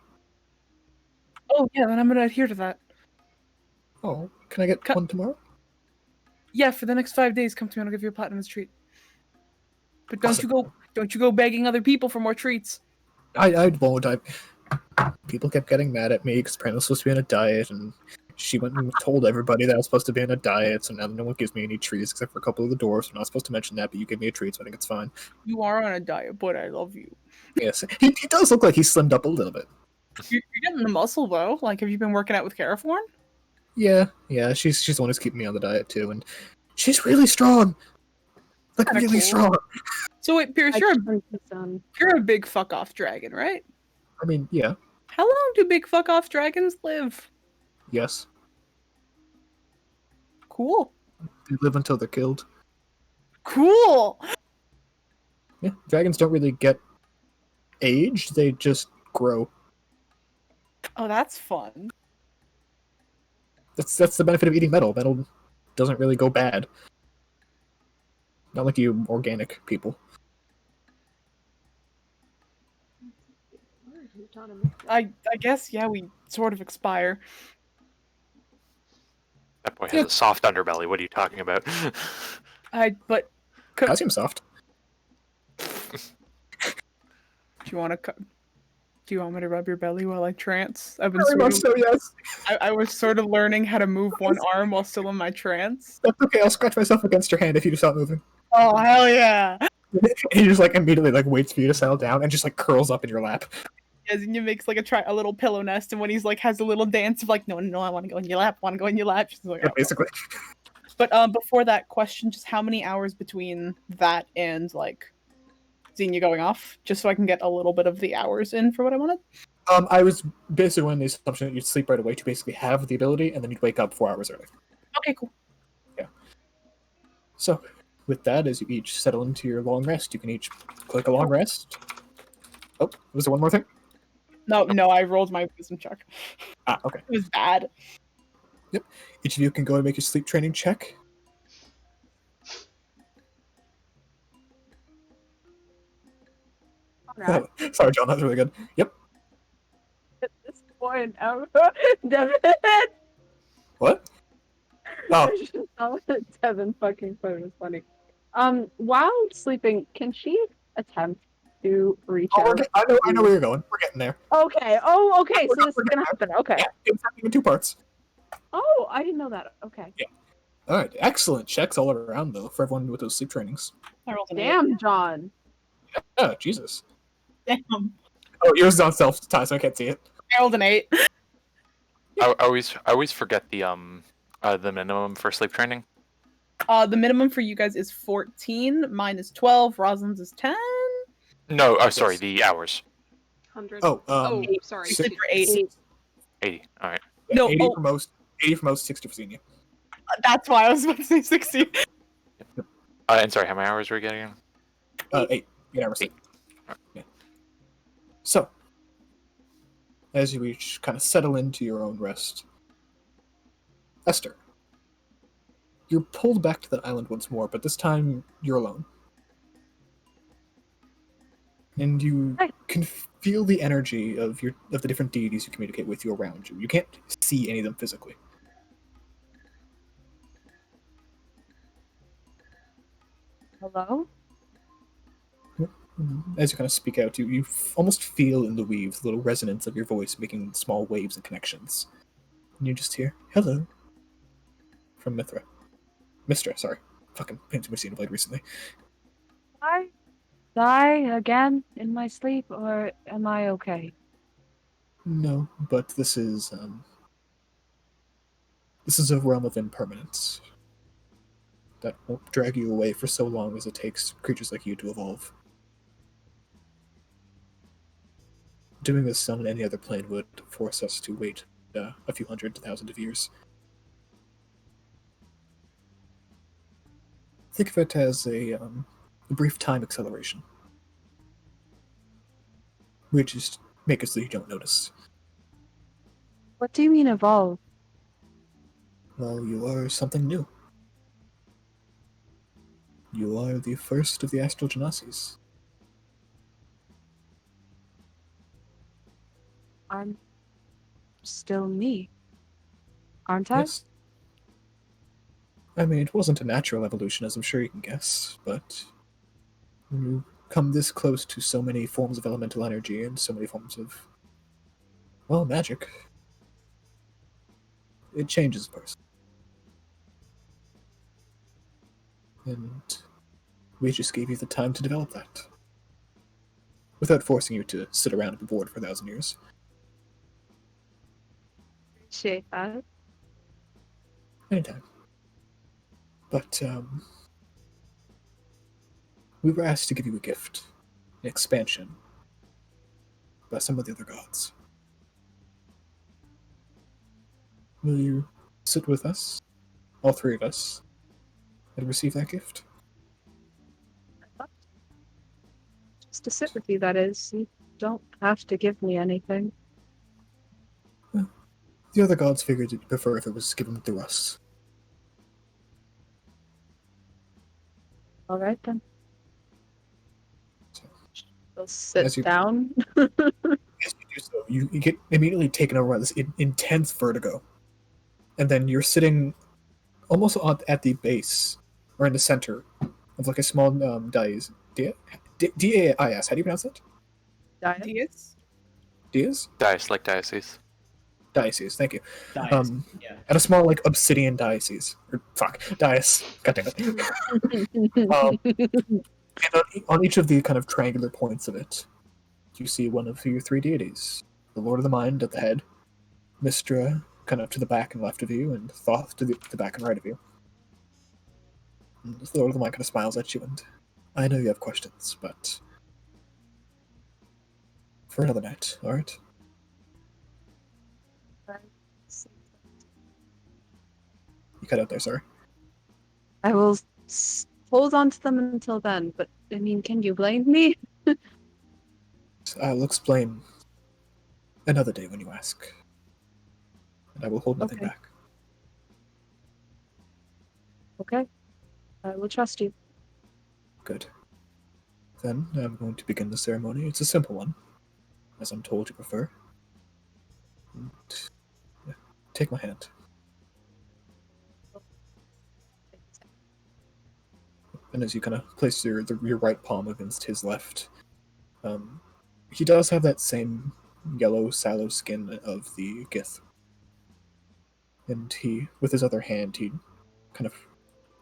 Oh, yeah, then I'm gonna adhere to that. Oh, can I get one tomorrow? Yeah, for the next 5 days, come to me and I'll give you a platinum as a treat. But don't Awesome. you go begging other people for more treats. I won't. People kept getting mad at me because apparently I was supposed to be on a diet, and she went and told everybody that I was supposed to be on a diet, so now no one gives me any treats except for a couple of the dwarves. I'm not supposed to mention that, but you gave me a treat, so I think it's fine. You are on a diet, but I love you. Yes, he does look like he's slimmed up a little bit. You're getting the muscle though. Like, have you been working out with Caraforn? Yeah, she's the one who's keeping me on the diet too, and she's really strong. Like Kinda really cool. strong. So wait, Pierce, I you're turned this on. a big fuck off dragon, right? I mean, yeah, How long do big fuck off dragons live? yes. Cool. They live until they're killed. Cool. Yeah, dragons don't really get aged; they just grow. Oh, that's fun. That's the benefit of eating metal. Metal doesn't really go bad. Not like you organic people. I guess yeah, we sort of expire. That boy has a soft underbelly. What are you talking about? But That seems soft. do you want to? Do you want me to rub your belly while I trance? I've been Very much so, yes. I was sort of learning how to move one arm while still in my trance. That's okay. I'll scratch myself against your hand if you stop moving. Oh hell yeah! And he just like immediately like waits for you to settle down and just like curls up in your lap. Yazinia makes like a little pillow nest, and when he's like has a little dance of like no, I want to go in your lap, she's like, Yeah, oh. basically. But before that question, just how many hours between that and like Xenia going off, just so I can get a little bit of the hours in for what I wanted. I was basically on the assumption that you'd sleep right away to basically have the ability, and then you'd wake up 4 hours early. Okay, cool. So, with that, as you each settle into your long rest, you can each click a long rest. Oh, was there one more thing? No, I rolled my wisdom check. Ah, okay. It was bad. Each of you can go and make your sleep training check. Alright. Sorry, John, that was really good. Yep. At this point, Devin. What? Oh, I just saw that Devin fucking thought it was funny. While sleeping, can she attempt to reach out? I know where you're going. We're getting there. Okay. Oh, okay. We're So this is gonna getting happen. Okay. Yeah, it's happening in 2 parts. Oh, I didn't know that. Okay. All right, excellent checks all around though for everyone with those sleep trainings. I rolled an Damn, John. Oh, Jesus. 8. Damn. Oh, yours is on self time, so I can't see it. I rolled an 8. I always forget the minimum for sleep training. The minimum for you guys is 14. Mine is 12. Rosalind's is 10. No, sorry, the hours. 100. Oh, Oh, sorry. six- Sleep for 80. 80. All right. No, 80 oh. for most, 80 for most, 60 for senior. That's why I was about to say 60. And sorry, how many hours were we getting? 8. You never sleep. Yeah. So, as you each kind of settle into your own rest, Esther, you're pulled back to that island once more, but this time you're alone. And you Hi. can feel the energy of the different deities you communicate with you around you. You can't see any of them physically. Hello? As you kind of speak out, you almost feel in the weave the little resonance of your voice making small waves and connections. And you just hear, hello, from Mithra. Mistra, sorry. Fucking playing too much Xenoblade recently. I die again in my sleep, or am I okay? No, but this is a realm of impermanence that won't drag you away for so long as it takes creatures like you to evolve. Doing this on any other plane would force us to wait a few hundred thousand of years. Think of it as a brief time acceleration. We just make it so you don't notice. What do you mean evolve? Well, you are something new. You are the first of the astral genasis. I'm still me, aren't I? Yes. I mean, it wasn't a natural evolution, as I'm sure you can guess, but when you come this close to so many forms of elemental energy and so many forms of, well, magic, it changes a person. And we just gave you the time to develop that. Without forcing you to sit around and be bored for 1,000 years. Appreciate that. Anytime. But, we were asked to give you a gift, an expansion, by some of the other gods. Will you sit with us, all three of us, and receive that gift? Just to sit with you, that is. You don't have to give me anything. The other gods figured it'd prefer if it was given through us. All right, then. So, We'll sit as you, down. as you do so, you get immediately taken over by this intense vertigo. And then you're sitting almost at the base, or in the center, of like a small dais. D-A-I-S. How do you pronounce it? Dias? Dias? Dice, like diocese. Diocese, thank you. Dice. Yeah. At a small, like, obsidian diocese. Or, fuck, dais. God damn it. And on each of the kind of triangular points of it, you see one of your three deities. The Lord of the Mind at the head, Mistra kind of to the back and left of you, and Thoth to the back and right of you. And the Lord of the Mind kind of smiles at you, and I know you have questions, but for another night, alright? You cut out there, sorry. I will hold on to them until then, but I mean, can you blame me? I'll explain another day when you ask. And I will hold nothing Okay. back. Okay. I will trust you. Good. Then I'm going to begin the ceremony. It's a simple one, as I'm told you prefer. And, yeah, take my hand. And as you kind of place your right palm against his left, he does have that same yellow, sallow skin of the Gith. And he, with his other hand, he kind of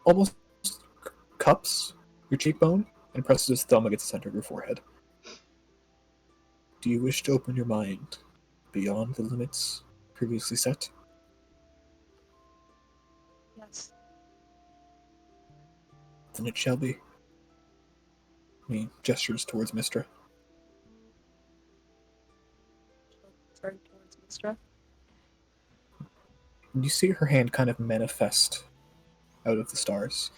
almost cups your cheekbone and presses his thumb against the center of your forehead. Do you wish to open your mind beyond the limits previously set? Yes. Then it shall be. He gestures towards Mistra. Turn towards Mistra. And you see her hand kind of manifest out of the stars.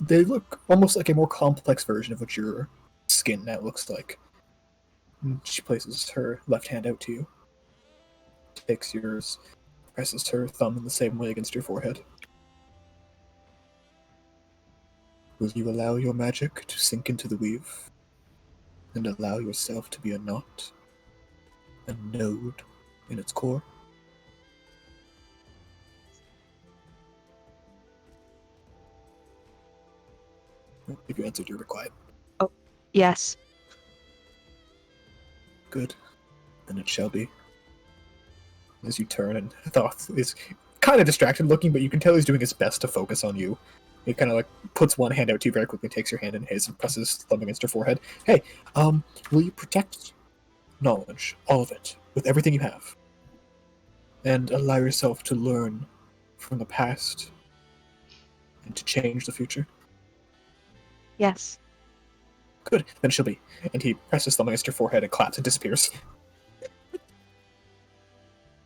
They look almost like a more complex version of what your skin now looks like. And she places her left hand out to you, takes yours, presses her thumb in the same way against your forehead. Will you allow your magic to sink into the weave, and allow yourself to be a knot, a node in its core? If you answered, you're quiet. Yes. Good. Then it shall be. As you turn, and Thoth is kind of distracted looking, but you can tell he's doing his best to focus on you. He kind of like puts one hand out to you very quickly, takes your hand in his, and presses his thumb against your forehead. Hey, will you protect knowledge, all of it, with everything you have, and allow yourself to learn from the past and to change the future? Yes. Good, then she'll be. And he presses thumb against your forehead and claps and disappears.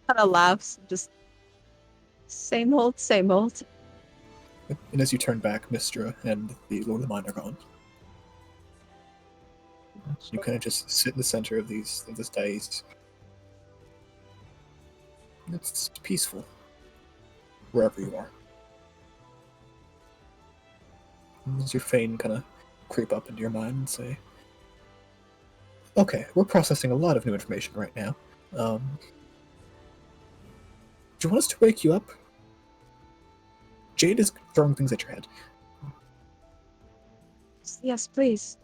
Kind of laughs, just same old, same old. And as you turn back, Mystra and the Lord of the Mind are gone. You kind of just sit in the center of this dais. It's peaceful, wherever you are. And as your Fane kind of creep up into your mind and say, "Okay, we're processing a lot of new information right now. Do you want us to wake you up?" Jade is throwing things at your head. Yes, please.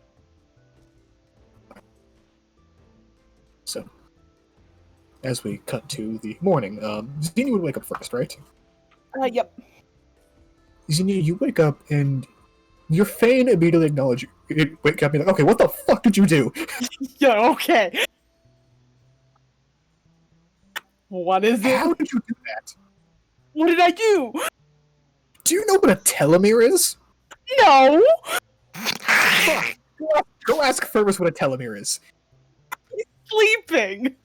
So, as we cut to the morning, Xenia would wake up first, right? Yep. Xenia, you wake up and your Fane immediately acknowledge you. You wake up and you're like, okay, what the fuck did you do? Yeah, okay. What is it? How did you do that? What did I do? Do you know what a telomere is? No! Fuck. Go ask Fergus what a telomere is. Sleeping!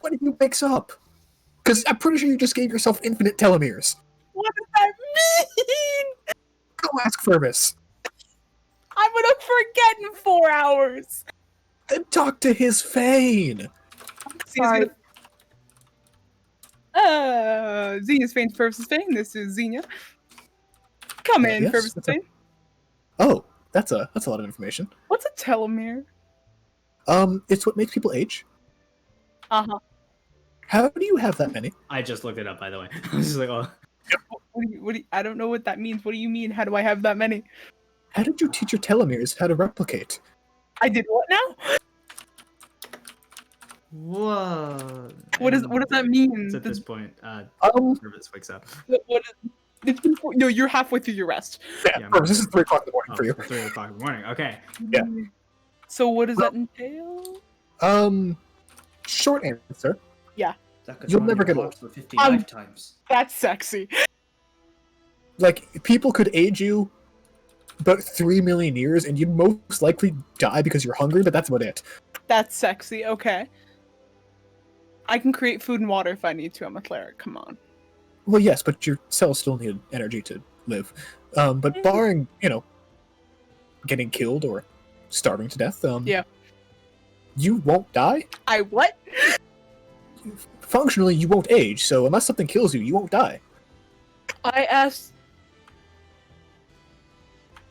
What if you wakes up? Because I'm pretty sure you just gave yourself infinite telomeres. What does that mean? Go ask Fergus. I'm gonna forget in 4 hours! Then talk to his Fane. Sorry. Xenia's Fane, Fergus' Fane. This is Xenia. Come in, yes, Fergus' that's a- Fane. Oh, that's a lot of information. What's a telomere? It's what makes people age. Uh-huh. How do you have that many? I just looked it up, by the way. I was just like, oh. What do you, I don't know what that means. What do you mean? How do I have that many? How did you teach your telomeres how to replicate? I did what now? Whoa. What does that mean? It's at this point, Nervous wakes up. What is, it's been, no, you're halfway through your rest. Yeah, Fergus, this is 3 o'clock in the morning Oh, for you. 3 o'clock in the morning. Okay. Yeah. So what does that entail? Short answer. That could You'll run never your get clock old. For 50 Um, lifetimes. That's sexy. Like, people could age you about 3 million years, and you'd most likely die because you're hungry, but that's about it. That's sexy. Okay. I can create food and water if I need to. I'm a cleric. Come on. Well, yes, but your cells still need energy to live. But barring, getting killed or starving to death, Yeah. you won't die. I what? Functionally, you won't age, so unless something kills you, you won't die. I asked.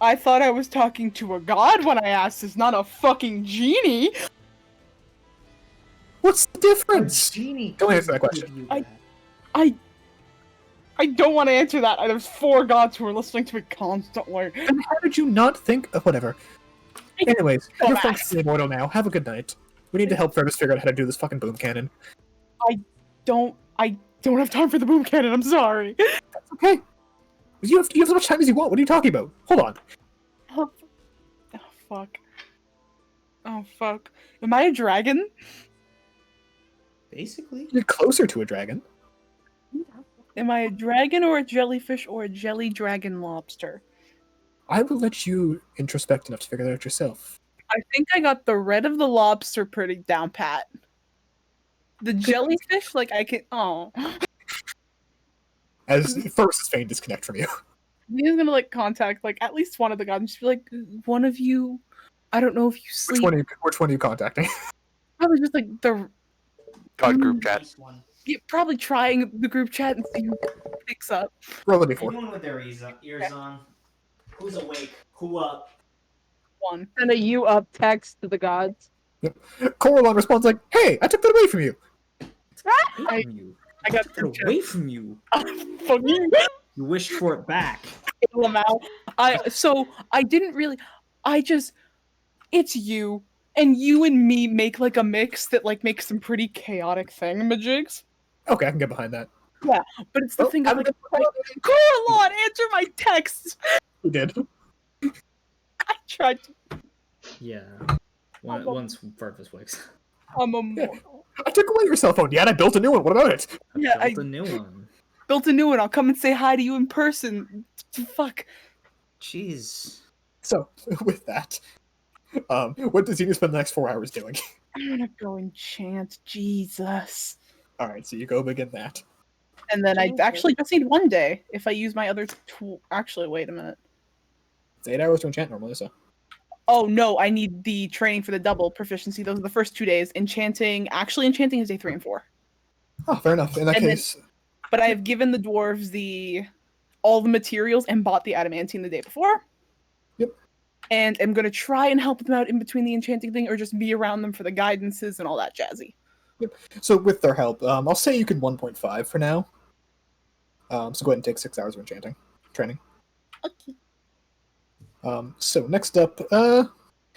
I thought I was talking to a god when I asked this, not a fucking genie. What's the difference? Genie. Don't answer that question. give you I- that. I don't want to answer that. There's 4 gods who are listening to me constantly. Then how did you not think of whatever? Anyways, you're Dumbass. functionally immortal now. Have a good night. We need to help Fergus figure out how to do this fucking boom cannon. I don't have time for the boom cannon. I'm sorry. That's okay. You have as much time as you want. What are you talking about? Hold on. Oh fuck. Oh fuck. Am I a dragon? Basically. You're closer to a dragon. Am I a dragon or a jellyfish or a jelly dragon lobster? I will let you introspect enough to figure that out yourself. I think I got the red of the lobster pretty down pat. The jellyfish, like I can. Oh, As first, Fane disconnect from you. he's gonna like contact like at least one of the gods and just be like, one of you. I don't know if you sleep. Which one are you contacting? Probably just like the God group chat. Nice one. yeah, probably trying the group chat and see who picks up. Roll a d4. Anyone with their ears on? Who's awake? Who up? One. Send a you up text to the gods. Coralon responds like, "Hey, I took that away from you." Away from you. I got Get group chat. away from you. Fuck you. You wished for it back. Lamau. So I didn't really. It's you and you and me make like a mix that like makes some pretty chaotic thingamajigs. Okay, I can get behind that. Yeah, but it's the thing of I'm like, gonna- Coralon, answer my texts. You did. I tried to. Yeah. I'm a- Once Purpose wakes. I'm a Yeah. mortal. I took away your cell phone. Yeah, and I built a new one. What about it? Yeah, I Built a new one. built a new one. I'll come and say hi to you in person. Fuck. Jeez. So, with that, what does you spend the next 4 hours doing? I'm gonna go enchant. Jesus. All right, so you go begin that. And then I Okay. actually just need 1 day if I use my other tool. Actually, wait a minute. It's 8 hours to enchant normally, so. Oh no, I need the training for the double proficiency. Those are the first 2 days. Enchanting is day 3 and 4. Oh, fair enough. In that And then- case, But I have given the dwarves all the materials and bought the adamantine the day before. Yep. And I'm gonna try and help them out in between the enchanting thing, or just be around them for the guidances and all that jazzy. so with their help, I'll say you can 1.5 for now. So go ahead and take 6 hours of enchanting training. Okay. So next up,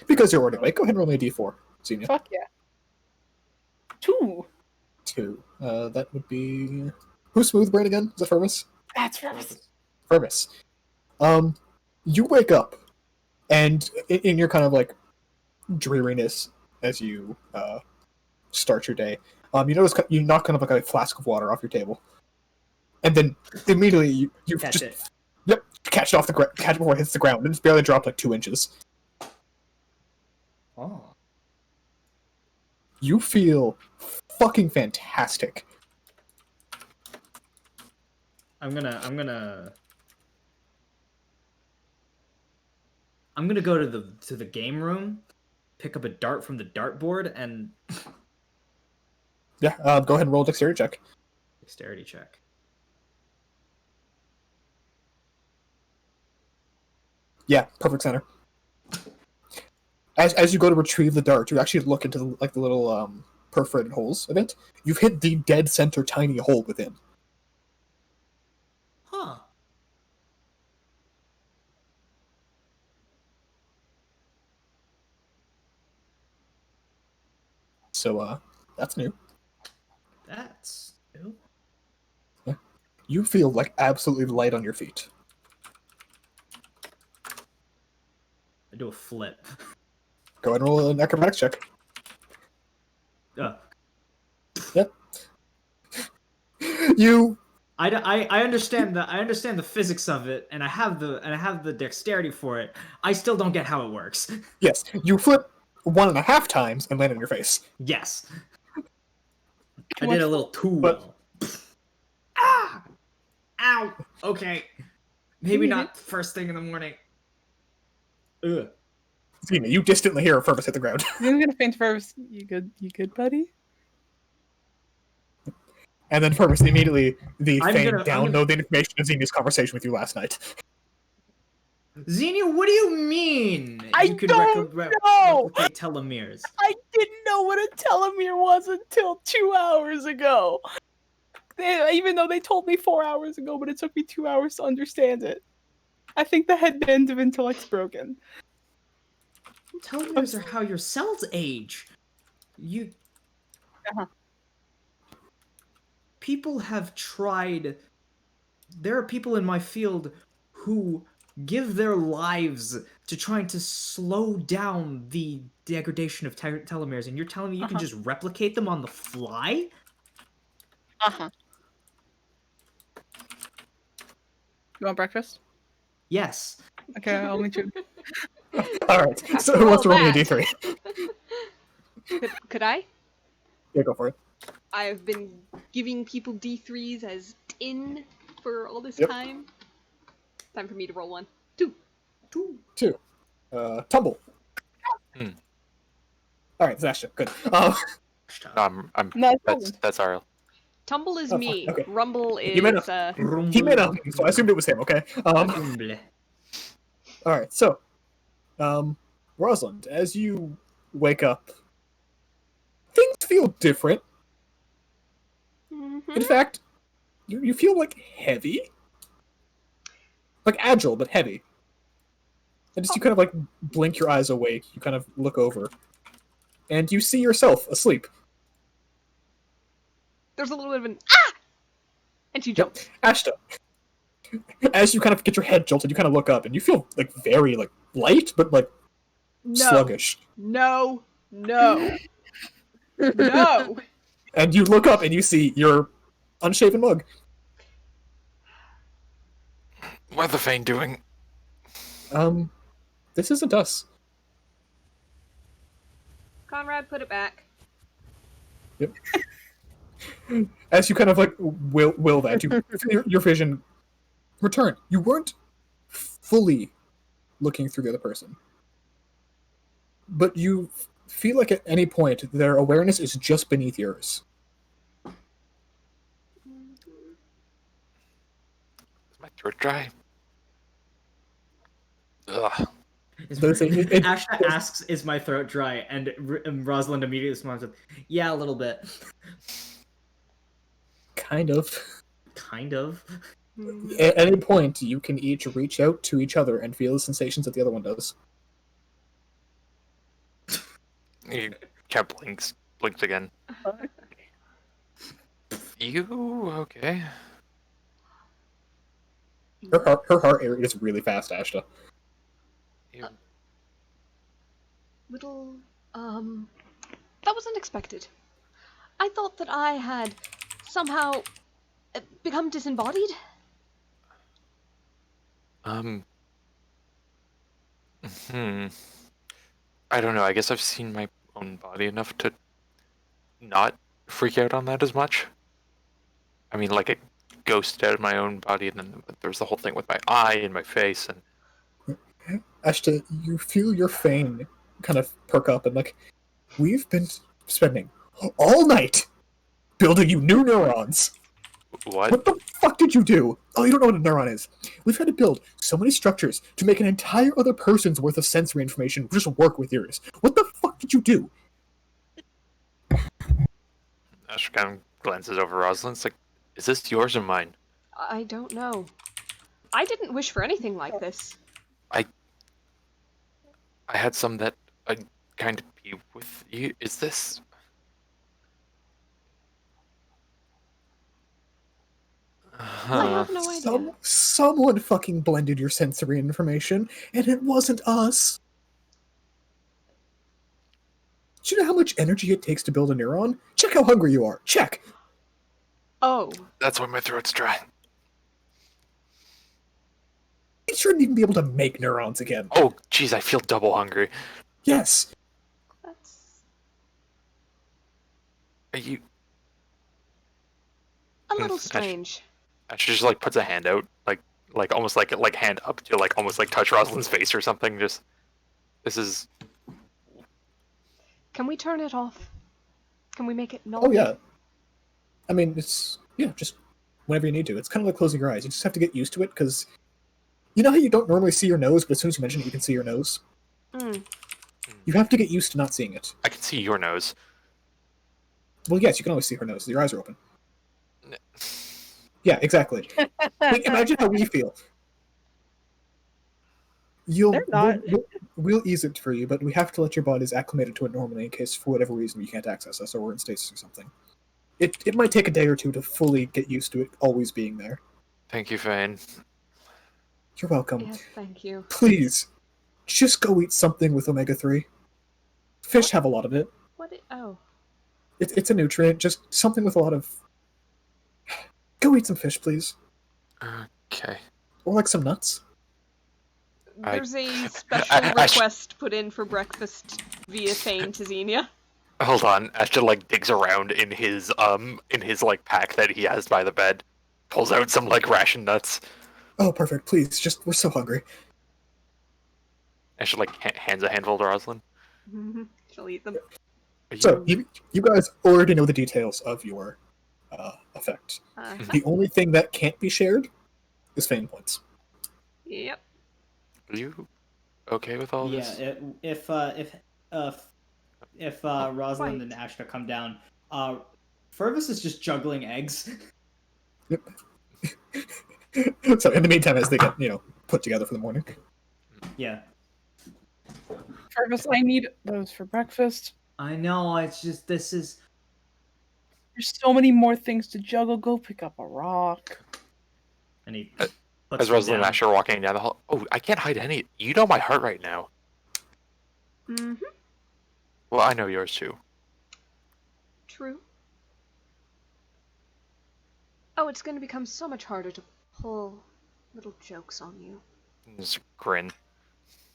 because you're already awake, go ahead and roll me a d4, Xenia. Fuck yeah. 2. 2. That would be... Who's Smooth Brain again? Is it Fervus? That's first. Fervus. You wake up, and in your kind of like dreariness as you start your day, you notice you knock kind of like a flask of water off your table, and then immediately you Catch just it. catch it off the ground, catch it before it hits the ground, and it's barely dropped like 2 inches. Oh. You feel fucking fantastic. I'm gonna go to the game room, pick up a dart from the dartboard, and Yeah, go ahead and roll a dexterity check. dexterity check. Yeah, perfect center. As you go to retrieve the dart, you actually look into the little perforated holes of it. You've hit the dead center tiny hole within. Huh. So that's new. That's new. You feel like absolutely light on your feet. I do a flip. Go ahead and roll an acrobatics check. Ugh. Yep. You I understand the physics of it, and I have the dexterity for it. I still don't get how it works. yes, you flip 1.5 times and land on your face. Yes. Too I did much a little too but- well. Ah! Ow! Okay. Maybe not first thing in the morning. Ugh. Xenia, you distantly hear a Fervus hit the ground. I'm gonna faint first. You good, buddy? And then Fervus immediately the I'm thing gonna- download the information of Xenia's conversation with you last night. Xenia, what do you mean? I You could don't know! replicate telomeres. I didn't know what a telomere was until 2 hours ago. Even though they told me 4 hours ago, but it took me 2 hours to understand it. I think the headband of intellect's broken. Telomeres are how your cells age. You. Uh-huh. People have tried. There are people in my field who give their lives to trying to slow down the degradation of telomeres, and you're telling me you can just replicate them on the fly? Uh-huh. You want breakfast? Yes. Okay, I'll meet you. Alright, so who Roll wants to roll me a that. d3? Could I? Yeah, go for it. I've been giving people D3s as tin for all this Yep. time. Time for me to roll one. 2. Tumble. Hmm. Alright, Zasha, good. No, it's That's Ariel. Tumble is Oh, me. okay. Rumble is He made He made a so I assumed it was him, okay? Alright, so Rosalind, as you wake up, things feel different. Mhm. In fact, you feel like heavy. Like agile, but heavy. And just you kind of like blink your eyes awake, you kind of look over. and you see yourself asleep. There's a little bit of an ah, and she jumps. Ashta, as you kind of get your head jolted, you kind of look up, and you feel like very like light, but like sluggish. No. No. And you look up, and you see your unshaven mug. What are the Fane doing? This isn't us. Conrad, put it back. Yep. As you kind of like will that, you feel your vision return. You weren't fully looking through the other person, but you feel like at any point their awareness is just beneath yours. Is my throat dry? Ugh. Ashta asks, "Is my throat dry?" And Rosalind immediately responds with, "Yeah, a little bit." Kind of. Kind of. At any point, you can each reach out to each other and feel the sensations that the other one does. He kept blinks again. You okay? Her heart rate is really fast, Ashta. You... Little, that was unexpected. I thought that I had somehow become disembodied. I don't know. I guess I've seen my own body enough to not freak out on that as much. I mean, like, it ghosted out of my own body, and then there's the whole thing with my eye and my face, and... Ashta, you feel your Fane kind of perk up, and like, we've been spending all night building you new neurons. What? What the fuck did you do? Oh, you don't know what a neuron is. We've had to build so many structures to make an entire other person's worth of sensory information just work with yours. What the fuck did you do? Ash kind of glances over Rosalind. It's like, is this yours or mine? I don't know. I didn't wish for anything like this. I had some that I'd kind of be with you. Is this... I have no idea. Someone fucking blended your sensory information, and it wasn't us. Do you know how much energy it takes to build a neuron? Check how hungry you are. Check. Oh. That's why my throat's dry. You shouldn't even be able to make neurons again. Oh, jeez, I feel double hungry. Yes. That's Are you... a little strange. Ash just like puts a hand out, like almost like hand up to like almost like touch Rosalind's face or something. Just this is. Can we turn it off? Can we make it null? Oh yeah. I mean, it's just whenever you need to. It's kind of like closing your eyes. You just have to get used to it because you know how you don't normally see your nose, but as soon as you mention it, you can see your nose. You have to get used to not seeing it. I can see your nose. Well, yes, you can always see her nose. Your eyes are open. Yeah, exactly. Like, imagine how we feel. They're not. We'll ease it for you, but we have to let your bodies acclimate to it normally in case, for whatever reason, you can't access us or we're in stasis or something. It might take a day or two to fully get used to it always being there. Thank you, Fane. You're welcome. Yes, thank you. Please, just go eat something with omega-3. Fish have a lot of it. Oh. It's a nutrient, just something with a lot of... Go eat some fish, please. Okay. Or like some nuts. There's a special request put in for breakfast via Fane to Xenia. Hold on. Ashton like digs around in his like pack that he has by the bed, pulls out some like ration nuts. Oh, perfect. Please, we're so hungry. Ashton like hands a handful to Rosalind. She'll eat them. So you guys already know the details of your effect. The only thing that can't be shared is Fane points. Yep. Are you okay with all this? Yeah, if Rosalind and Ashta come down, Fergus is just juggling eggs. Yep. So in the meantime, as they get put together for the morning. Yeah. Fergus, I need those for breakfast. I know. It's just this is. There's so many more things to juggle. Go pick up a rock. And he Uh, puts As one Rosalind and down. Ash are walking down the hall. Oh, I can't hide any. You know my heart right now. Mm-hmm. Well, I know yours too. True. Oh, it's going to become so much harder to pull little jokes on you. Just grin.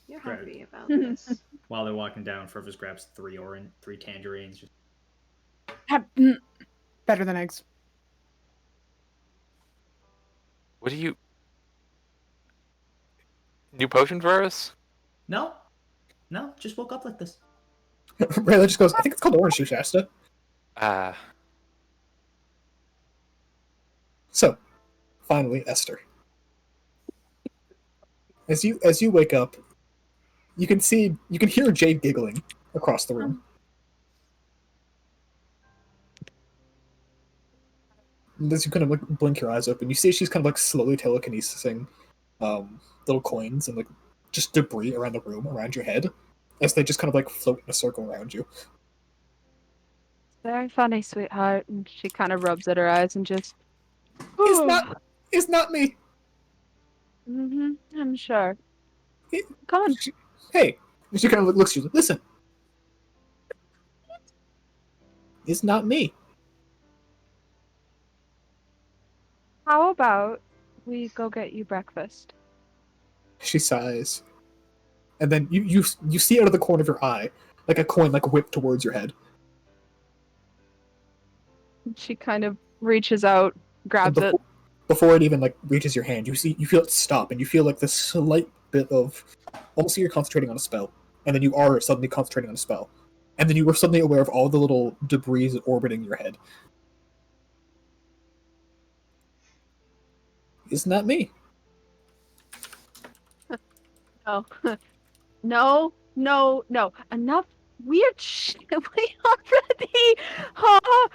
You're Right. happy about this. While they're walking down, Fervus grabs three tangerines. Better than eggs. What do you... New potion for us? No, just woke up like this. Rayla just goes, I think it's called Orange Juice, Shasta. So, finally, Esther. As you wake up, you can hear Jade giggling across the room. And as you kind of like blink your eyes open, you see she's kind of like slowly telekinesising little coins and like just debris around the room, around your head, as they just kind of like float in a circle around you. Very funny, sweetheart. And she kind of rubs at her eyes and just. It's not me. Mm-hmm. I'm sure. It- Come on. Hey, and she kind of looks at you. Listen, it's not me. How about we go get you breakfast? She sighs, and then you see out of the corner of your eye like a coin like whip towards your head. She kind of reaches out, grabs it. Before it even like reaches your hand, you feel it stop, and you feel like this slight bit of almost like you're concentrating on a spell, and then you are suddenly concentrating on a spell, and then you were suddenly aware of all the little debris orbiting your head. Isn't that me? No. No. Enough weird shit. We already. Huh?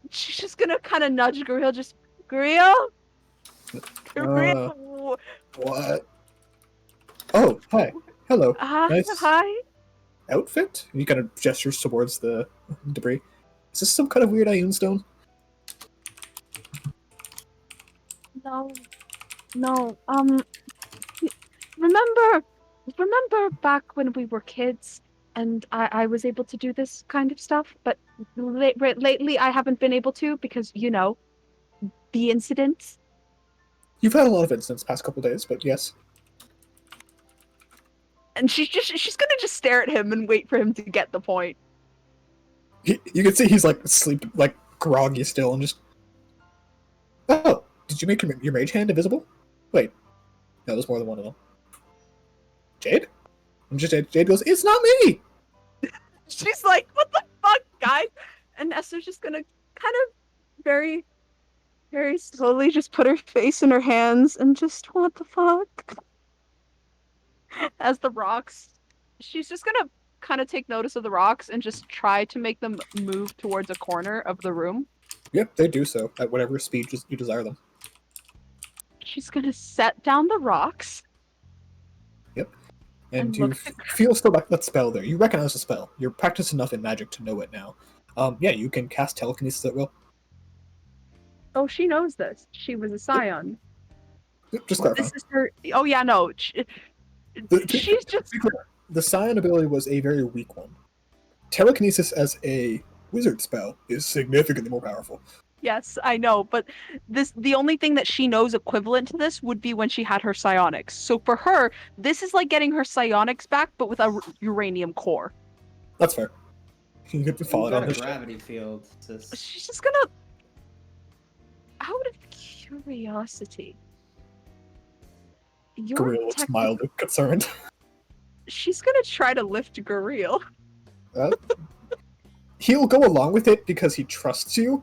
She's just gonna kind of nudge Guriel. Just Guriel. Guriel. What? Oh, hi. Hello. Nice Hi. outfit. He kind of gestures towards the debris. Is this some kind of weird Ioun stone? No. Remember back when we were kids and I was able to do this kind of stuff, but lately I haven't been able to because, the incidents. You've had a lot of incidents past couple days, but yes. And she's gonna just stare at him and wait for him to get the point. You can see he's like asleep, like groggy still, and just. Oh, did you make your mage hand invisible? Wait, no, there's more than one of them. Jade? And just Jade goes, "It's not me." She's like, "What the fuck, guys?" And Esther's just gonna kind of very, very slowly just put her face in her hands and just, what the fuck? As the rocks, she's just gonna kind of take notice of the rocks and just try to make them move towards a corner of the room. Yep, they do so at whatever speed you desire them. She's gonna set down the rocks. Yep. And And you look at- feel still like that spell there. You recognize the spell. You're practiced enough in magic to know it now. Yeah, you can cast telekinesis at will. Oh, she knows this. She was a scion. Just clarify. This is her. Oh yeah, no. She's just. The Scion ability was a very weak one. Telekinesis as a wizard spell is significantly more powerful. Yes, I know, but the only thing that she knows equivalent to this would be when she had her psionics. So for her, this is like getting her psionics back, but with a uranium core. That's fair. You could follow it Got on a her. gravity field. She's just gonna, out of curiosity, Guriel looks mildly concerned. She's gonna try to lift Guriel. He'll go along with it because he trusts you.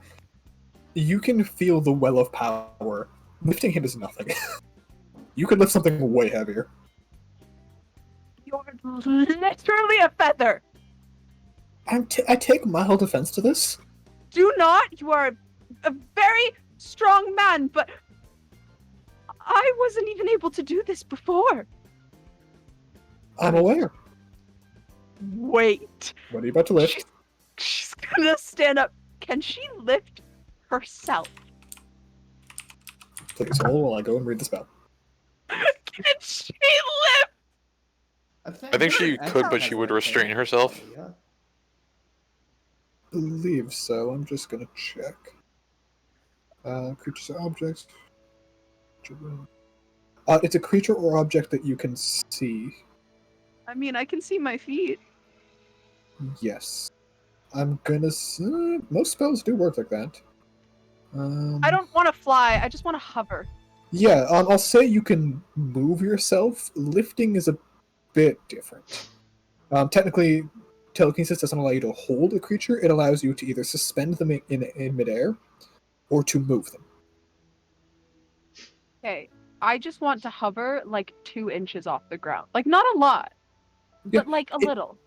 You can feel the well of power. Lifting him is nothing. You could lift something way heavier. You're literally a feather. I take mild offense to this. Do not. You are a very strong man, but I wasn't even able to do this before. I'm aware. wait. What are you about to lift? She's gonna stand up. Can she lift herself? Please hold while I go and read the spell. Can she lift? I think she could, but she would restrain herself. Yeah. Believe so. I'm just gonna check. Creatures or objects. It's a creature or object that you can see. I mean, I can see my feet. Yes. I'm gonna. Most spells do work like that. I don't want to fly. I just want to hover. Yeah, I'll say you can move yourself. Lifting is a bit different. Technically, telekinesis doesn't allow you to hold a creature. It allows you to either suspend them in midair or to move them. Okay, I just want to hover like 2 inches off the ground. Like, not a lot, Yeah, but like a little.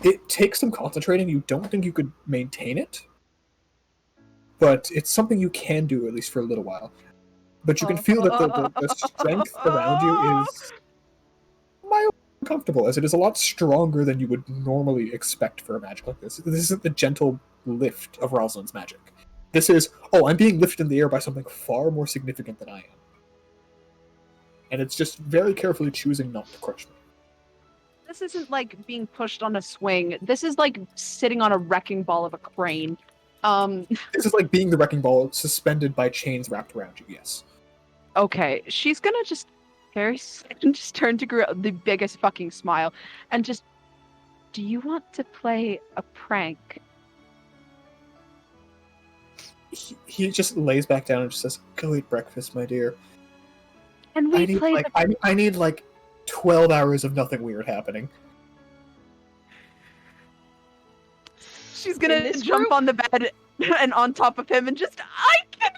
It takes some concentrating. You don't think you could maintain it, but it's something you can do at least for a little while. But you can feel that the strength around you is mildly uncomfortable, as it is a lot stronger than you would normally expect for a magic like this. This isn't the gentle lift of Rosalind's magic. This is, oh, I'm being lifted in the air by something far more significant than I am. And it's just very carefully choosing not to crush me. This isn't like being pushed on a swing. This is like sitting on a wrecking ball of a crane. This is like being the wrecking ball suspended by chains wrapped around you, yes. Okay, she's gonna just just turn to Gru the biggest fucking smile and just, do you want to play a prank? He just lays back down and just says, "Go eat breakfast, my dear. And we play I need like 12 hours of nothing weird happening." She's gonna jump on the bed and on top of him and just, I can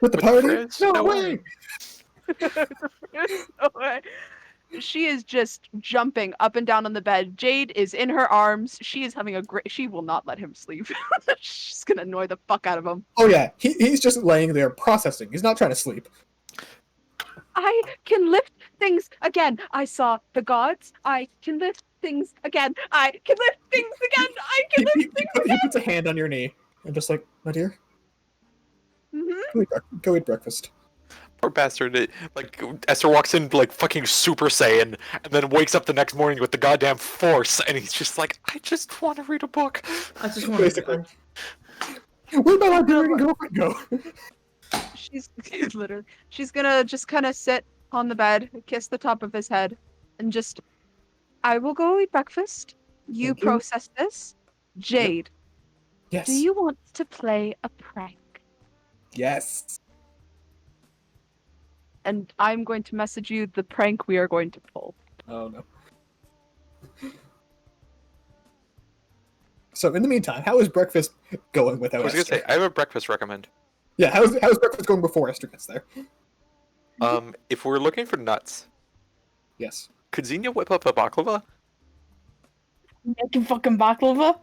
With the party? No way! No way. She is just jumping up and down on the bed. Jade is in her arms. She is having a great. She will not let him sleep. She's gonna annoy the fuck out of him. Oh yeah, he's just laying there processing. He's not trying to sleep. I can lift things again. I saw the gods. I can lift things again. I can lift things again. I can lift things again. He puts a hand on your knee and just like, my dear, Mm-hmm. go eat breakfast. Poor bastard. Like, Esther walks in like fucking Super Saiyan, and then wakes up the next morning with the goddamn Force, and he's just like, I just want to read a book. I just want Basically. Where'd my librarian girlfriend go? She's literally. She's gonna just kind of sit on the bed, kiss the top of his head, and just. I will go eat breakfast. You Thank you. process this. Jade, Yes. do you want to play a prank? Yes. And I'm going to message you the prank we are going to pull. Oh no. So in the meantime, how is breakfast going without I was gonna Esther? say, I have a breakfast recommend. Yeah, how's breakfast going before Esther gets there? If we're looking for nuts, Yes. could Xenia whip up a baklava? Making fucking baklava?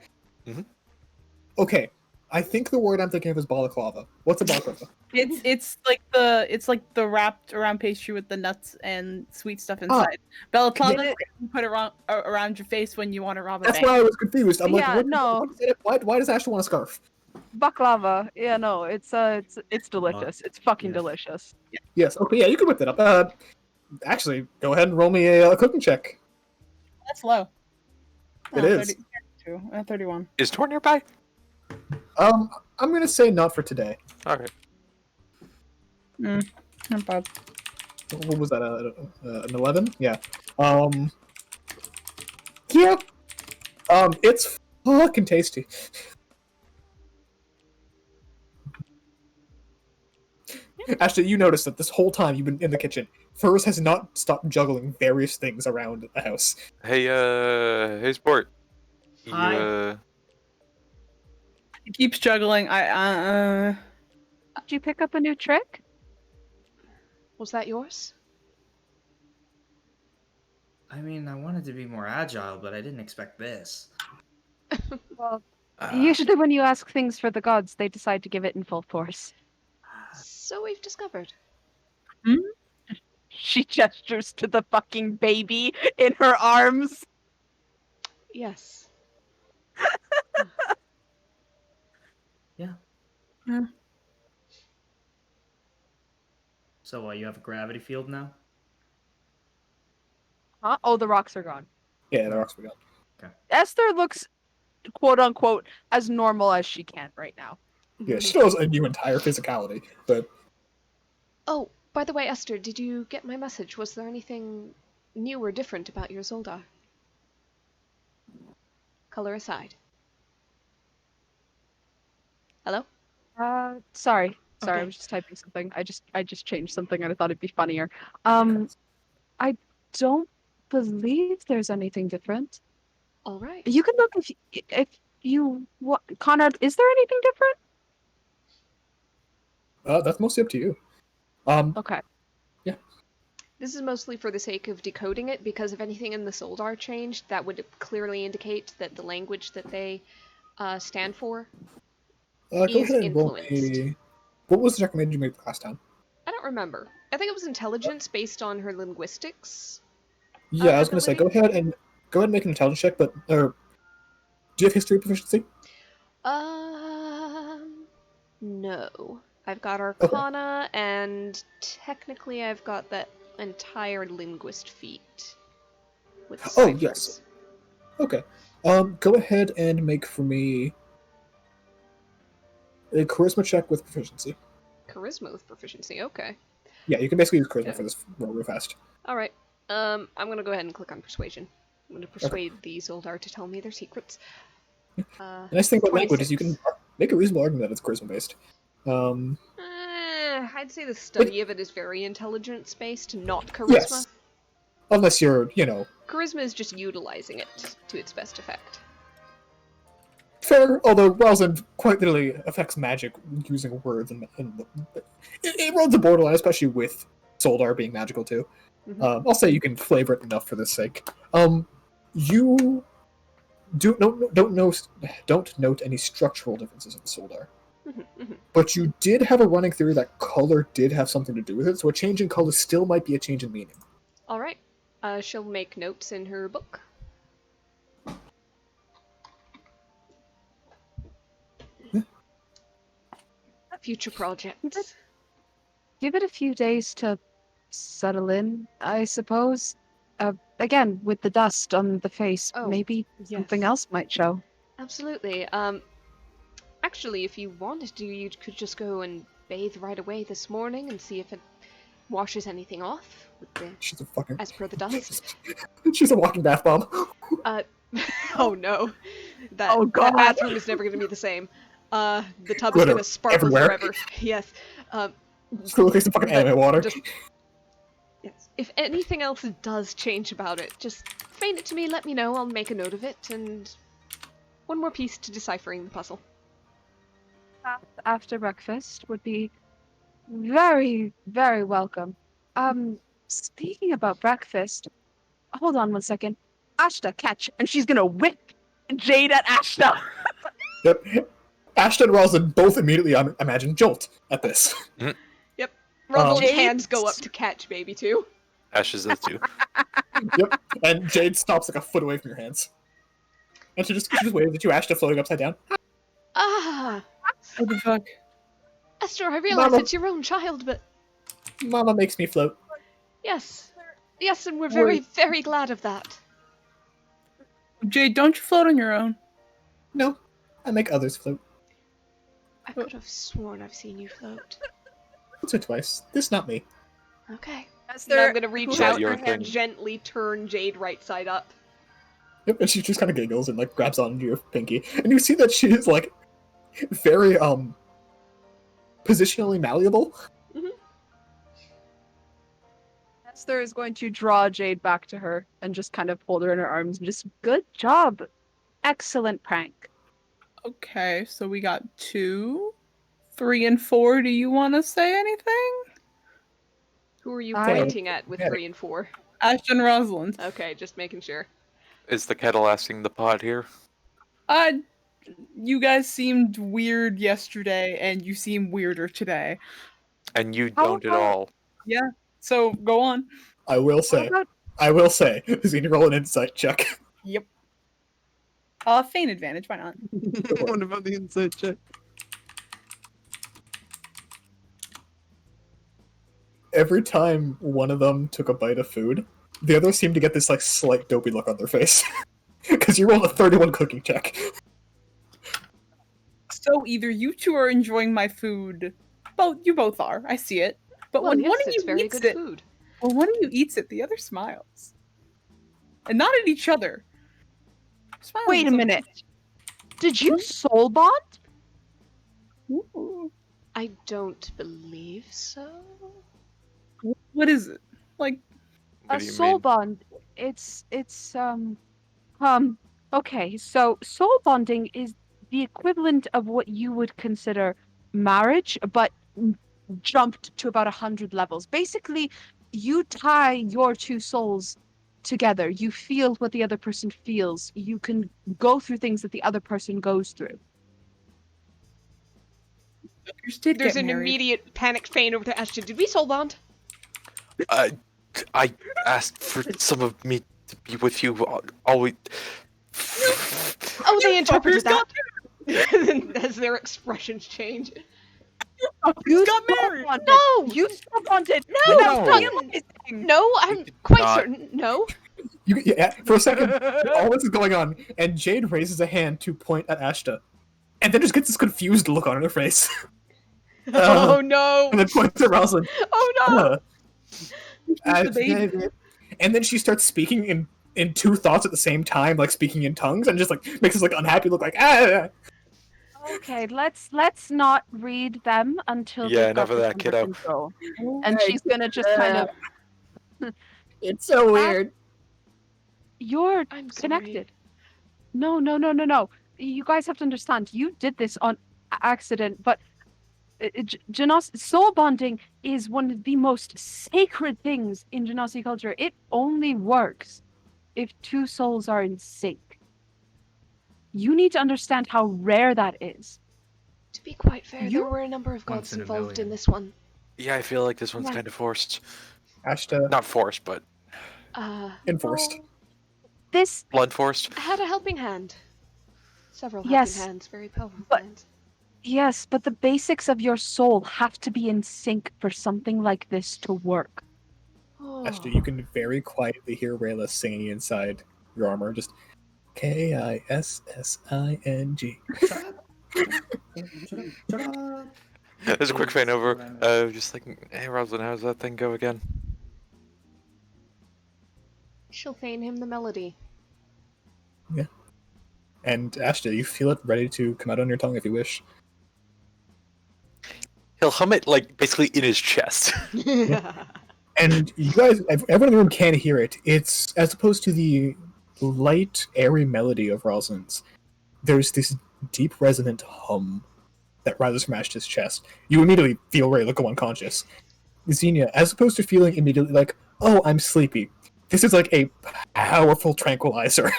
Okay, I think the word I'm thinking of is balaclava. What's a balaclava? It's like the wrapped around pastry with the nuts and sweet stuff inside. Balaclava, Yeah. you put it around your face when you want to rob a That's bank. why I was confused. I'm like, Yeah, no. Why does Ashley want a scarf? Baklava. Yeah, no, it's delicious. It's fucking yes. delicious. Yes. Okay. Yeah, you can whip that up. Actually, go ahead and roll me a cooking check. That's low. It is. 31. Is Tor nearby? I'm gonna say not for today. Alright. Not bad. What was that? An 11? Yeah. Yeah. It's fucking tasty. Actually, you noticed that this whole time you've been in the kitchen, Furs has not stopped juggling various things around the house. Hey, Sport. You, Hi. He keeps juggling. Did you pick up a new trick? Was that yours? I mean, I wanted to be more agile, but I didn't expect this. Well, usually when you ask things for the gods, they decide to give it in full force. So we've discovered. She gestures to the fucking baby in her arms. Yes. Yeah. Yeah. So you have a gravity field now? Huh? Oh, the rocks are gone. Yeah, the rocks we got. Esther looks, quote unquote, as normal as she can right now. Yeah, she still has a new entire physicality, but Oh, by the way, Esther, did you get my message? Was there anything new or different about your Zoldar? Color aside. Hello? Sorry, I Okay. was just typing something. I just changed something and I thought it'd be funnier. I don't believe there's anything different. All right. You can look if you what Conrad, is there anything different? that's mostly up to you. Okay. This is mostly for the sake of decoding it, because if anything in the Soldar changed, that would clearly indicate that the language that they stand for Go is ahead and roll influenced. me. What was the recommendation you made last time? I don't remember. I think it was intelligence based on her linguistics. Yeah, I was going to say, ability? go ahead and make an intelligence check, but do you have history proficiency? No. I've got Okay. Arcana, and technically I've got that entire linguist feat with the Oh, ciphers. yes. Okay. Go ahead and make for me a charisma check with proficiency. Charisma with proficiency. Okay. Yeah, you can basically use charisma Yeah. for this roll real fast. All right. I'm gonna go ahead and click on persuasion. I'm gonna persuade the Zoldar to tell me their secrets. The nice thing about language is you 26. can make a reasonable argument that it's charisma based. I'd say the study of it is very intelligence based, not charisma. Yes. Unless you're, Charisma is just utilizing it to its best effect. fair, although Rosalind quite literally affects magic using words, and it runs a borderline, especially with Soldar being magical too. Mhm. I'll say you can flavor it enough for this sake. You don't note any structural differences in Soldar, but you did have a running theory that color did have something to do with it. So a change in color still might be a change in meaning. All right. She'll make notes in her book. Future projects. Give it a few days to settle in, I suppose. Again, with the dust on the face, Oh, maybe yes. something else might show. Absolutely. Actually, if you wanted to, you could just go and bathe right away this morning and see if it washes anything off with the, She's a fucking. as per the dust. She's a walking bath bomb. Oh no, that Oh, God. that bathroom is never going to be the same. The tub is Glitter going to sparkle everywhere. forever. Yes. It's gonna look like some fucking But anime water. Yes. If anything else does change about it, just feign it to me. Let me know. I'll make a note of it. And one more piece to deciphering the puzzle. After breakfast would be very, very welcome. Speaking about breakfast, hold on one second. Ashta, catch, and she's gonna whip Jade at Ashta. Yep. Ashton and Rosalind both immediately imagine Jolt at this. Yep. Rosalind's Jade- hands go up to catch baby too. Ashes does too. Yep. And Jade stops like a foot away from your hands. And she just waves at you, Ashton floating upside down. Ah, What the fuck? Esther, I realize Mama. it's your own child, but Mama makes me float. yes. Yes, and we're very, very glad of that. Jade, don't you float on your own? No, I make others float. I could have sworn I've seen you float. Once or twice. This not me. Okay. Esther, Now I'm gonna reach Is that out your and thing? gently turn Jade right side up. Yep, and she just kind of giggles and like grabs onto your pinky. And you see that she is like very positionally malleable. Esther is going to draw Jade back to her and just kind of hold her in her arms and just, good job. Excellent prank. Okay, so we got 2, 3, and 4. Do you want to say anything? Who are you I- pointing at with Yeah. 3 and 4? Ashton Rosalind. Okay, just making sure. Is the kettle asking the pot here? You guys seemed weird yesterday, and you seem weirder today. And you How don't at about- all. Yeah, so go on. I will How say. about I will say. Is you need to roll an insight check. Yep. Feign advantage, why not? What about the inside check? Every time one of them took a bite of food, the other seemed to get this like slight dopey look on their face. Because you rolled a 31 cooking check. So either you two are enjoying my food. You both are. I see it. But Well, when yes, one of it's you very eats good it, food. when one of you eats it, the other smiles, and not at each other. Smiles Wait at a some- minute. Did you soul bond? Ooh. I don't believe so. What is it? Like, What A do you soul mean? bond. It's okay, so soul bonding is the equivalent of what you would consider marriage, but jumped to about 100 levels. Basically, you tie your two souls together. You feel what the other person feels. You can go through things that the other person goes through. suckers did There's get an married. immediate panicked feign over to Ashton. Did we soul bond? I asked for some of me to be with you always. Oh, they You interpreted fuckers that. As their expressions change. You got soul married. bonded. No! You soul bonded. No! Without No! realizing. No, I'm did quite not. certain. No. Yeah, for a second, all this is going on, and Jade raises a hand to point at Ashta, and then just gets this confused look on her face, Oh no! and then points at Rosalind. Oh no! Uh, The baby. and then she starts speaking in two thoughts at the same time, like speaking in tongues, and just like makes this like unhappy look, like ah. Okay, let's not read them until Yeah, they've got enough of this that, under kiddo. control. And she's gonna just kind of. It's so weird. You're I'm sorry. connected. No. You guys have to understand. You did this on accident, but soul bonding is one of the most sacred things in Genasi culture. It only works if two souls are in sync. You need to understand how rare that is. To be quite fair, You- there were a number of Once gods in a involved in million. this one. Yeah, I feel like this one's Yeah. kind of forced. Ashta Not forced, but enforced. This blunt forced. I had a helping hand. Several helping Yes, hands, very powerful but- hands. Yes, but the basics of your soul have to be in sync for something like this to work. Oh. Ashta, you can very quietly hear Rayla singing inside your armor, just Kissing. Shut up. There's a quick fan over. Just like, hey, Rosalind, how's that thing go again? She'll feign him the melody. And Ashta, you feel it ready to come out on your tongue if you wish. He'll hum it like basically in his chest. And you guys, everyone in the room can hear it. It's as opposed to the light, airy melody of Rosalind's. There's this deep, resonant hum that rises from Ashta's chest. You immediately feel Rayla go unconscious. Xenia, as opposed to feeling immediately like, "Oh, I'm sleepy," this is like a powerful tranquilizer.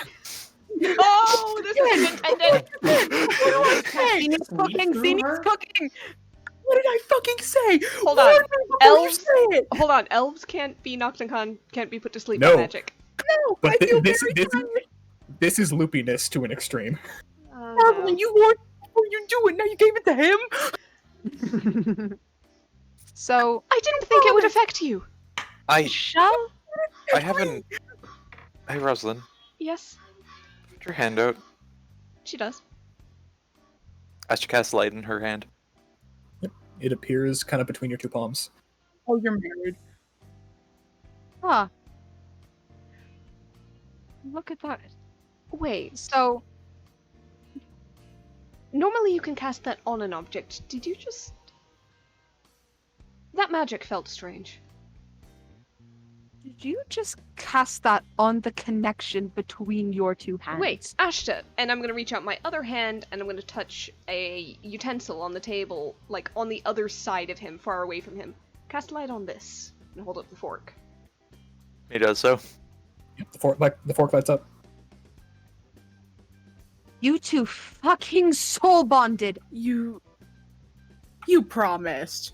Oh, this is intended. Xenia's cooking! Xenia's cooking! What did I fucking say? Hold What on. did I fucking Elves- say it? Hold on, elves can't be knocked unconscious, can't be put to sleep No. by magic. No, But I feel this very tired. this is loopiness to an extreme. Rosalind, you warned me before you do it. Now you gave it to him. So, I didn't think it would affect you. I shall haven't. Hey, Rosalind, Yes, put your hand out. she does. As she casts light in her hand. It appears kind of between your two palms. Oh, you're married. Huh. Look at that. Wait, So, normally you can cast that on an object. Did you just... That magic felt strange. did you just cast that on the connection between your two hands? Wait, Ashta, and I'm gonna reach out my other hand and I'm gonna touch a utensil on the table, like on the other side of him, far away from him. Cast light on this, and hold up the fork. He does so. The fork lights up. You two fucking soul bonded. You promised.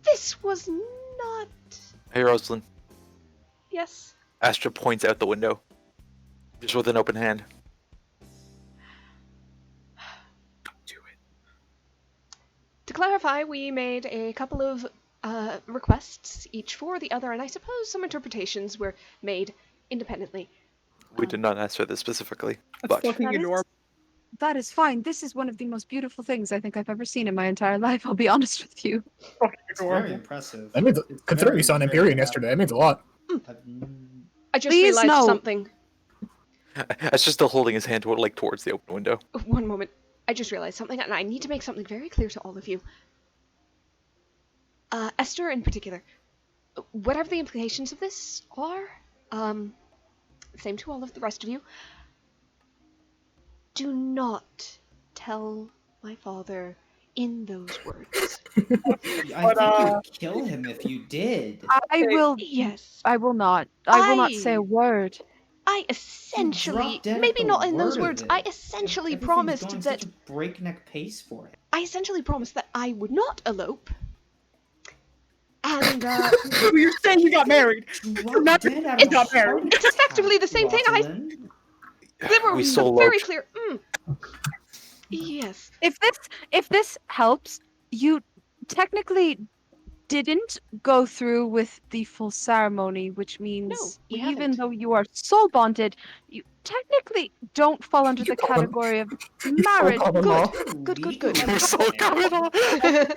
This was not... Hey, Rosalind. Yes? Astra points out the window. Just with an open hand. clarify, we made a couple of requests each for the other, and I suppose some interpretations were made independently. We did not ask for this specifically, That's but fucking That is- adorable. That is fine. This is one of the most beautiful things I think I've ever seen in my entire life, I'll be honest with you. Fucking It's very adorable. impressive. That means, It's considering very, you saw an very Empyrean impressive. yesterday, that means a lot. I just Please, realized no. something. it's just still holding his hand towards the open window. One moment. I just realized something, and I need to make something very clear to all of you. Esther in particular. Whatever the implications of this are, same to all of the rest of you. Do not tell my father in those words. I think you'd kill him if you did. I will. Yes. I will not. I will not say a word. I essentially, Dropped dead at maybe the not in those word of words, it. I essentially Everything's promised going that such a breakneck pace for him. I essentially promised that I would not elope. And You're saying you got married. Dropped dead out of got a married. heart It's effectively the same thing. Rosalind. They were We so very loped. clear. Yes. If this helps, you technically didn't go through with the full ceremony, which means we even haven't. though you are soul bonded, you technically don't fall under the category of marriage. common law. Good. You're so coming on.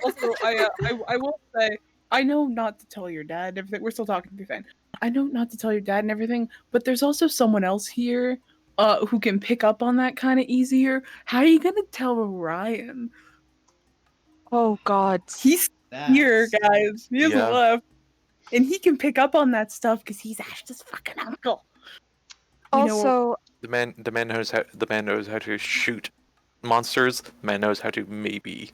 Also, I will say, I know not to tell your dad and everything. We're still talking through fine. I know not to tell your dad and everything, but there's also someone else here who can pick up on that kind of easier. How are you gonna tell Ryan? Oh God. He's here, guys. He hasn't Yeah. left. And he can pick up on that stuff because he's Ash's fucking uncle. You know, Also, The man knows how to shoot monsters. The man knows how to maybe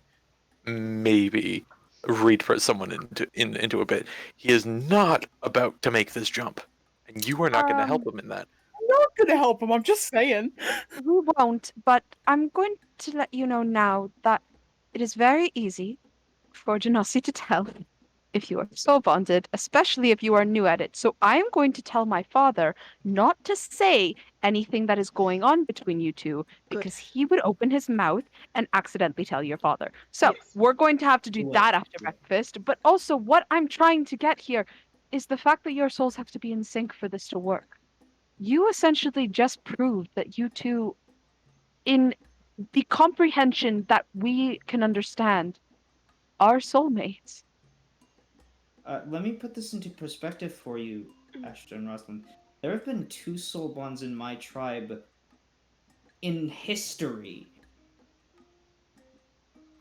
read for someone into a bit. He is not about to make this jump, and you are not going to help him in that. I'm not gonna help him. I'm just saying. we won't, but I'm going to let you know now that it is very easy for Genasi to tell if you are soul bonded, especially if you are new at it. So I am going to tell my father not to say anything that is going on between you two, Good. because he would open his mouth and accidentally tell your father. So Yes. we're going to have to do Good. that after breakfast. But also, what I'm trying to get here is the fact that your souls have to be in sync for this to work. You essentially just proved that you two, in the comprehension that we can understand, are soulmates. Let me put this into perspective for you, Ashton and Rosalind. There have been 2 soul bonds in my tribe in history.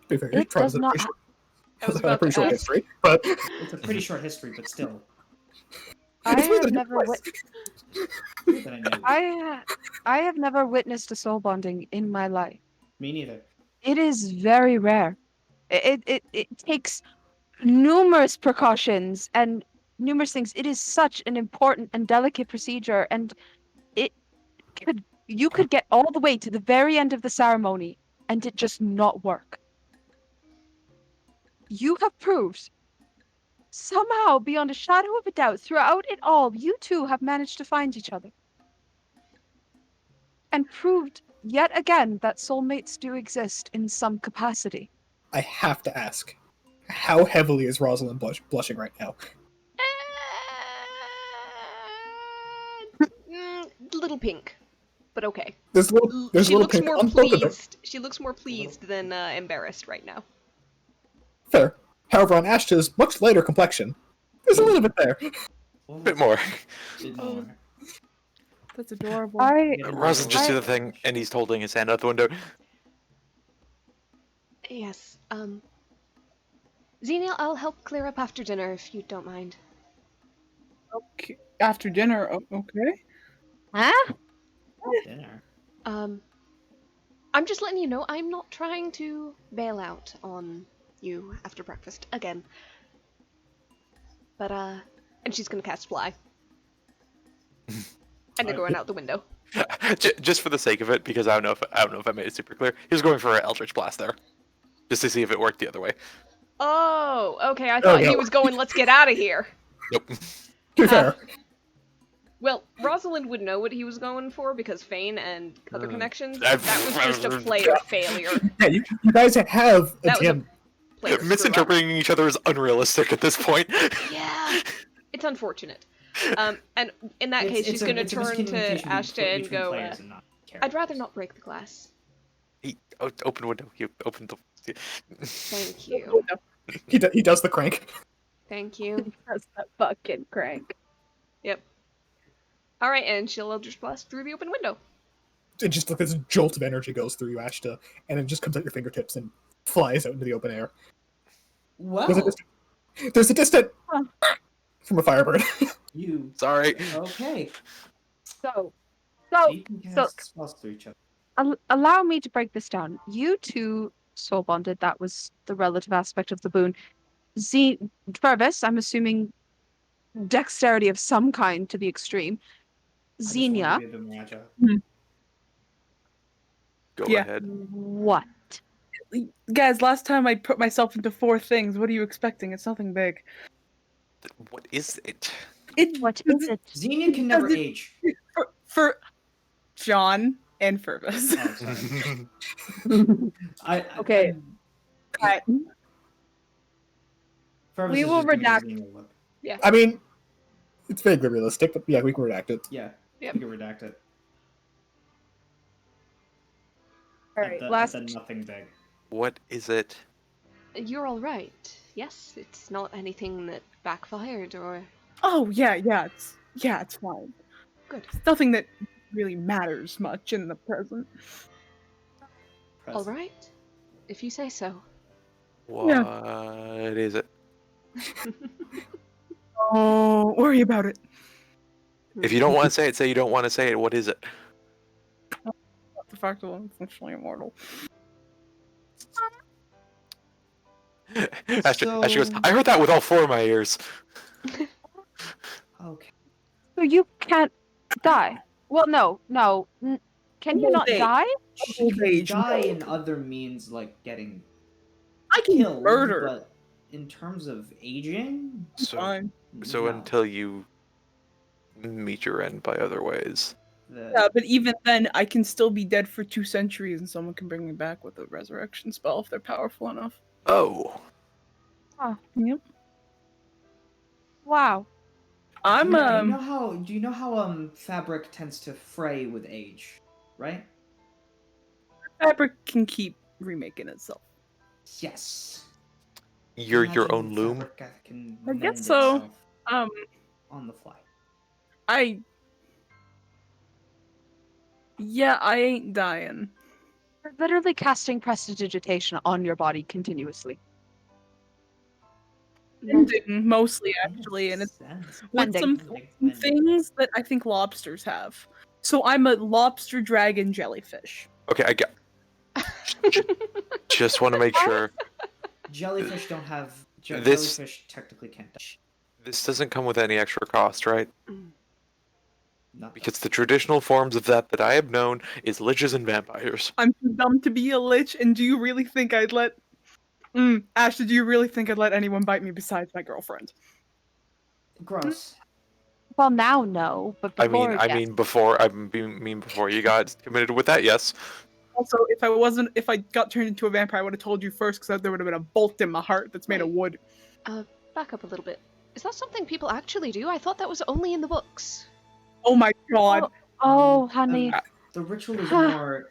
To be fair, It Tribes does not. I was have a about pretty to short ask. history, but It's a pretty short history, but still. I it's weird have that never. That I know. I have never witnessed a soul bonding in my life. Me neither. It is very rare. It takes numerous precautions and numerous things. It is such an important and delicate procedure, and you could get all the way to the very end of the ceremony and it just not work. You have proved somehow, beyond a shadow of a doubt, throughout it all, you two have managed to find each other. And proved yet again that soulmates do exist in some capacity. I have to ask, how heavily is Rosalind blushing right now? Little pink, but okay. There's a little, there's a She little looks pink more on both of them. pleased. She looks more pleased than embarrassed right now. Fair. However, on Ashta's much lighter complexion, there's a little bit there. A bit more. Bit more. That's adorable. Rosalind just do the thing, and he's holding his hand out the window. Yes. Xenia, I'll help clear up after dinner if you don't mind. Okay. After dinner, okay. Huh? Dinner. I'm just letting you know I'm not trying to bail out on you after breakfast again. But and she's gonna cast fly. And they're going out the window. Just for the sake of it, because I don't know if I made it super clear. He was going for an Eldritch Blast there, just to see if it worked the other way. Oh, okay. I thought yeah. he was going, let's get out of here. Nope. To be fair, Well, Rosalind would know what he was going for because Fane and other connections. I- That was just a player failure. yeah, you guys have a That was a- TM. players screw up. Misinterpreting each other is unrealistic at this point. Yeah, it's unfortunate. And in that case, she's going to turn to Ashta and go, I'd rather not break the glass. Open window. You open the. Thank you. He does the crank. Thank you. That's that fucking crank. Yep. Alright, and she'll Eldritch Blast through the open window. It just like this jolt of energy goes through you, Ashta, and it just comes out your fingertips and flies out into the open air. Well, There's a distant from a firebird. you Sorry. okay? So You can so cast spells through each other. allow me to break this down. You two soul bonded. That was the relative aspect of the boon. Fervis, I'm assuming dexterity of some kind to the extreme. I just wanted Xenia, to be a bit more agile. Go Yeah. ahead. what? Guys, last time I put myself into 4 things. What are you expecting? It's nothing big. What is it? What is it? Xenia can never age. For John and Fervis. Oh, sorry. Okay. Fervis We is will just giving redact- Xenia a look. I mean, it's vaguely realistic, but yeah, we can redact it. Yeah, Yep. you can redact it. All right, I said nothing big. What is it? You're alright. Yes, it's not anything that backfired or... Oh yeah, it's fine. Good. It's nothing that really matters much in the present. Alright. If you say so. What is it? Oh, worry about it. If you don't want to say it, say you don't want to say it. What is it? The fact that I'm functionally immortal. Ashley goes, I heard that with all 4 of my ears. Okay. So you can't die. Well, no. Can you Old not age. die? She can age, die no. in other means, like getting I can killed, murder. but in terms of aging, So, Fine. so no. until you meet your end by other ways. Yeah, but even then, I can still be dead for 2 centuries, and someone can bring me back with a resurrection spell if they're powerful enough. Oh. Yep. Wow. I'm Do you know how fabric tends to fray with age, right? fabric can keep remaking itself. Yes. You're your Imagine own loom? fabric can I guess mend so. itself on the fly. I ain't dying. You're literally casting prestidigitation on your body continuously. Ending, mostly actually, and it's Sense. with some Mending. things that I think lobsters have. So I'm a lobster dragon jellyfish. Okay, I get. Just want to make sure. Jellyfish don't have. This- Jellyfish technically can't die. This doesn't come with any extra cost, right? Not Because the traditional forms of that I have known is liches and vampires. I'm too dumb to be a lich, and do you really think I'd let... Ashley, do you really think I'd let anyone bite me besides my girlfriend? gross. Well, now no, but before, I yes. mean before you got committed with that, yes. Also, if I got turned into a vampire, I would have told you first, because there would have been a bolt in my heart that's made of wood. Back up a little bit. Is that something people actually do? I thought that was only in the books. Oh my god. Oh, honey. The ritual is more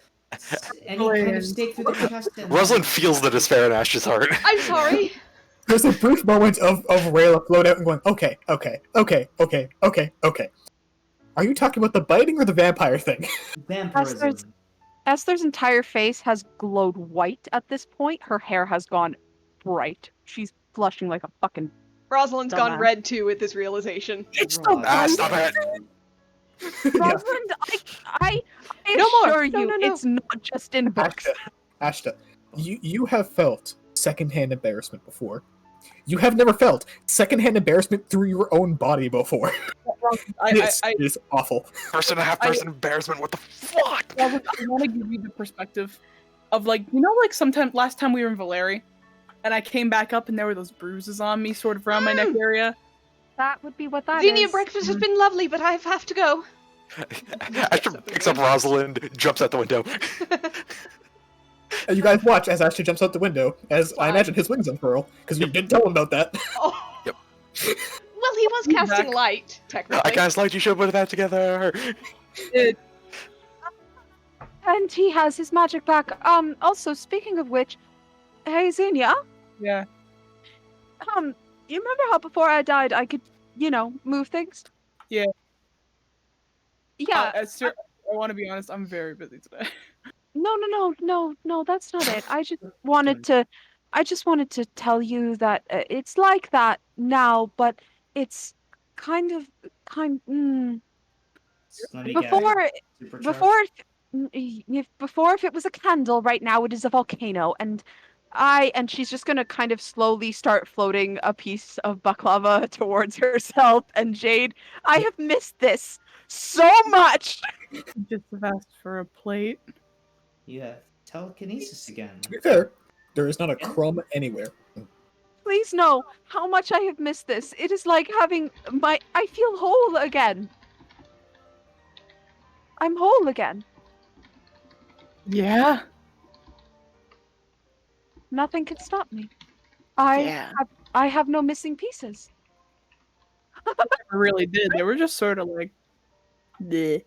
any kind of Brilliant. stake through the chest. And Rosalind feels the despair in Ash's heart. I'm sorry. There's a brief moment of Rayla float out and going, okay. Are you talking about the biting or the vampire thing? Vampirism. Esther's entire face has glowed white at this point. Her hair has gone bright. She's blushing like a fucking... Rosalind's gone Dumbass. red too with this realization. It's Rod. the Stop it! Rosalind, I No more. assure No, you, no, no. it's not just in books. Ashta, you have felt secondhand embarrassment before. You have never felt secondhand embarrassment through your own body before. This is awful. Person and a half person embarrassment, what the fuck? I want to give you the perspective of, like, you know, like sometimes last time we were in Valeri, and I came back up and there were those bruises on me, sort of around my neck area. That would be what that Xenia, is. breakfast has been lovely, but I have to go. Ashton picks up Rosalind, jumps out the window. And you guys watch as Ashley jumps out the window, as I Fine. imagine his wings unfurl, because you didn't tell him about that. Oh. Yep. Well, he was He's casting back. light, technically. I cast light. You should put that together. And he has his magic back. Also, speaking of which, hey, Xenia, Yeah. you remember how before I died I could, move things? Yeah. Yeah. Sir, I want to be honest. I'm very busy today. No, that's not it. I just wanted to tell you that it's like that now, but it's kind of, Let me before, guess. Supercharged? before if it was a candle, right now it is a volcano, and she's just gonna kind of slowly start floating a piece of baklava towards herself and Jade. I have missed this so much. Just have asked for a plate. Yeah, telekinesis again. To be fair, there is not a crumb anywhere. Please know how much I have missed this. It is like having I feel whole again. I'm whole again. Yeah. Nothing can stop me. I have no missing pieces. I really did. They were just sort of like, bleh.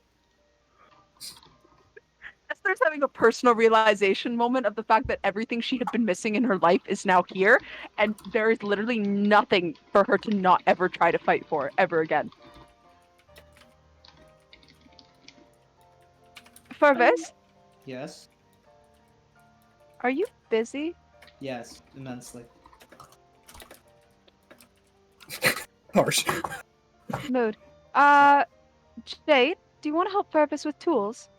Esther's having a personal realization moment of the fact that everything she had been missing in her life is now here, and there is literally nothing for her to not ever try to fight for ever again. Fervis, Yes? are you busy? Yes, immensely. Harsh. Mood. Jade, do you want to help Fervis with tools?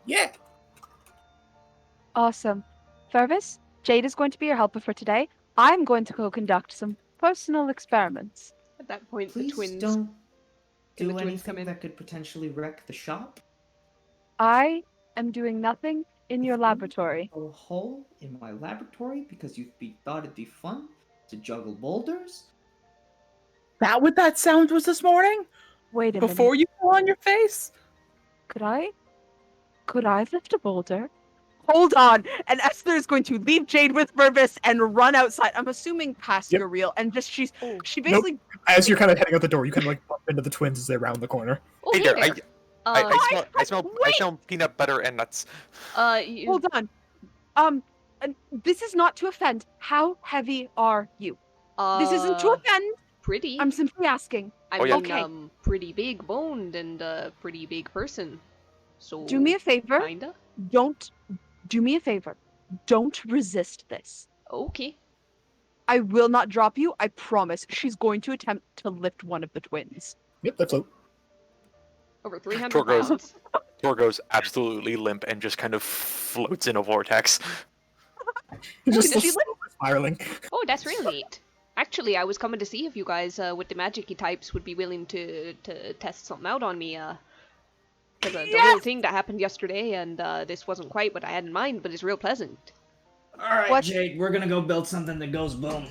Yeah. Awesome. Fervis, Jade is going to be your helper for today. I'm going to go conduct some personal experiments. At that point, Please the twins. don't Can the do twins come anything in? that could potentially wreck the shop. I am doing nothing in your If you laboratory. A hole in my laboratory because thought it'd be fun to juggle boulders. That what that sound was this morning? Wait a minute. Before you fell on your face? Could I lift a boulder? Hold on. And Esther is going to leave Jade with Fervis and run outside. I'm assuming past Yep. Uriel. And just she Nope. basically As you're kind of heading out the door, you kind of like bump into the twins as they round the corner. Oh, Hey hey there, there. I smell peanut butter and nuts. hold on. And this is not to offend. How heavy are you? This isn't to offend. Pretty. I'm simply asking. I Oh, mean, yeah. Okay. pretty big boned and pretty big person. So Do me a favor. Kinda. Don't do me a favor. Don't resist this. Okay. I will not drop you. I promise. She's going to attempt to lift one of the twins. Yep, that's it. Over 300 Torgo's- pounds. Tor goes absolutely limp and just kind of floats in a vortex. He's just Did she slowly spiraling. Oh, that's really neat. Actually, I was coming to see if you guys with the magic-y types would be willing to test something out on me. Because the whole thing that happened yesterday, and this wasn't quite what I had in mind, but it's real pleasant. Alright, What? Jade, we're gonna go build something that goes boom.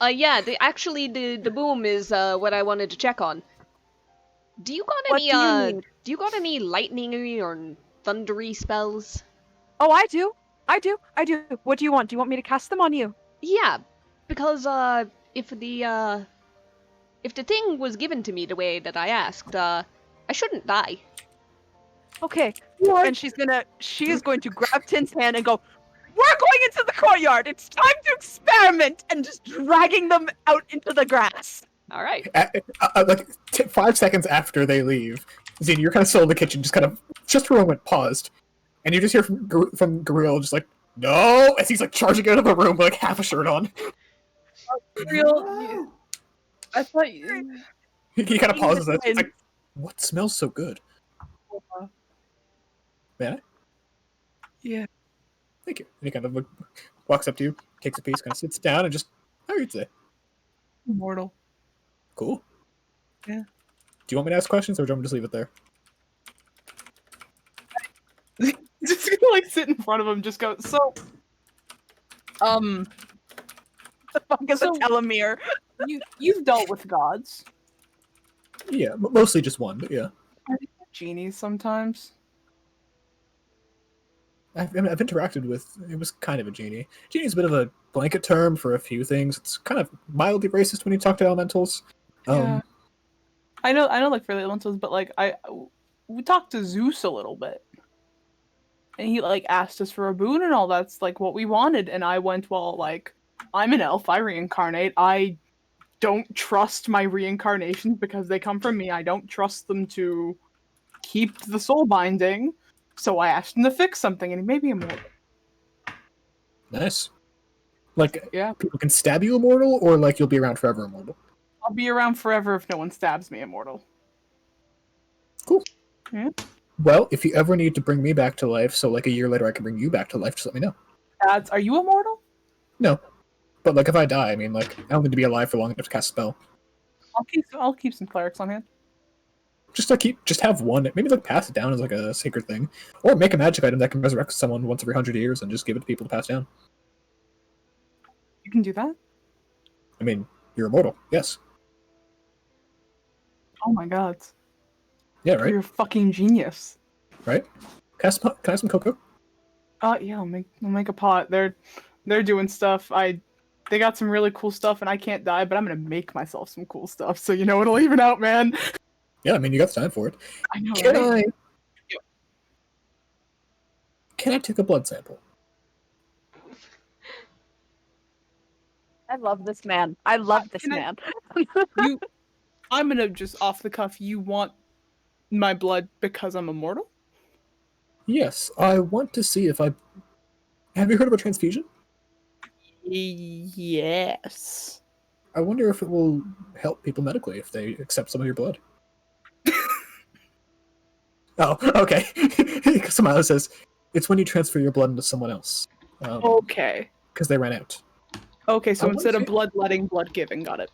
Yeah, the boom is what I wanted to check on. Do you got What any do you need? do you got any lightning-y or thundery spells? Oh, I do. What do you want? Do you want me to cast them on you? Yeah, because if the thing was given to me the way that I asked, I shouldn't die. Okay. And she is going to grab Tin's hand and go, "We're going into the courtyard. It's time to experiment," and just dragging them out into the grass. All right. Like 5 seconds after they leave, Zine, you're kind of still in the kitchen, just for a moment paused, and you just hear from Gorilla just like, "No!" as he's like charging out of the room with like half a shirt on. Real. I thought you. He kind of pauses and he's like, "What smells so good?" Man, Yeah. thank you. And he kind of walks up to you, takes a piece, kind of sits down, and just, "How are you today?" Immortal. Cool. Yeah. Do you want me to ask questions, or do you want me to just leave it there? Just gonna like sit in front of him, just go. So, The fuck is So- a telomere? you've dealt with gods, Yeah, mostly just one, but yeah. genies sometimes. I've interacted with. It was kind of a genie. Genie's a bit of a blanket term for a few things. It's kind of mildly racist when you talk to elementals. Yeah. I know, like for the elementals, but like we talked to Zeus a little bit, and he like asked us for a boon and all. That's like what we wanted, and I went, well, like I'm an elf. I reincarnate. I don't trust my reincarnations because they come from me. I don't trust them to keep the soul binding. So I asked him to fix something, and he made me immortal. Nice. Like, Yeah. people can stab you immortal, or like you'll be around forever immortal. I'll be around forever if no one stabs me immortal. Cool. Yeah. Well, if you ever need to bring me back to life, so like a year later I can bring you back to life, just let me know. Are you immortal? No. But like if I die, I mean, like, I don't need to be alive for long enough to cast a spell. I'll keep some clerics on hand. Just have one. Maybe like pass it down as like a sacred thing, or make a magic item that can resurrect someone once every 100 years and just give it to people to pass down. You can do that? I mean, you're immortal. Yes. Oh my god. Yeah. Right. You're a fucking genius. Right. Can I have some cocoa? Yeah, I'll make a pot. They're doing stuff. They got some really cool stuff, and I can't die, but I'm gonna make myself some cool stuff. So you know it'll even out, man. Yeah, I mean, you got the time for it. I know. Can right? Can I take a blood sample? I love this man. I love this man. I'm gonna just off the cuff. You want my blood because I'm immortal? Yes, I want to see if I. Have you heard about transfusion? Yes. I wonder if it will help people medically if they accept some of your blood. Oh, okay. Samara says it's when you transfer your blood into someone else. Okay. Because they ran out. Okay, so I instead of want to- bloodletting, blood giving. Got it.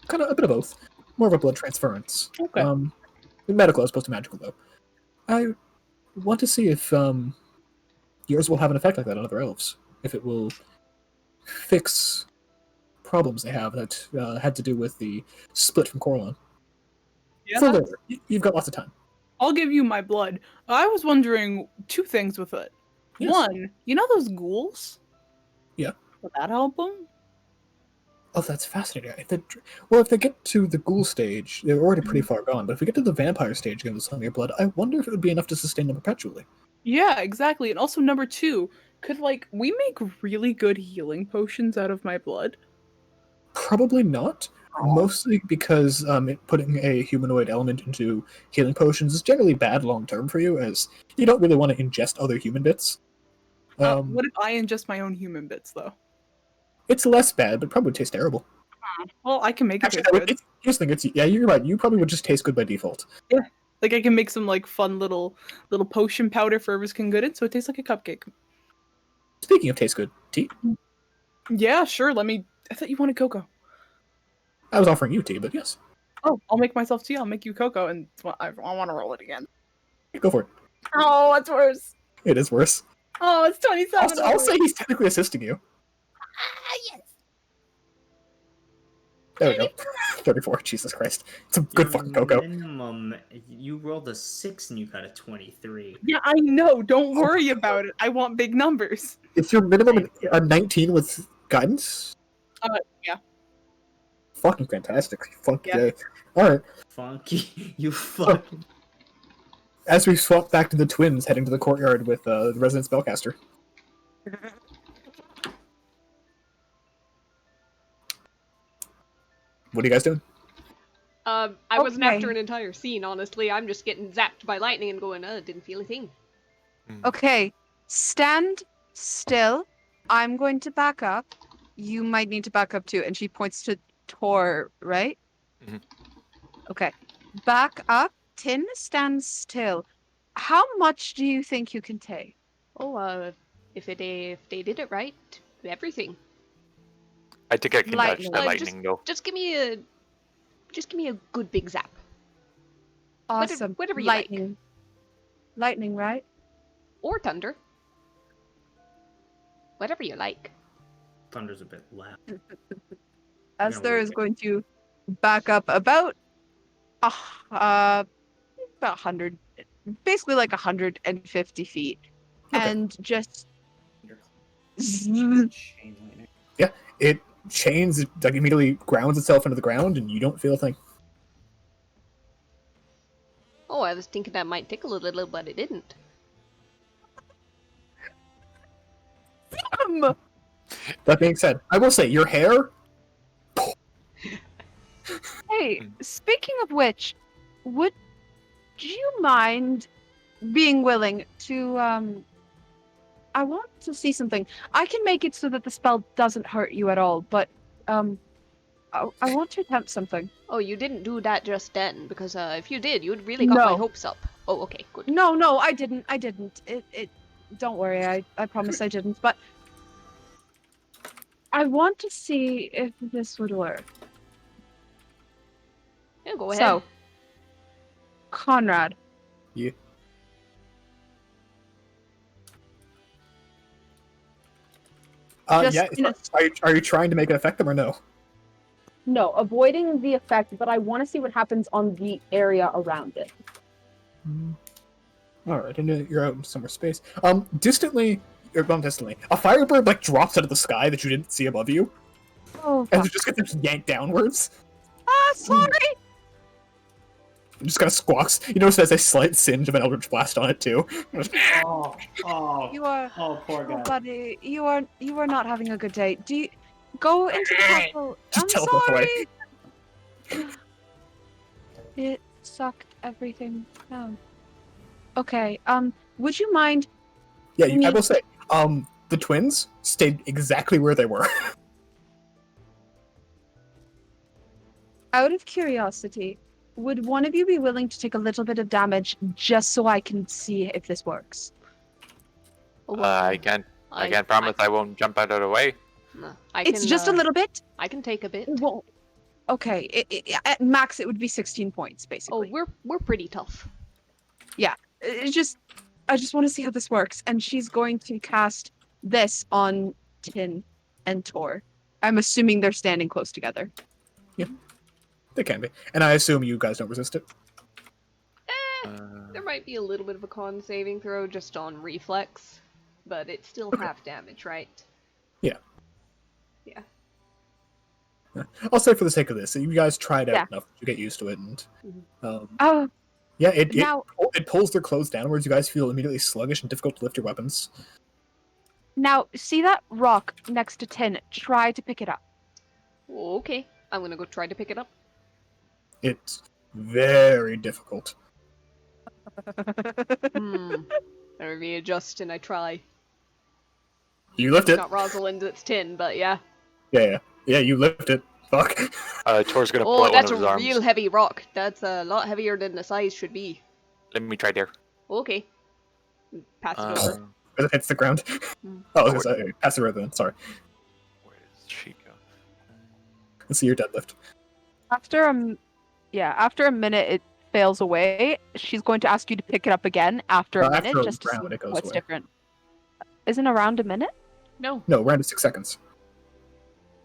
Kind of a bit of both. More of a blood transference. Okay. Medical as opposed to magical, though. I want to see if yours will have an effect like that on other elves. If it will fix problems they have that had to do with the split from Corlon. Yeah, For later. You've got lots of time. I'll give you my blood. I was wondering two things with it. Yes. One, you know those ghouls? Yeah. Will that help them? Oh, that's fascinating. If they get to the ghoul stage, they're already pretty far gone. But if we get to the vampire stage, give them some of your blood, I wonder if it would be enough to sustain them perpetually. Yeah, exactly. And also number two, could we make really good healing potions out of my blood? Probably not. Mostly because putting a humanoid element into healing potions is generally bad long term for you, as you don't really want to ingest other human bits. What if I ingest my own human bits, though? It's less bad, but probably would taste terrible. Well, I can make it Actually, taste good. here's the thing. Yeah, you're right. You probably would just taste good by default. Yeah, I can make some fun little potion powder for everything good, so it tastes like a cupcake. Speaking of taste good, tea. Yeah, sure. I thought you wanted cocoa. I was offering you tea, but yes. Oh, I'll make myself tea. I'll make you cocoa, and I want to roll it again. Go for it. Oh, that's worse. It is worse. Oh, it's 27. I'll say he's technically assisting you. Yes. There we go. 34. Jesus Christ. It's a good fucking cocoa. Minimum, you rolled a 6 and you got a 23. Yeah, I know. Don't worry about it. I want big numbers. Is your minimum a 19 with guidance? Yeah. Fucking fantastic. Fuck Yeah. yeah. Alright. Funky, you fucking. As we swap back to the twins heading to the courtyard with the resident spellcaster. What are you guys doing? I wasn't Okay. after an entire scene, honestly. I'm just getting zapped by lightning and going, didn't feel a thing. Okay, stand still. I'm going to back up. You might need to back up too. And she points to Tor, right? Mhm. Okay, back up. Tin, stand still. How much do you think you can take? Oh, if they did it right, everything. I think I can dodge Lightning. the Just- lightning, though. Just give me a good big zap. Awesome. whatever you like. Lightning. Lightning, right? Or thunder. Whatever you like. Thunder's a bit loud. Esther wait. is going to back up about 100, basically like 150 feet. and just Chain lightning. It chains, like immediately grounds itself into the ground, and you don't feel a thing. Oh, I was thinking that might tickle a little, but it didn't. That being said, I will say your hair. Hey, speaking of which, would you mind being willing to I want to see something. I can make it so that the spell doesn't hurt you at all, but I want to attempt something. Oh, you didn't do that just then, because if you did, you'd really got my No. hopes up. Oh, okay, good. No, I didn't. It don't worry, I promise I didn't, but I want to see if this would work. Yeah, go ahead. So, Conrad. Yeah. Just Yeah. in a- Are you trying to make it affect them or no? No, avoiding the effect, but I want to see what happens on the area around it. All right, and you're out in somewhere space. Distantly, or not distantly, a firebird like drops out of the sky that you didn't see above you, Oh, and fuck. it just gets yanked downwards. Sorry! It just kind of squawks. You notice there's a slight singe of an eldritch blast on it too. Oh, You are, oh, poor oh, guy. buddy, you are not having a good day. Do you go into the castle? Just I'm teleport away. sorry. It sucked everything down. Okay. Would you mind? Yeah, I Me- will say, the twins stayed exactly where they were. Out of curiosity, would one of you be willing to take a little bit of damage just so I can see if this works? Oh, I can't promise I won't jump out of the way. No, It's just a little bit. I can take a bit. It won't. Okay. At max, it would be 16 points, Oh, basically. we're pretty tough. I just want to see how this works. And she's going to cast this on Tin and Tor. I'm assuming they're standing close together. They can be, and I assume you guys don't resist it. There might be a little bit of a con saving throw just on reflex, but it's still half damage, right? Yeah. Yeah. I'll say for the sake of this, you guys tried out Yeah. enough to get used to it, and Oh, yeah, it now pulls their clothes downwards. You guys feel immediately sluggish and difficult to lift your weapons. see that rock next to Tin? Try to pick it up. Okay, I'm gonna go try to pick it up. It's very difficult. I readjust and I try. You lift It's it. not Rosalind, it's Tin, but yeah. Yeah. You lift it. Fuck. Tor's gonna pull Oh, out that's one a of his real arms. heavy rock. That's a lot heavier than the size should be. Let me try there. Okay. Pass it over. As it hits the ground. Hmm. Oh, I was gonna say, pass it right then. Sorry. Where does she go? Let's see your deadlift. After a minute, it fails away. She's going to ask you to pick it up again after a minute, After a just to round, see it goes what's away. different. Isn't around a minute? No. No, round of 6 seconds.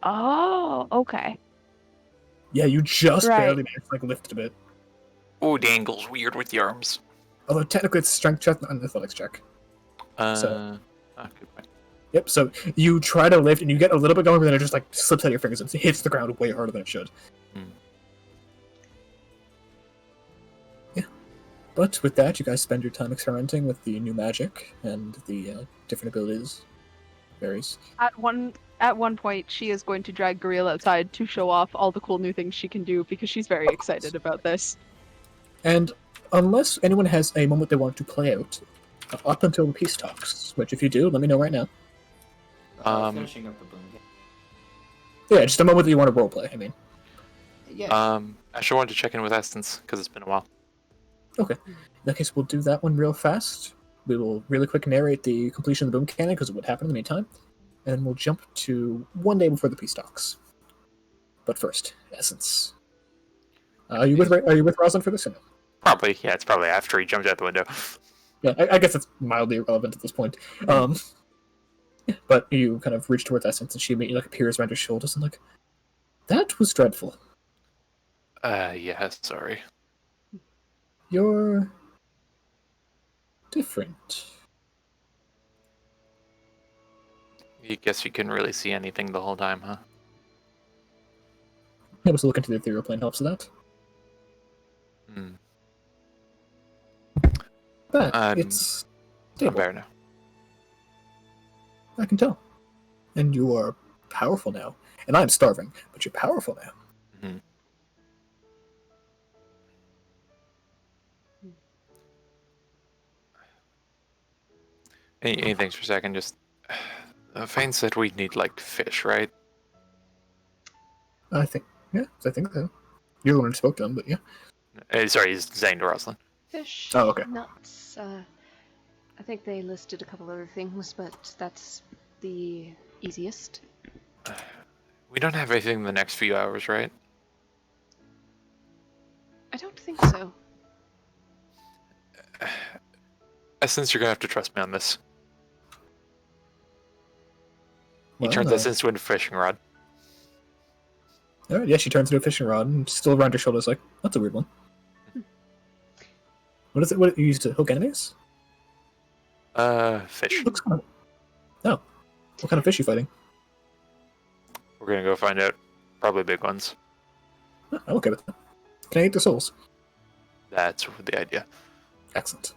Oh, okay. Yeah, you just Right. barely managed to like lift it a bit. Oh, the angle's weird with the arms. Although technically it's strength check, not an athletics check. Good point. Yep. So you try to lift and you get a little bit going, but then it just like slips out of your fingers and hits the ground way harder than it should. Hmm. Yeah. But with that, you guys spend your time experimenting with the new magic and the different abilities. Varies. At one point, she is going to drag Gorilla outside to show off all the cool new things she can do because she's very excited about this. And unless anyone has a moment they want to play out, up until the peace talks, which if you do, let me know right now. Finishing up the boom game. Yeah, just a moment that you want to roleplay. I mean, Yeah. I sure wanted to check in with Essence because it's been a while. in that case, we'll do that one real fast. We will really quick narrate the completion of the boom cannon because of what happened in the meantime, and then we'll jump to one day before the peace talks. But first, Essence. Are you with Rosalind for this? Or no? Probably, yeah. It's probably after he jumped out the window. Yeah, I guess it's mildly irrelevant at this point. But you kind of reach towards Essence, and she immediately like appears around your shoulders and like, that was dreadful. Yeah. Sorry. You're different. You guess you couldn't really see anything the whole time, huh? Able to look into the ethereal plane helps with that. Hmm. But it's I'm stable. better now. I can tell. And you are powerful now. And I'm starving, but you're powerful now. Mhm. Any thanks for a second. Just Fane said we need like fish, right? I think so. You're the one who spoke to him, but yeah. Sorry, he's saying to Rosalind. Fish, Oh, okay. nuts. I think they listed a couple other things, but that's the easiest. We don't have anything in the next few hours, right? I don't think so. Essence, you're gonna have to trust me on this. He Well, turns Essence into a fishing rod. Alright, yeah, she turns into a fishing rod and still around your shoulders like, that's a weird one. What is it? What you use to hook enemies? Fish. Looks kind of... Oh. What kind of fish are you fighting? We're gonna go find out. Probably big ones. Oh, I'm okay with that. Can I eat the souls? That's the idea. Excellent.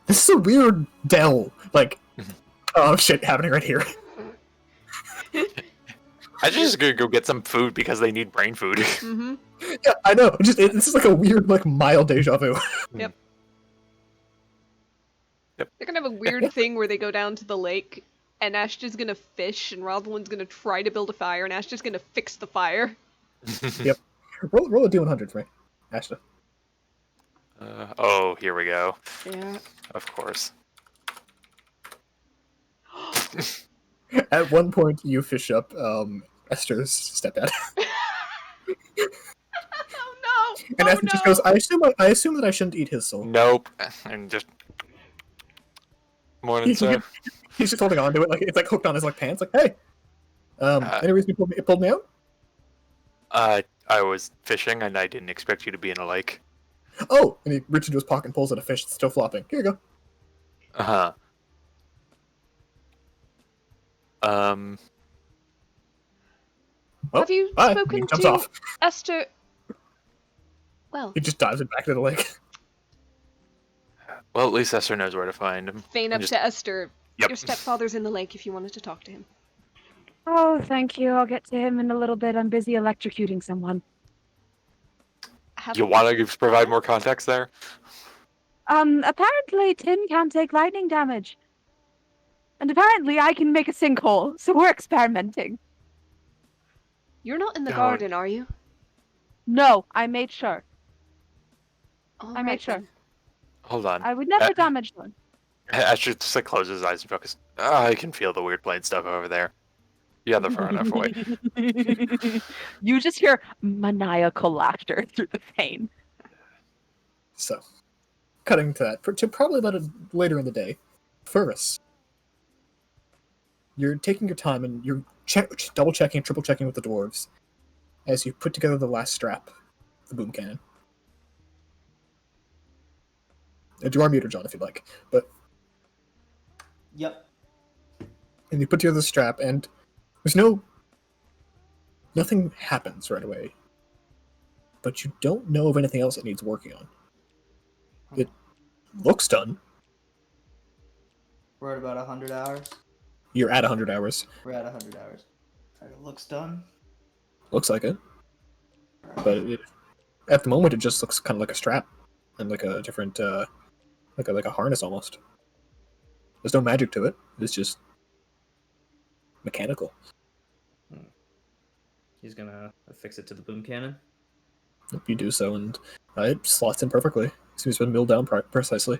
This is a weird dell. Like, oh shit, happening right here. I just gonna go get some food because they need brain food. Mm-hmm. Yeah, I know. This is like a weird, like, mild deja vu. Yep. Yep. They're gonna have a weird thing where they go down to the lake, and Ashton's gonna fish, and Rosalind's gonna try to build a fire, and Ashton's gonna fix the fire. Yep. Roll a D100 for me, Ashton. Oh, here we go. Yeah. Of course. At one point, you fish up Esther's stepdad, Oh no! and Oh Esther no! just goes, "I assume that I shouldn't eat his soul." Nope. And just morning, sir. He's just holding on to it, like it's like hooked on his like pants. Like, hey, any reason you pulled me out? I was fishing and I didn't expect you to be in a lake. Oh, and he reaches into his pocket and pulls out a fish that's still flopping. Here you go. Uh-huh. Well, Have you bye. spoken He jumps to off. Esther? Well, He just dives it back to the lake. Well, at least Esther knows where to find him. Fane up Just- to Esther. Yep. Your stepfather's in the lake if you wanted to talk to him. Oh, thank you. I'll get to him in a little bit. I'm busy electrocuting someone. You want to provide more context there? Apparently Tin can't take lightning damage. And apparently I can make a sinkhole, so we're experimenting. You're not in the Oh. garden, are you? No, I made sure. All I made right, sure. then. Hold on. I would never damage one. Esther just like closes his eyes and focus. I can feel the weird plane stuff over there. Yeah, they're far enough away. You just hear maniacal laughter through the pain. So, cutting to that, to probably later in the day, Furvis, you're taking your time and you're double checking, triple checking with the dwarves as you put together the last strap, the boom cannon. You are muted, John, if you'd like, but Yep. and you put together the strap, and there's nothing happens right away, but you don't know of anything else that needs working on. It looks done. We're at about 100 hours. You're at 100 hours. We're at 100 hours. Alright, it looks done. Looks like it, but at the moment it just looks kind of like a strap and like a different, like a harness almost. There's no magic to it. It's just mechanical. He's gonna affix it to the boom cannon. If you do so, and it slots in perfectly. Seems to have been milled down precisely.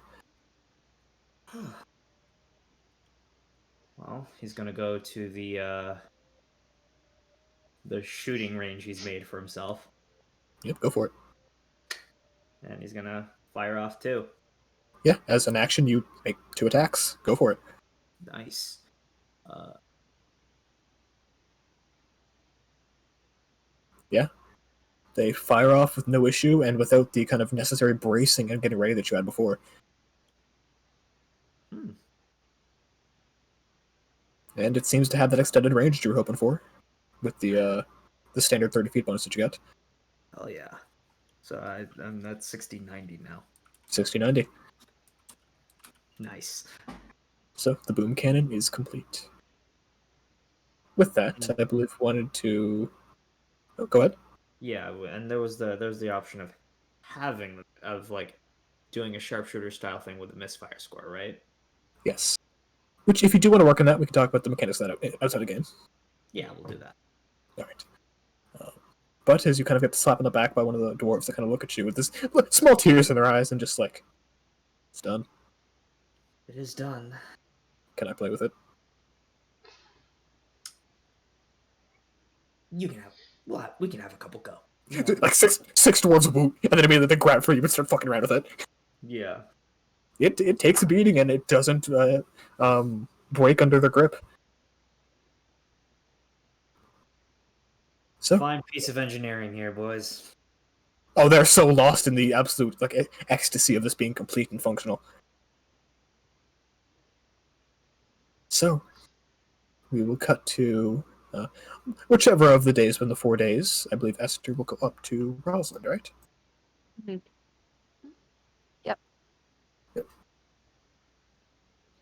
Well, he's gonna go to the shooting range he's made for himself, Yep, go for it. and he's gonna fire off too. Yeah, as an action, you make 2 attacks. Go for it. Nice. Yeah. They fire off with no issue and without the kind of necessary bracing and getting ready that you had before. And it seems to have that extended range you were hoping for, with the standard 30 feet bonus that you get. Oh yeah. So I'm at 60-90 now. 60-90. Nice. So the boom cannon is complete. With that, I believe wanted to. Oh, go ahead. Yeah, and there was the option of like doing a sharpshooter style thing with a misfire score, right? Yes. Which, if you do want to work on that, we can talk about the mechanics of that outside the game. Yeah, we'll do that. All right. But as you kind of get slapped on the back by one of the dwarves that kind of look at you with this small tears in their eyes and just like, it's done. It is done. Can I play with it? You can have. What? We can have a couple go. Like six dwarves woot, and then immediately they grab for you and start fucking around with it. Yeah. It takes a beating and it doesn't break under the grip. So, Fine piece of engineering here, boys. oh, they're so lost in the absolute like ecstasy of this being complete and functional. So, we will cut to whichever of the days when the 4 days. I believe Esther will go up to Rosalind, right? Mhm. Yep. Yep.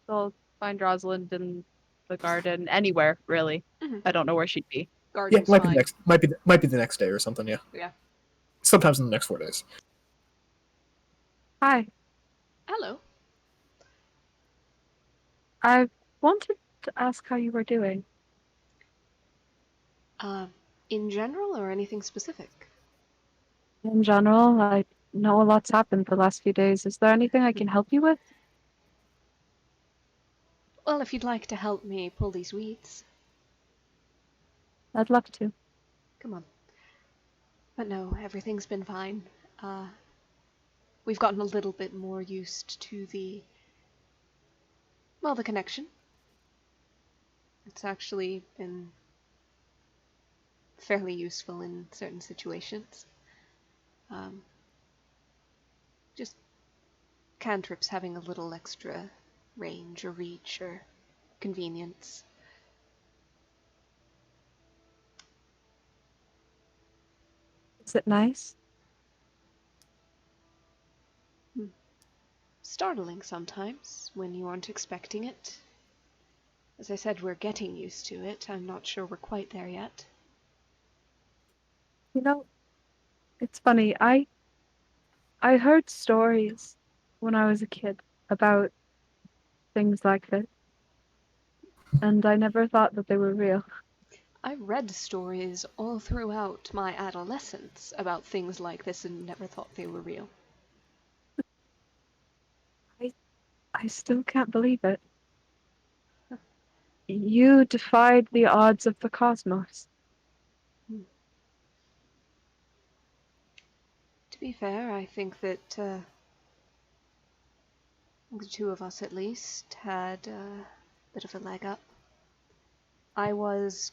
So find Rosalind in the garden, anywhere really. Mhm. I don't know where she'd be. Yeah, Garden's might be fine. the next. Might be the next day or something. Yeah. Yeah. Sometimes in the next 4 days. Hi. Hello. I wanted to ask how you were doing. In general or anything specific? In general, I know a lot's happened the last few days. Is there anything I can help you with? Well, if you'd like to help me pull these weeds, I'd love to. come on. But no, everything's been fine. We've gotten a little bit more used to the connection. It's actually been fairly useful in certain situations. Just cantrips having a little extra range or reach or convenience. Is it nice? Startling sometimes when you aren't expecting it. As I said, we're getting used to it. I'm not sure we're quite there yet. You know, it's funny. I heard stories when I was a kid about things like this, and I never thought that they were real. I read stories all throughout my adolescence about things like this and never thought they were real. I still can't believe it. You defied the odds of the cosmos. To be fair, I think that the two of us at least had a bit of a leg up. I was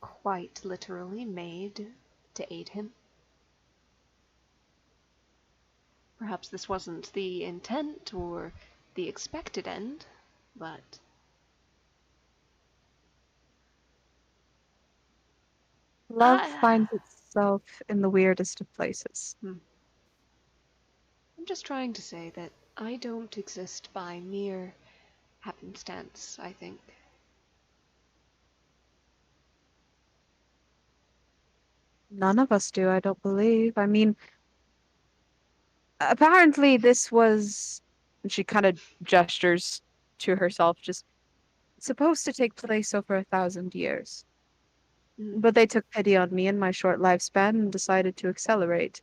quite literally made to aid him. Perhaps this wasn't the intent or the expected end, but Love finds itself in the weirdest of places. I'm just trying to say that I don't exist by mere happenstance, I think. None of us do, I don't believe. I mean, apparently this was, and she kind of gestures to herself, just supposed to take place over 1,000 years. But they took pity on me and my short lifespan and decided to accelerate.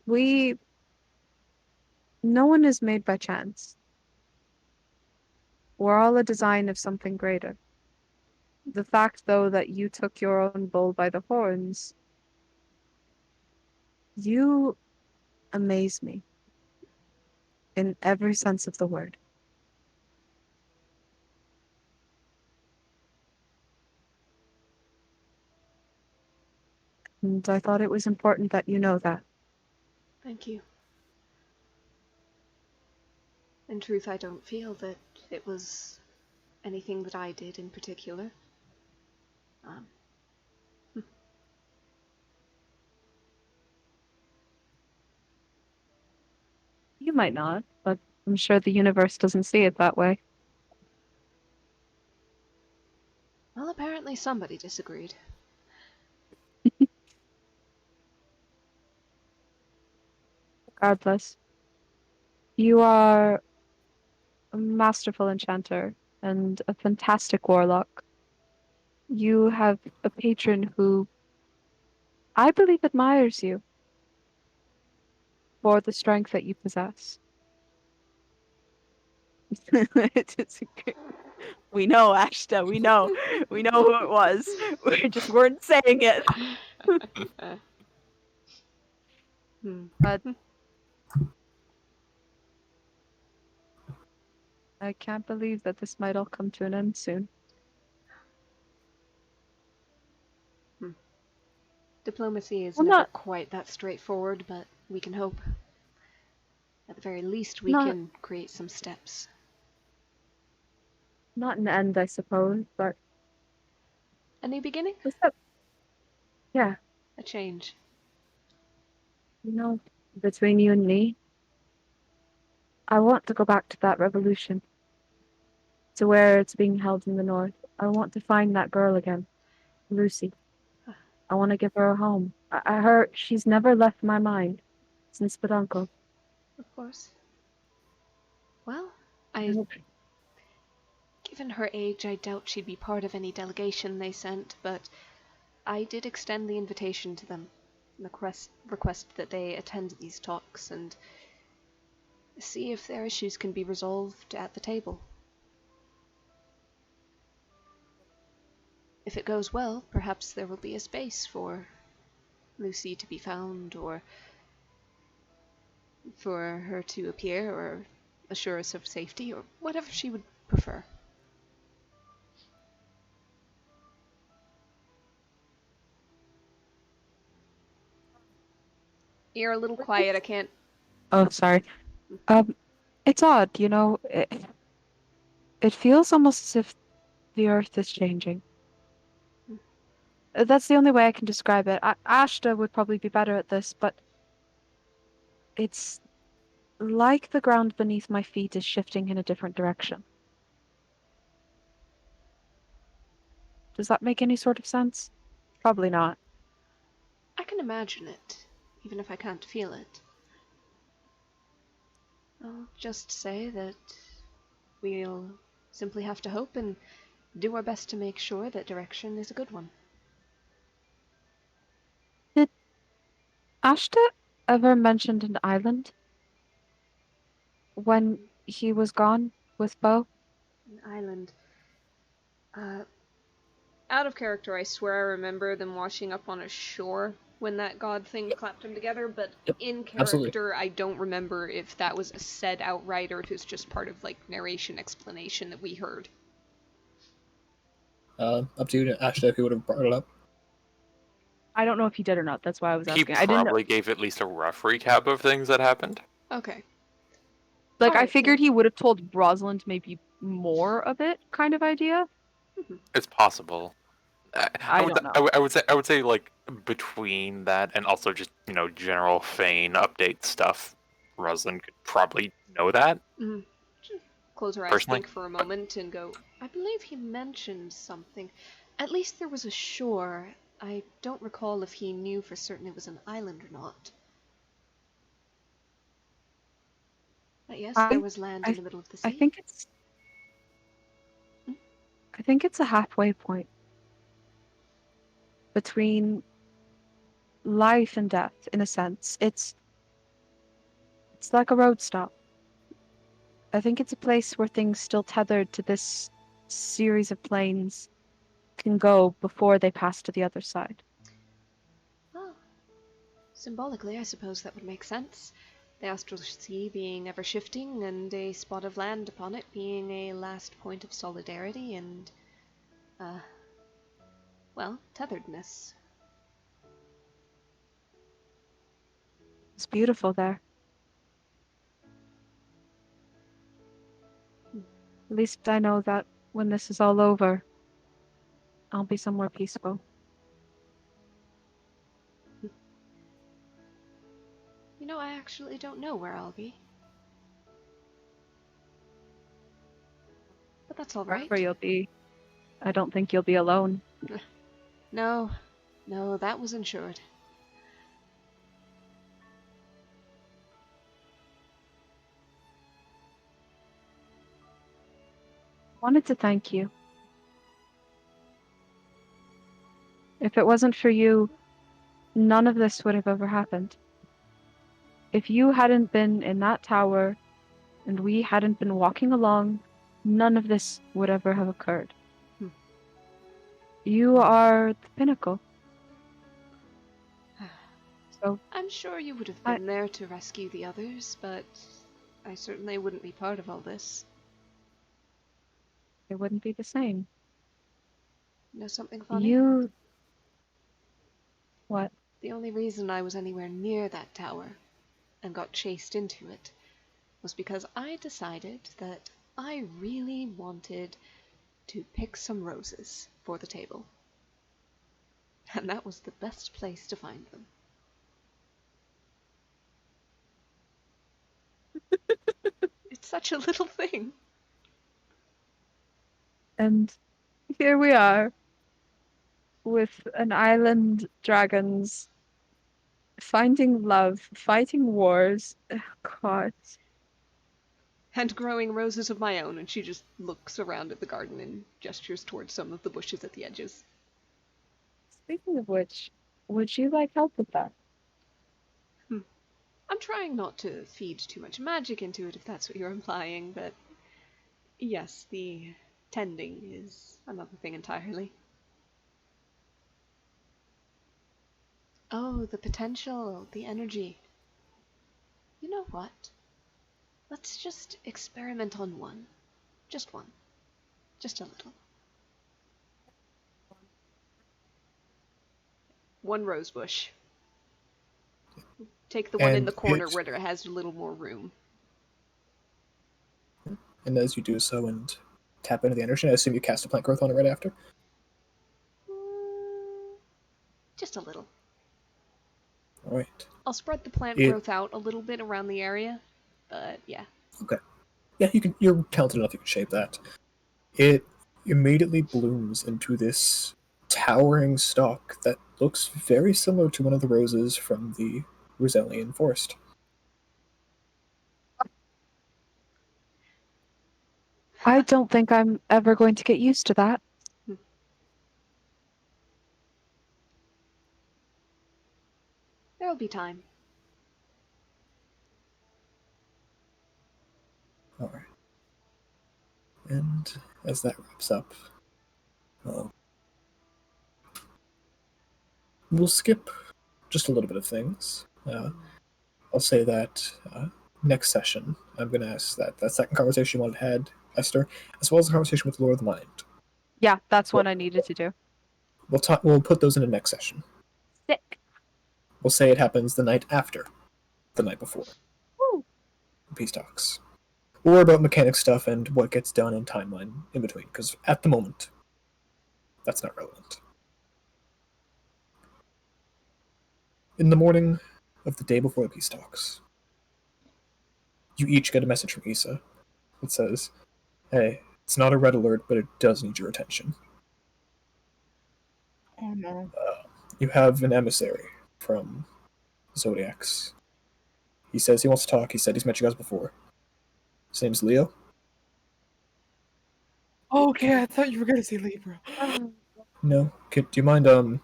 No one is made by chance. We're all a design of something greater. The fact, though, that you took your own bull by the horns, you amaze me in every sense of the word. And I thought it was important that you know that. Thank you. In truth, I don't feel that it was anything that I did in particular. Um, You might not, but I'm sure the universe doesn't see it that way. well, apparently somebody disagreed. Regardless, you are a masterful enchanter and a fantastic warlock. You have a patron who I believe admires you for the strength that you possess. We know, Ashta, we know. We know who it was. We just weren't saying it. But I can't believe that this might all come to an end soon. Diplomacy is Well, never not quite that straightforward, but we can hope. At the very least, we not can create some steps. not an end, I suppose, but A new beginning? what's up? Yeah, A change. you know, between you and me, I want to go back to that revolution, to where it's being held in the north. I want to find that girl again, Lucy. I want to give her a home. I heard she's never left my mind since Peduncle. Of course. Well, given her age, I doubt she'd be part of any delegation they sent, but I did extend the invitation to them, and request that they attend these talks and see if their issues can be resolved at the table. If it goes well, perhaps there will be a space for Lucy to be found, or for her to appear, or assure us of safety, or whatever she would prefer. You're a little quiet, I can't... Oh, sorry. It's odd, you know. It feels almost as if the earth is changing. That's the only way I can describe it. Ashta would probably be better at this, but it's like the ground beneath my feet is shifting in a different direction. Does that make any sort of sense? Probably not. I can imagine it, even if I can't feel it. I'll just say that we'll simply have to hope and do our best to make sure that direction is a good one. Did Ashta ever mention an island when he was gone with Bo? An island. Out of character, I swear I remember them washing up on a shore when that god thing clapped them together, but Yep, in absolutely. character, I don't remember if that was said outright or if it was just part of, like, narration explanation that we heard. Up to you, Ashton, if you would have brought it up. I don't know if he did or not. That's why I was He asking. I didn't know. probably gave at least a rough recap of things that happened. Okay. Like, I Alright, figured he would have told Rosalind maybe more of it, kind of idea. It's possible. I don't know. I would say like between that and also just general Fane update stuff, Rosalind could probably know that. Mm. Close her eyes, Personally. think for a moment, and go, I believe he mentioned something. At least there was a shore. I don't recall if he knew for certain it was an island or not. But yes, there was land in the middle of the sea. I think it's a halfway point between life and death, in a sense. It's like a road stop. I think it's a place where things still tethered to this series of planes can go before they pass to the other side. Well, symbolically, I suppose that would make sense. The astral sea being ever shifting, and a spot of land upon it being a last point of solidarity and, well, tetheredness. It's beautiful there. At least I know that when this is all over, I'll be somewhere peaceful. You know, I actually don't know where I'll be. But that's all right. Wherever you'll be, I don't think you'll be alone. No, that was insured. I wanted to thank you. If it wasn't for you, none of this would have ever happened. If you hadn't been in that tower and we hadn't been walking along, none of this would ever have occurred. You are the pinnacle. So I'm sure you would have been there to rescue the others, but I certainly wouldn't be part of all this. it wouldn't be the same. You know something funny? You... What? The only reason I was anywhere near that tower and got chased into it was because I decided that I really wanted to pick some roses for the table. And that was the best place to find them. It's such a little thing. And here we are, with an island dragons, finding love, fighting wars. God. And growing roses of my own, and she just looks around at the garden and gestures towards some of the bushes at the edges. Speaking of which, would you like help with that? I'm trying not to feed too much magic into it, if that's what you're implying, but yes, the tending is another thing entirely. Oh, the potential, the energy. You know what? Let's just experiment on one. Just one. Just a little. One rose bush. Take the one in the corner where it has a little more room. And as you do so and tap into the energy, I assume you cast a plant growth on it right after? Just a little. Alright. I'll spread the plant growth out a little bit around the area, but yeah. Okay. Yeah, you're talented enough you can shape that. It immediately blooms into this towering stalk that looks very similar to one of the roses from the Roselian forest. I don't think I'm ever going to get used to that. There'll be time. Alright. And as that wraps up, we'll skip just a little bit of things. I'll say that next session, I'm going to ask that second conversation you had, Esther, as well as the conversation with Lord of the Mind. Yeah, that's what I needed to do. We'll put those in the next session. Sick. We'll say it happens the night after, the night before. Woo. Peace talks. Or about mechanic stuff and what gets done in timeline in between, because at the moment, that's not relevant. In the morning of the day before the peace talks, you each get a message from Issa. It says, hey, it's not a red alert, but it does need your attention. Oh no. You have an emissary from Zodiacs. He says he wants to talk. He said he's met you guys before. His name's Leo. Okay, I thought you were gonna say Libra. No. Do you mind,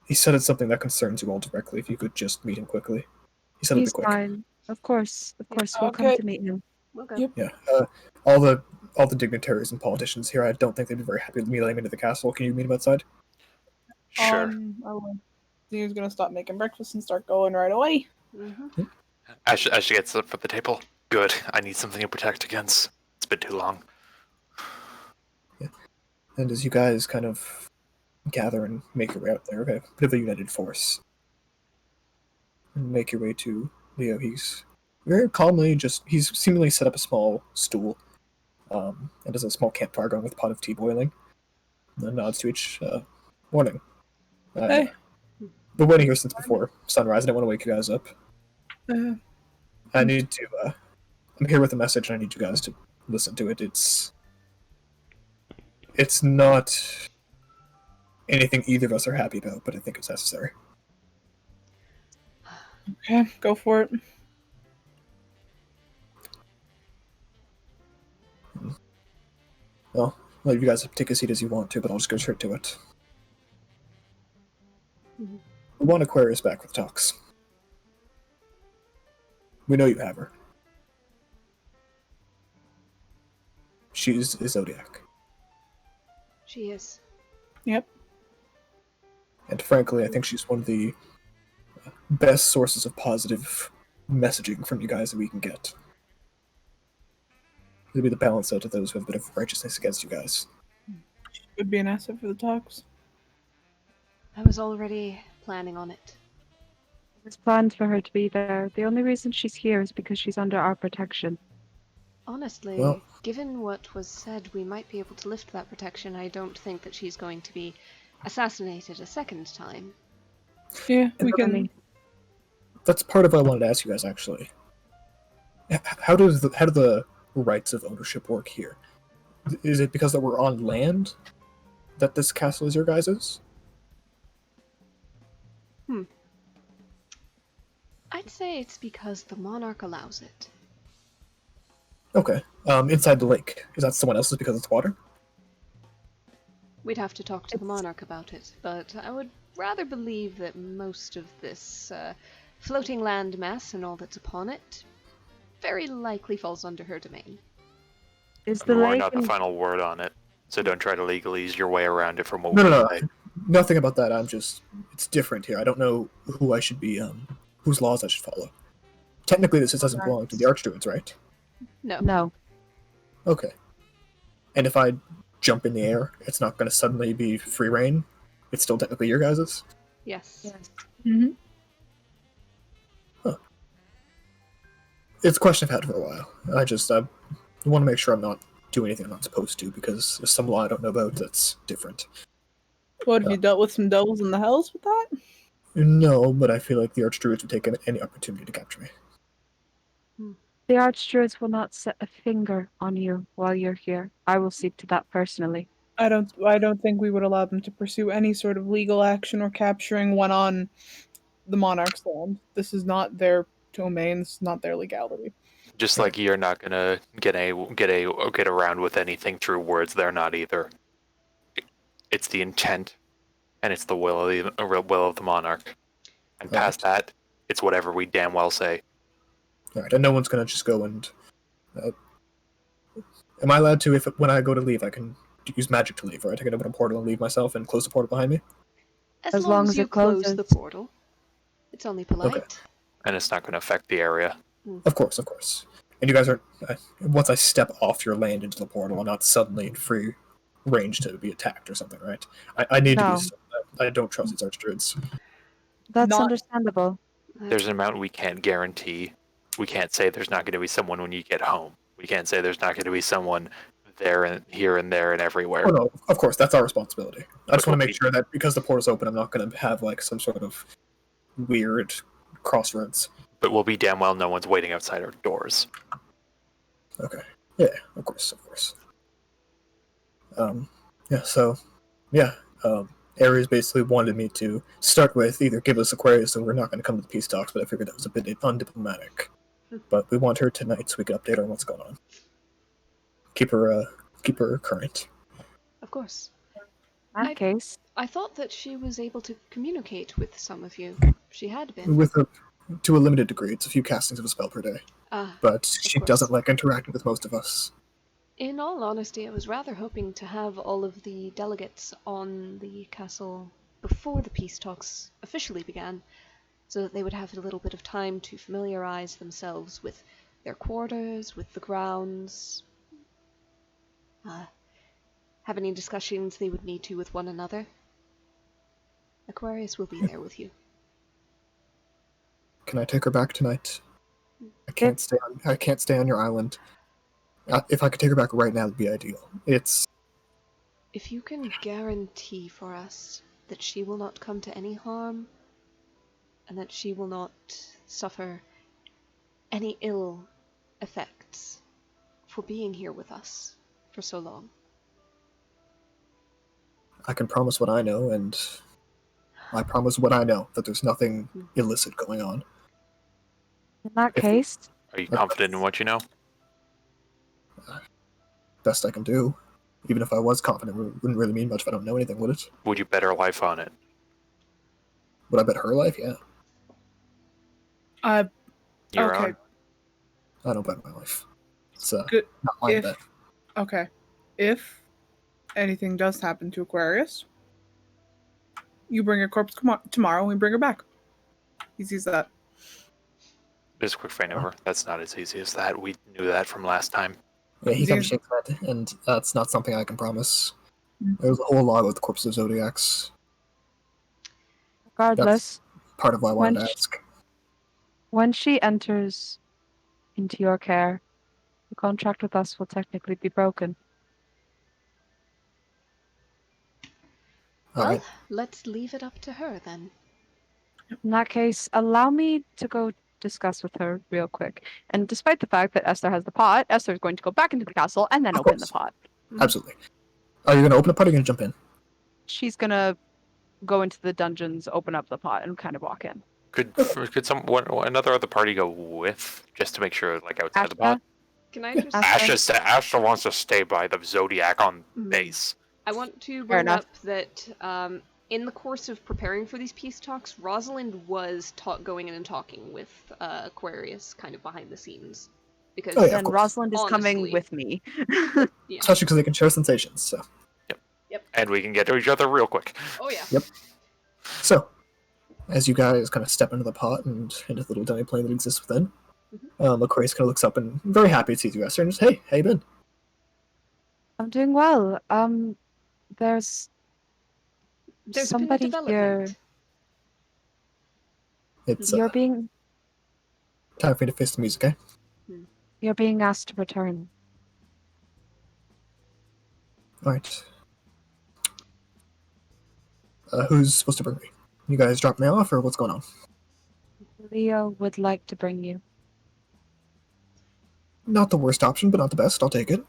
he said it's something that concerns you all directly, if you could just meet him quickly. He said it'd be quick. Fine. Of course, we'll Okay. come to meet him. We'll go. Yep. Yeah, all the dignitaries and politicians here, I don't think they'd be very happy with me letting him into the castle. Can you meet him outside? Sure. He's gonna stop making breakfast and start going right away. Mm-hmm. As she gets up from the table. Good. I need something to protect against. It's been too long. Yeah. And as you guys kind of gather and make your way out there, okay, bit of a united force. And make your way to Leo. He's very calmly he's seemingly set up a small stool and there's a small campfire going with a pot of tea boiling. And then nods to each morning. Hey. Been waiting here since before sunrise. I didn't want to wake you guys up. I need to. I'm here with a message, and I need you guys to listen to it. It's not anything either of us are happy about, but I think it's necessary. Okay, go for it. Well, I'll let you guys take a seat as you want to, but I'll just go straight to it. Mhm. We want Aquarius back with Tox. We know you have her. She's a Zodiac. She is. Yep. And frankly, I think she's one of the best sources of positive messaging from you guys that we can get. It'll be the balance out to those who have a bit of righteousness against you guys. Would be an asset for the talks. I was already planning on it. It was planned for her to be there. The only reason she's here is because she's under our protection. Honestly, Well- given what was said, we might be able to lift that protection. I don't think that she's going to be assassinated a second time. Yeah, we And can. only- That's part of what I wanted to ask you guys, actually. How do the rights of ownership work here? Is it because that we're on land that this castle is your guys's? I'd say it's because the monarch allows it. Okay. Inside the lake. Is that someone else's because it's water? We'd have to talk to the monarch about it, but I would rather believe that most of this floating land mass and all that's upon it very likely falls under her domain. Is the We're lake not the in- final word on it, so don't try to legalese your way around it from what No, we no, say. nothing about that. It's different here. I don't know who I should be, whose laws I should follow. Technically, this doesn't belong to the Archdruids, right? No. No. Okay. And if I jump in the air, it's not going to suddenly be free reign? It's still technically your guys's? Yes. Yes. Mm-hmm. It's a question I've had for a while. I want to make sure I'm not doing anything I'm not supposed to, because there's some law I don't know about that's different. What, have you dealt with some devils in the hells with that? No, but I feel like the Archdruids would take any opportunity to capture me. The Archdruids will not set a finger on you while you're here. I will see to that personally. I don't think we would allow them to pursue any sort of legal action or capturing one on the monarch's land. This is not their domain, this is not their legality. Just like you're not gonna get around with anything through words, they're not either. It's the intent, and it's the will of the monarch. And past that, it's whatever we damn well say. Alright, and no one's going to just go and... am I allowed to, when I go to leave, I can use magic to leave, right? I can open a portal and leave myself and close the portal behind me? As long as you it close closes. the portal. It's only polite. Okay. And it's not going to affect the area. Of course. And you guys are... once I step off your land into the portal, I'm not suddenly in free range to be attacked or something, right? I need to No. be... I don't trust these Archdruids. That's Not- understandable. There's an amount we can't guarantee. We can't say there's not going to be someone when you get home. We can't say there's not going to be someone there and here and there and everywhere. Oh no, of course, that's our responsibility. I just But want to make sure that because the portal's open, I'm not going to have like some sort of weird crossroads. But we'll be damn well no one's waiting outside our doors. Okay. Yeah, of course. Ares basically wanted me to start with either give us Aquarius, so we're not going to come to the peace talks, but I figured that was a bit undiplomatic. But we want her tonight so we can update her on what's going on. Keep her current. Of course. In that case, I thought that she was able to communicate with some of you. She had been. To a limited degree. It's a few castings of a spell per day. But she course. doesn't like interacting with most of us. In all honesty, I was rather hoping to have all of the delegates on the castle before the peace talks officially began, so that they would have a little bit of time to familiarize themselves with their quarters, with the grounds, have any discussions they would need to with one another. Aquarius will be there with you. Can I take her back tonight? I can't stay on your island. If I could take her back right now, it'd be ideal. It's If you can guarantee for us that she will not come to any harm, and that she will not suffer any ill effects for being here with us for so long. I can promise what I know, and I promise what I know, that there's nothing illicit going on. In that If- case, Are you confident in what you know? Best I can do. Even if I was confident, it wouldn't really mean much if I don't know anything, would it? Would you bet her life on it? Would I bet her life? Yeah. You're Okay. on. I don't bet my life. It's Good. not my If bet. okay, if anything does happen to Aquarius, you bring her corpse tomorrow, and we bring her back. Easy as that. Just a quick faint over. That's not as easy as that. We knew that from last time. Yeah, he kind of These- shakes his head, and that's not something I can promise. Mm. There's a whole lot with the corpse of Zodiacs. regardless, Part of why I wanted When to sh- ask. when she enters into your care, the contract with us will technically be broken. Well, Alright. let's leave it up to her then. In that case, allow me to go discuss with her real quick. And despite the fact that Esther has the pot, Esther is going to go back into the castle and then Of open the course. pot. Absolutely. Are you going to open a pot or are you going to jump in? She's gonna go into the dungeons, open up the pot, and kind of walk in. Could another of the party go with, just to make sure, like outside the pot? Can I just... Ask- Asha wants to stay by the Zodiac on base. I want to Fair bring enough. up that in the course of preparing for these peace talks, Rosalind was going in and talking with Aquarius kind of behind the scenes. Because Oh, yeah, of Then course. Rosalind is coming honestly- with me. yeah. Especially because they can share sensations. So, And we can get to each other real quick. Oh yeah. Yep. So, as you guys kind of step into the pot and into the little demi plane that exists within, Aquarius kind of looks up and very happy to see you guys. And just, hey, how you been? I'm doing well. There's There's somebody been a here. development. It's You're being time for you to face the music, eh? you're being asked to return. Alright. Who's supposed to bring me? You guys drop me off, or what's going on? Leo would like to bring you. Not the worst option, but not the best. I'll take it.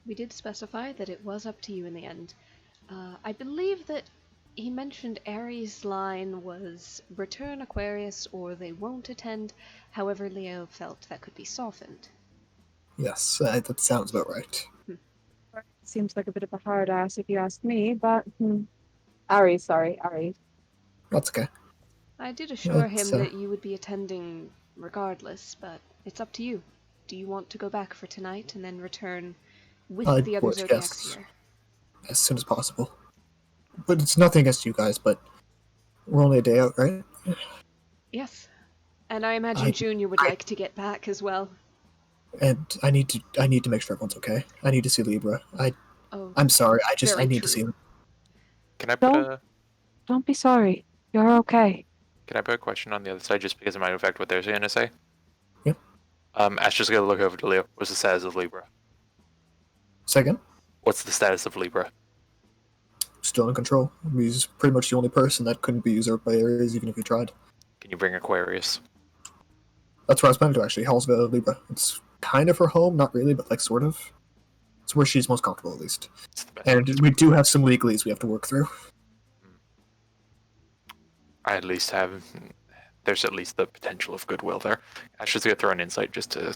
We did specify that it was up to you in the end. I believe that he mentioned Ares' line was return Aquarius or they won't attend. However, Leo felt that could be softened. Yes, that sounds about right. Seems like a bit of a hard ass if you ask me, but Ares. That's okay. I did assure It's, him that you would be attending regardless, but it's up to you. Do you want to go back for tonight and then return with I'd the other would, Zodiacs yes. here? As soon as possible. But it's nothing against you guys, but we're only a day out, right? Yes. And I imagine Junior would like to get back as well. And I need to make sure everyone's okay. I need to see Libra. Oh, I'm sorry. I Very need true. to see him. Can I put Don't- Don't be sorry. You're okay. Can I put a question on the other side just because it might affect what they're going to say? Yep. Ash just gonna look over to Leo. What's the status of Libra? Say again? What's the status of Libra? Still in control. He's pretty much the only person that couldn't be usurped by Ares, even if he tried. Can you bring Aquarius? That's where I was planning to actually. Hallsville, Libra. It's kind of her home, not really, but like sort of. It's where she's most comfortable, at least. It's the best. And we do have some legalese we have to work through. I at least have. There's at least the potential of goodwill there. Ash just gonna throw an insight just to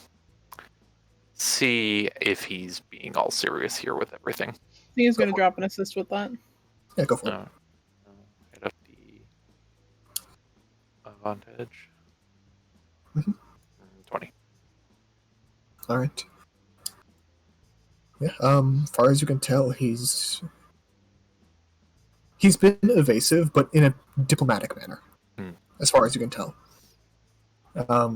see if he's being all serious here with everything. He's going to drop an assist with that. Yeah, go for it. Hit up the advantage. Mhm. 20. Alright. Yeah, far as you can tell, he's been evasive, but in a diplomatic manner. Hmm. As far as you can tell. Yeah.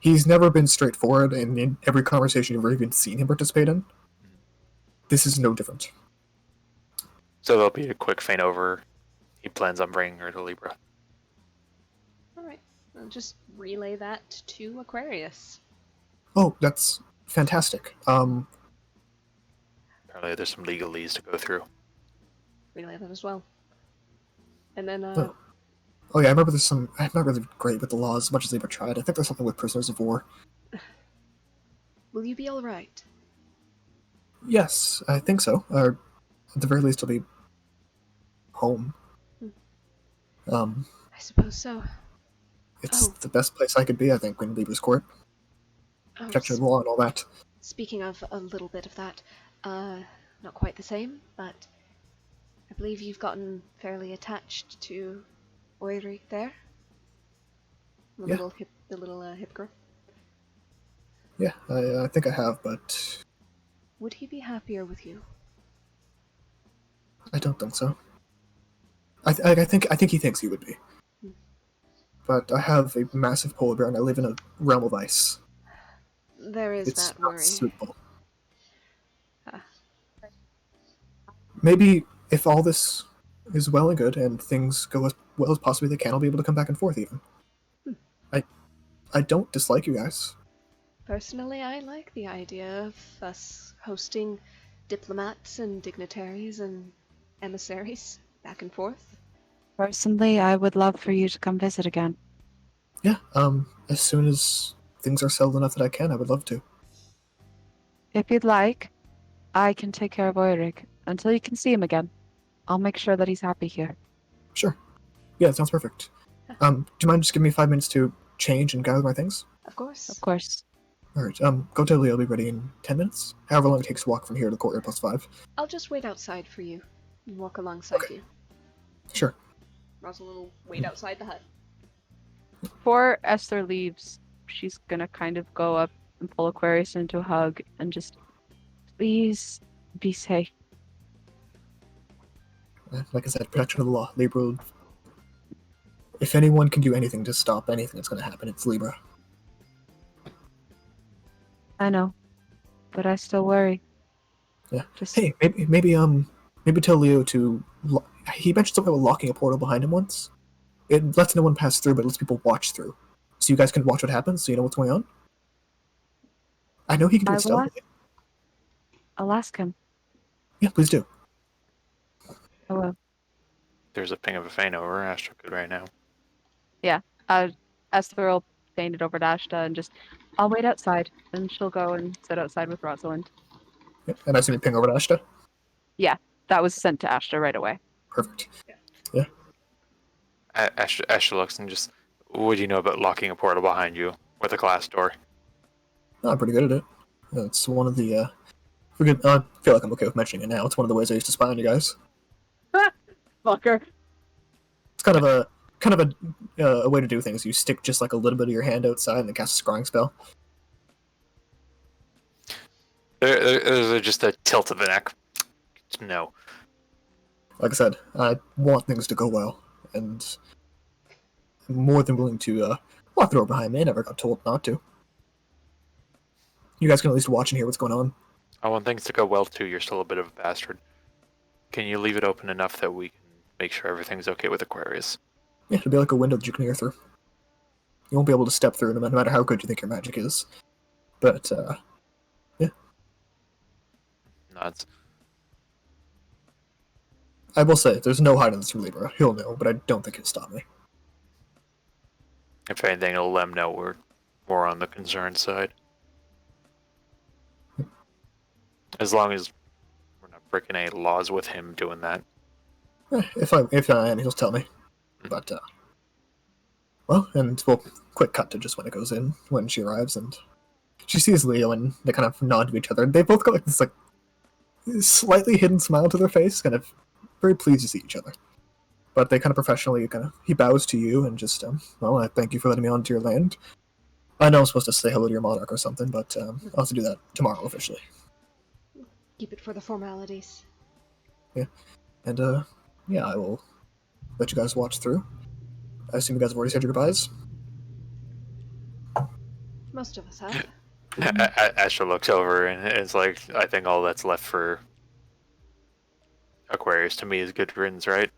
He's never been straightforward, and in every conversation you've ever even seen him participate in, this is no different. So there'll be a quick feint over. He plans on bringing her to Libra. alright. I'll just relay that to Aquarius. Oh, that's fantastic. Apparently, there's some legalese to go through. Relay that as well. And then, Oh yeah, I remember there's some. I'm not really great with the laws as much as they've ever tried. I think there's something with prisoners of war. will you be alright? Yes, I think so. Or at the very least, I'll be home. I suppose so. It's the best place I could be, I think, in Libra's court. Protection of the law and all that. Speaking of a little bit of that, not quite the same, but I believe you've gotten fairly attached to Oiri there. The Yeah. little hip girl. Yeah, I think I have, but Would he be happier with you? I don't think so. I think he thinks he would be. But I have a massive polar bear and I live in a realm of ice. There is It's that not worry. suitable. Ah. Maybe if all this is well and good and things go as well as possibly they can, I'll be able to come back and forth even. I don't dislike you guys. Personally, I like the idea of us hosting diplomats and dignitaries and emissaries back and forth. Personally, I would love for you to come visit again. Yeah, as soon as things are settled enough that I can, I would love to. If you'd like, I can take care of Oirig until you can see him again. I'll make sure that he's happy here. Sure. Yeah, that sounds perfect. Do you mind just giving me 5 minutes to change and gather my things? Of course. Of course. Alright, go tell Leo I'll be ready in 10 minutes. However long it takes to walk from here to the courtyard plus 5. I'll just wait outside for you and walk alongside you. Sure. Rosalind will wait outside the hut. Before Esther leaves, she's gonna kind of go up and pull Aquarius into a hug and just, please be safe. Like I said, protection of the law. Libra. If anyone can do anything to stop anything that's going to happen, it's Libra. I know, but I still worry. Yeah. Just Hey, maybe tell Leo to. He mentioned something about locking a portal behind him once. It lets no one pass through, but it lets people watch through, so you guys can watch what happens, so you know what's going on. I know he can do it stealthily. I'll ask him. Yeah, please do. Hello. There's a ping of a feint over Astra could right now. Esther will faint it over to Ashta and just, I'll wait outside, and she'll go and sit outside with Rosalind. Yeah, and I see me ping over to Ashta. That was sent to Ashta right away. Perfect. Astra looks and just, what do you know about locking a portal behind you with a glass door? Oh, I'm pretty good at it. It's one of the. I feel like I'm okay with mentioning it now. It's one of the ways I used to spy on you guys. Fucker. It's kind of a way to do things. You stick just like a little bit of your hand outside and then cast a scrying spell. There's just a tilt of the neck. No. Like I said, I want things to go well, and I'm more than willing to lock the door behind me. I never got told not to. You guys can at least watch and hear what's going on. I want things to go well too. You're still a bit of a bastard. Can you leave it open enough that we can make sure everything's okay with Aquarius? Yeah, it'll be like a window that you can hear through. You won't be able to step through no matter how good you think your magic is. But, yeah. Nuts. I will say, there's no hiding this from Libra. He'll know, but I don't think he'll stop me. If anything, it'll let him know we're more on the concerned side. As long as we're not breaking any laws with him doing that. If I am, he'll tell me. But, well, and we'll quick cut to just when it goes in, when she arrives, and she sees Leo, and they kind of nod to each other. They both got like this slightly hidden smile to their face, kind of very pleased to see each other. But they kind of professionally, he bows to you and just, well, I thank you for letting me onto your land. I know I'm supposed to say hello to your monarch or something, but I'll have to do that tomorrow officially. Keep it for the formalities. Yeah, and yeah, I will let you guys watch through. I assume you guys have already said your goodbyes. Most of us have. Astra looks over and it's like, I think all that's left for Aquarius to me is good riddance, right?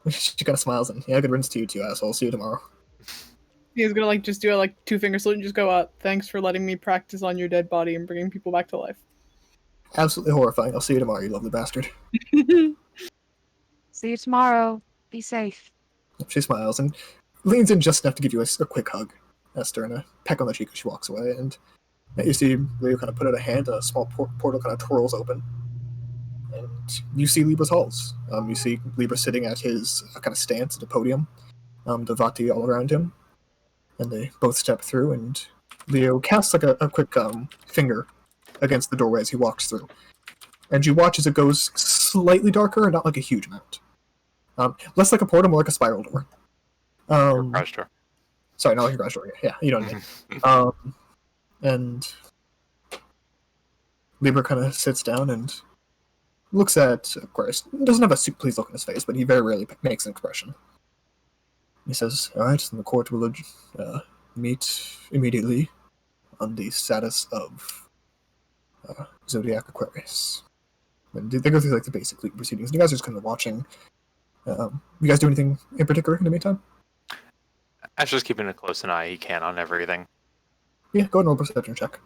She kind of smiles and, yeah, good riddance to you too, asshole. See you tomorrow. He's gonna like just do a like 2-finger salute and just go up. Thanks for letting me practice on your dead body and bringing people back to life. Absolutely horrifying. I'll see you tomorrow, you lovely bastard. See you tomorrow. Be safe. She smiles and leans in just enough to give you a quick hug. Esther, and a peck on the cheek as she walks away. And you see Leo kind of put out a hand, a small portal kind of twirls open. And you see Libra's halls. You see Libra sitting at his kind of stance at the podium. The Vati all around him. And they both step through, and Leo casts like a quick finger against the doorway as he walks through. And you watch as it goes slightly darker and not like a huge amount. Less like a portal, more like a spiral door. Garage door. Sorry, not like a garage door. Yeah, you know what I mean. And Libra kind of sits down and looks at Aquarius. Doesn't have a pleased look on his face, but he very rarely makes an expression. He says, "All right, and the court will meet immediately on the status of Zodiac Aquarius." And they go through like the basic legal proceedings. You guys are just kind of watching. You guys do anything in particular in the meantime? Ash just keeping a close eye he can on everything. Yeah, go ahead and roll a perception check.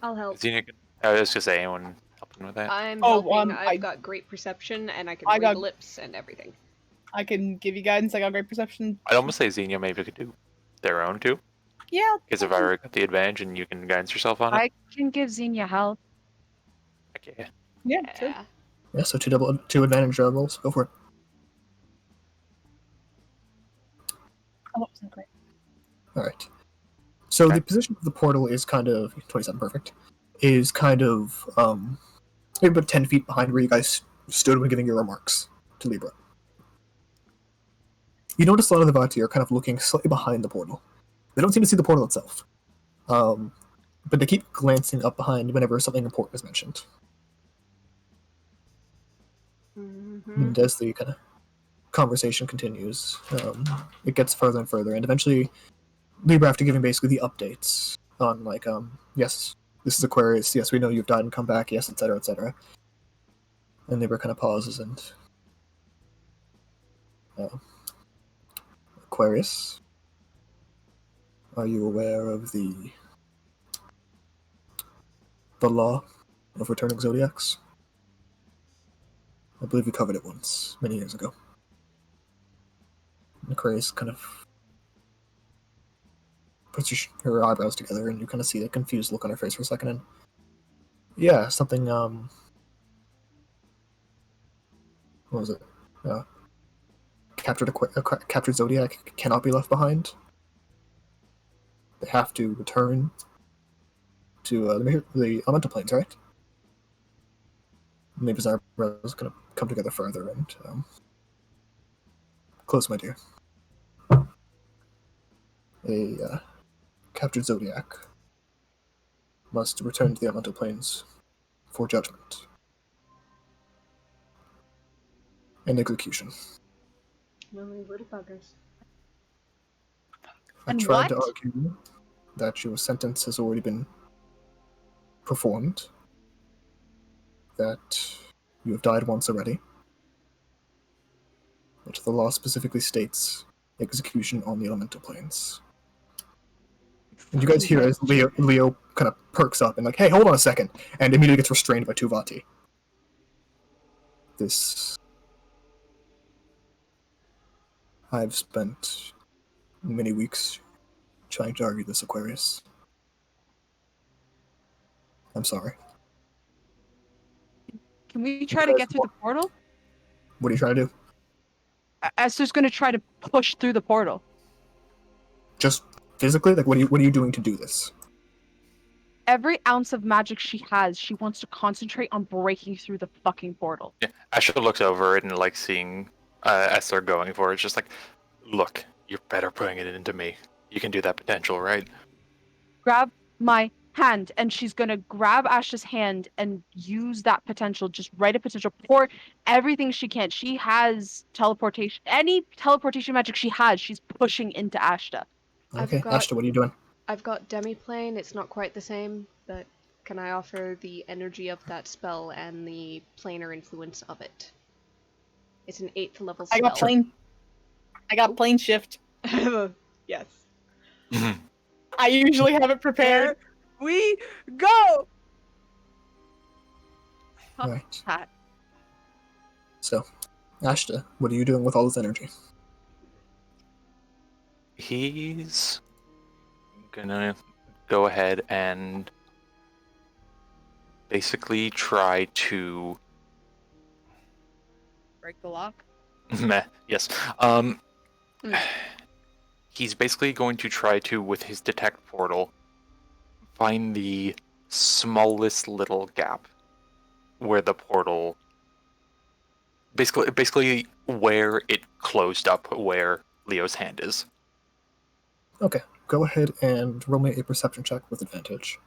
I'll help. Xenia, I was gonna say, anyone helping with that? I'm Oh, helping. I I've got great perception, and I can I read got- lips and everything. I can give you guidance. I got great perception. I'd almost say Xenia maybe could do their own too. Yeah. Because if I already got the advantage and you can guidance yourself on it. I can give Xenia help. Okay. Yeah. Sure. Yeah. Yeah, so two advantage rolls. Go for it. Oh, that wasn't great. All right. So Okay. the position of the portal is kind of 27, perfect. Is kind of maybe about 10 feet behind where you guys stood when giving your remarks to Libra. You notice a lot of the Vati are kind of looking slightly behind the portal. They don't seem to see the portal itself, but they keep glancing up behind whenever something important is mentioned. Mm-hmm. And as the kind of conversation continues, it gets further and further, and eventually Libra, after giving basically the updates on like, yes, this is Aquarius, yes, we know you've died and come back, yes, etc., etc. And Libra kind of pauses and Aquarius, are you aware of the law of returning zodiacs? I believe we covered it once, many years ago. And Aquarius kind of puts her eyebrows together, and you kind of see a confused look on her face for a second. And yeah, something. What was it? Captured zodiac cannot be left behind. They have to return to the elemental planes, right? Maybe his eyebrows kind of come together further and close, my dear. A captured zodiac must return to the elemental planes for judgment and execution. Lonely little buggers. I And tried to what? argue that your sentence has already been performed, that you have died once already, but the law specifically states execution on the elemental planes. And you guys hear as Leo kind of perks up and like, hey, hold on a second, and immediately gets restrained by two Vati. I've spent many weeks trying to argue this, Aquarius. I'm sorry. Can we try to get through the portal? What are you trying to do? Esther's gonna try to push through the portal. Just physically? Like, what are you doing to do this? Every ounce of magic she has, she wants to concentrate on breaking through the fucking portal. Yeah. Asher looks over it and like seeing Esther going for it. It's just like, look, you're better putting it into me. You can do that potential, right? Grab my hand, and she's gonna grab Ash's hand and use that potential, just write a potential, pour everything she can. She has teleportation. Any teleportation magic she has, she's pushing into Ashta. I've Okay, got- Ashta, what are you doing? I've got demiplane. It's not quite the same, but can I offer the energy of that spell and the planar influence of it? It's an 8th level spell. I got plane. I got plane shift. Yes. I usually have it prepared. We go. Right. Hot. So, Ashta, what are you doing with all this energy? He's gonna go ahead and basically try to Break the lock. meh, yes. He's basically going to try to, with his detect portal, find the smallest little gap where the portal basically where it closed up where Leo's hand is. Okay, go ahead and roll me a perception check with advantage.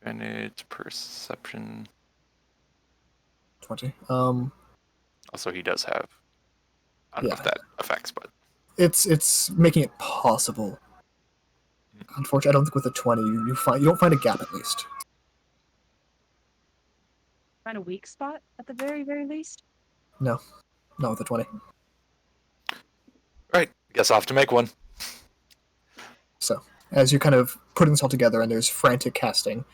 And it's perception. 20. Also, he does have. I don't know if Yeah. that affects, but It's making it possible. Unfortunately, I don't think with a 20 you don't find a gap at least. Find a weak spot at the very, very least. No, not with a 20. right. Guess I'll have to make one. So, as you're kind of putting this all together and there's frantic casting,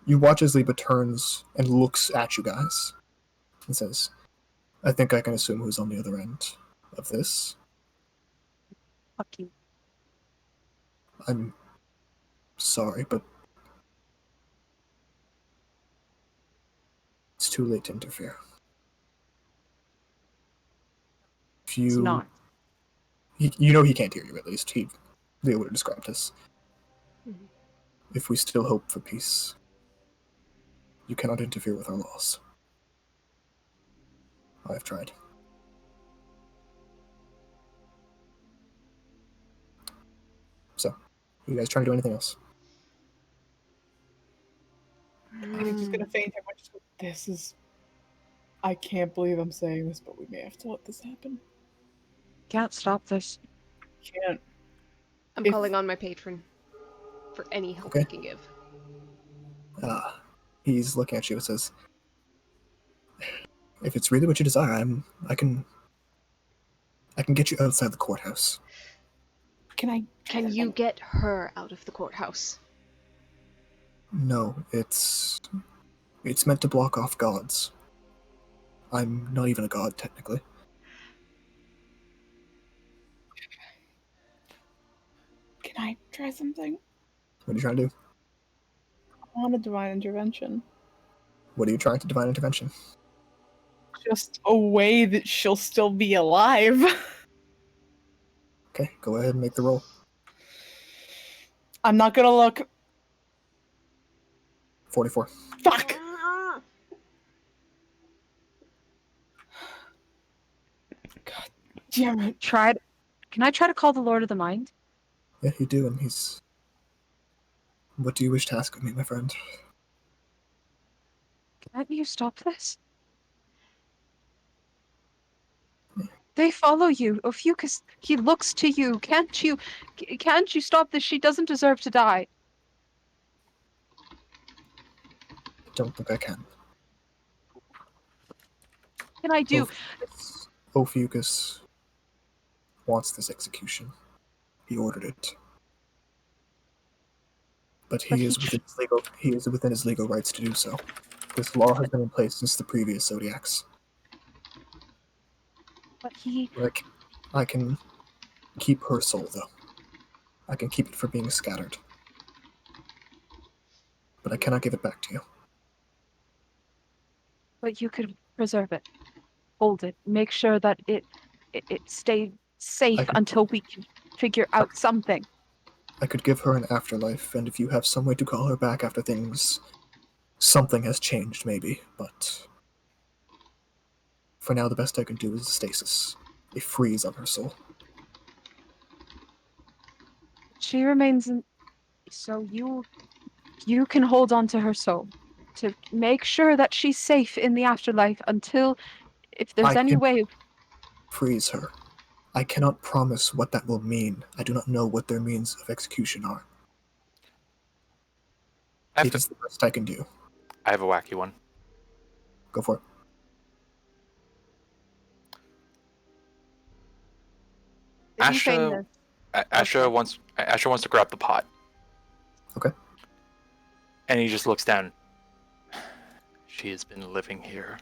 you watch as Liba turns and looks at you guys and says, I think I can assume who's on the other end of this. Fuck you. I'm sorry, but it's too late to interfere. If It's you, not. you know he can't hear you at least. Leo would have described this. Mhm. If we still hope for peace, you cannot interfere with our laws. I've tried. So, you guys trying to do anything else? I'm just gonna faint. I'm just go, this is. I can't believe I'm saying this, but we may have to let this happen. Can't stop this. Can't. I'm If- calling on my patron for any help Okay. I can give. He's looking at you and says, if it's really what you desire, I can get you outside the courthouse. Can I? Can you get her out of the courthouse? No, it's meant to block off gods. I'm not even a god, technically. Can I try something? What are you trying to do? I want a divine intervention. What are you trying to divine intervention? Just a way that she'll still be alive. Okay, go ahead and make the roll. I'm not gonna look. 44. Fuck. God damn it. Can I try to call the Lord of the Mind? Yeah, you do, and he's... What do you wish to ask of me, my friend? Can't you stop this? They follow you. Ophiuchus, he looks to you. Can't you stop this? She doesn't deserve to die. I don't think I can. Can I do? Ophiuchus wants this execution. He ordered it. But he is within his legal rights to do so. This law has been in place since the previous Zodiacs. But he... I can keep her soul, though. I can keep it from being scattered. But I cannot give it back to you. But you could preserve it. Hold it. Make sure that it stayed safe until we can figure out something. I could give her an afterlife, and if you have some way to call her back after something has changed, maybe, but for now the best I can do is a stasis. A freeze on her soul. She remains in... So you can hold on to her soul. To make sure that she's safe in the afterlife until... If there's any way... Freeze her. I cannot promise what that will mean. I do not know what their means of execution are. It is the best I can do. I have a wacky one. Go for it. Did you feign Asha, this? Asha wants to grab the pot. Okay. And he just looks down. She has been living here.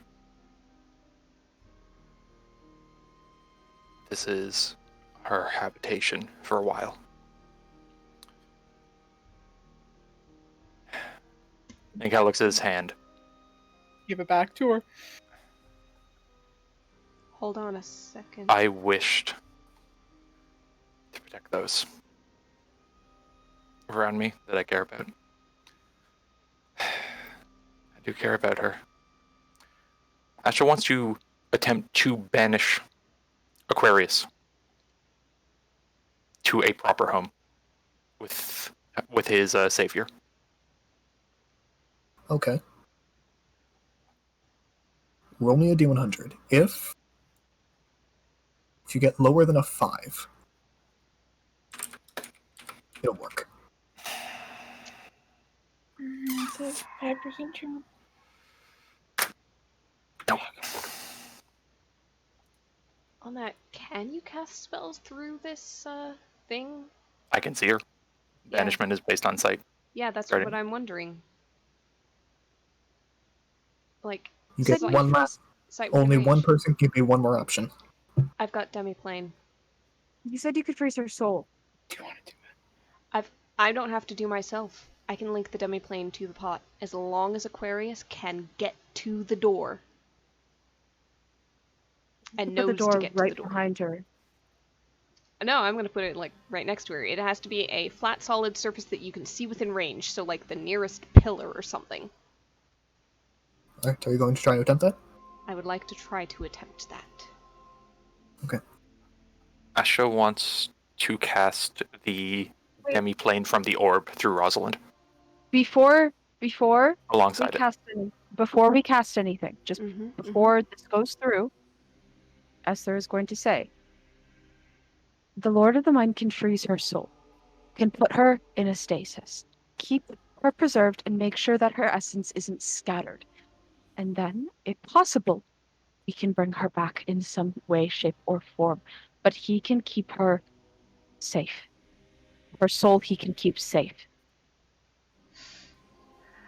This is her habitation for a while. And he kind of looks at his hand. Give it back to her. Hold on a second. I wished to protect those around me that I care about. I do care about her. Asha wants to attempt to banish Aquarius to a proper home with his savior. Okay. Roll me a d100. If you get lower than a 5, it'll work. It's a 5% chance. No. On that, can you cast spells through this thing? I can see her. Yeah. Banishment is based on sight. Yeah, that's Starting. what I'm wondering. Like, You get sight- one last. sight within Only one range. person can be one more option. I've got demiplane. You said you could freeze her soul. Do you want to do it? I don't have to do myself. I can link the demiplane to the pot as long as Aquarius can get to the door. And Put the knows door to get right to the door. behind her. No, I'm gonna put it like right next to her. It has to be a flat, solid surface that you can see within range. So like the nearest pillar or something. Alright, are you going to try to attempt that? I would like to try to attempt that. Okay. Asha wants to cast the demi-plane from the orb through Rosalind Before alongside it. before we cast anything, just Mm-hmm, before this goes through, Esther is going to say, the Lord of the Mind can freeze her soul, can put her in a stasis, keep her preserved, and make sure that her essence isn't scattered. And then, if possible, we can bring her back in some way, shape, or form. But he can keep her safe. Her soul he can keep safe.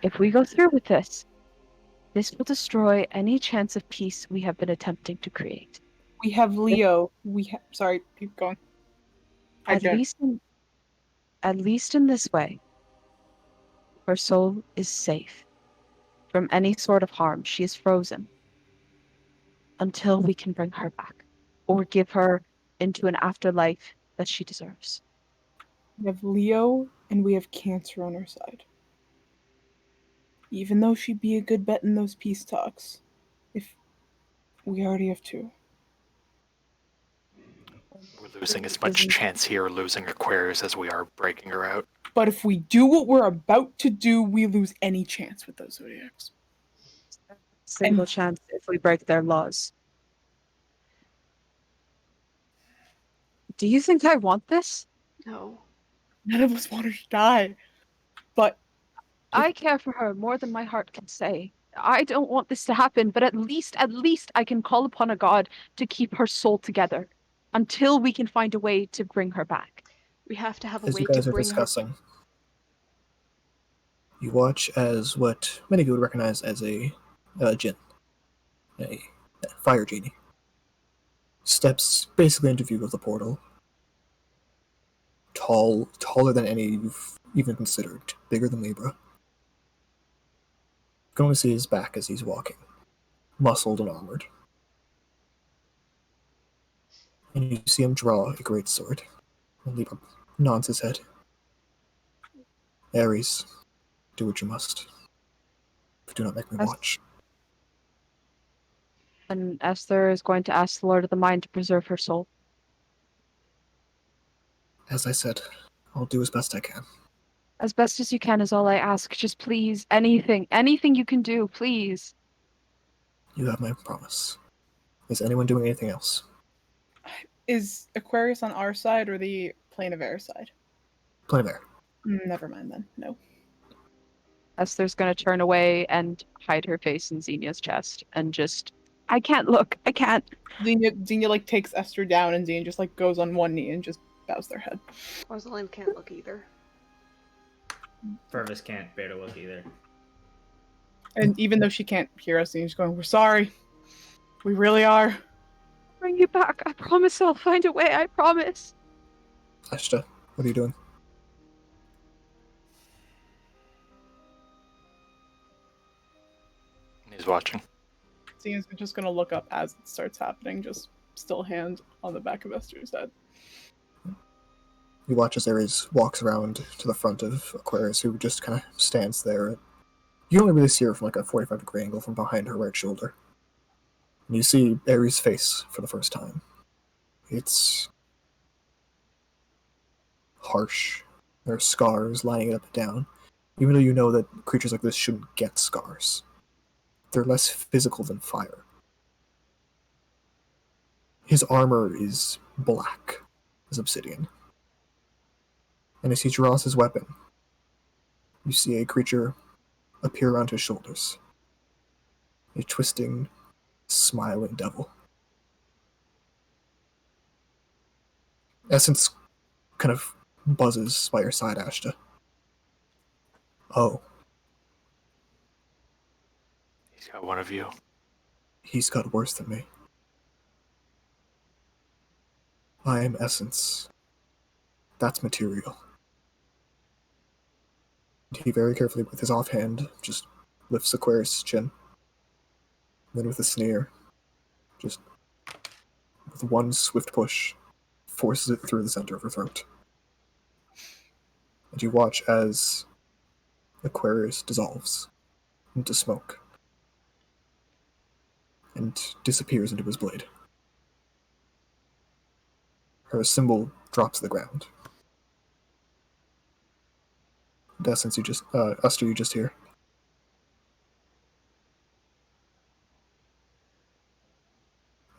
If we go through with this will destroy any chance of peace we have been attempting to create. We have Leo. Sorry, keep going. At least in this way, her soul is safe from any sort of harm. She is frozen until we can bring her back or give her into an afterlife that she deserves. We have Leo and we have Cancer on our side. Even though she'd be a good bet in those peace talks, if we already have 2. We're losing as much chance here losing Aquarius as we are breaking her out. But if we do what we're about to do, we lose any chance with those zodiacs. Single chance if we break their laws. Do you think I want this? No. None of us want her to die. But I care for her more than my heart can say. I don't want this to happen, but at least I can call upon a god to keep her soul together until we can find a way to bring her back. We have to have a As way you to guys are bring her. discussing, you watch as what many of you would recognize as a jinn, a fire genie, steps basically into view of the portal. Taller than any you've even considered, bigger than Libra. You can only see his back as he's walking, muscled and armored. And you see him draw a great sword. And Libra nods his head. Ares, do what you must. Do not make me watch. And Esther is going to ask the Lord of the Mind to preserve her soul. As I said, I'll do as best I can. As best as you can is all I ask. Just please, anything you can do, please. You have my promise. Is anyone doing anything else? is Aquarius on our side or the Plane of Air side? Plane of Air. Never mind then. No. Esther's going to turn away and hide her face in Xenia's chest and just I can't look. I can't. Xenia like takes Esther down, and Xenia just like goes on one knee and just bows their head. Rosalind can't look either. Purvis can't bear to look either. And even though she can't hear us, Xenia's going, "We're sorry. We really are." Bring you back. I promise I'll find a way. I promise. Ashta, what are you doing? He's watching. Xenia's just gonna look up as it starts happening, just still hand on the back of Esther's head. You watch as Ares walks around to the front of Aquarius, who just kind of stands there. You only really see her from like a 45-degree angle from behind her right shoulder. And you see Ares' face for the first time. It's harsh. There are scars lining it up and down, even though you know that creatures like this shouldn't get scars. They're less physical than fire. His armor is black as obsidian. And as he draws his weapon, you see a creature appear around his shoulders. A twisting, smiling devil. Essence kind of buzzes by your side, Ashta. Oh. He's got one of you. He's got worse than me. I am Essence. That's material. He very carefully, with his offhand, just lifts Aquarius' chin. Then with a sneer, just with one swift push, forces it through the center of her throat. And you watch as Aquarius dissolves into smoke and disappears into his blade. Her symbol drops to the ground. And Essence, you just, Esther, you just hear.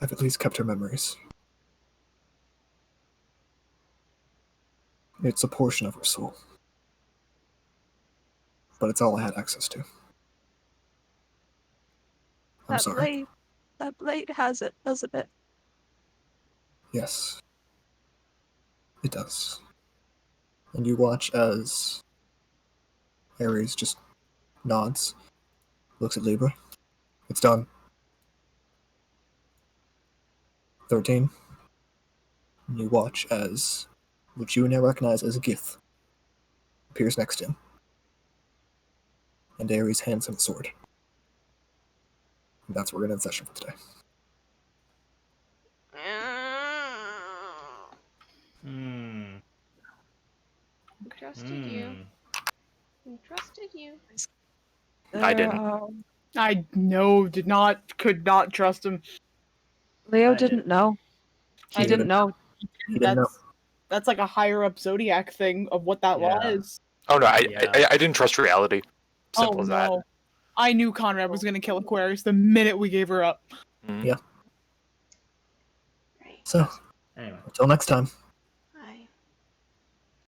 I've at least kept her memories. It's a portion of her soul. But it's all I had access to. I'm sorry. That blade has it, doesn't it? Yes. It does. And you watch as Ares just nods, looks at Libra. It's done. 13. And you watch as what you now recognize as Gith appears next to him. And Ares hands him a sword. And that's where we're going to end the session for today. We trusted you. We trusted you. I didn't. I could not trust him. Leo didn't know. He didn't know. He didn't know. That's like a higher up Zodiac thing of what that law is. Oh no, I didn't trust reality. Simple as that. No. I knew Conrad was going to kill Aquarius the minute we gave her up. Mm. Yeah. Right. So, Anyway. until next time.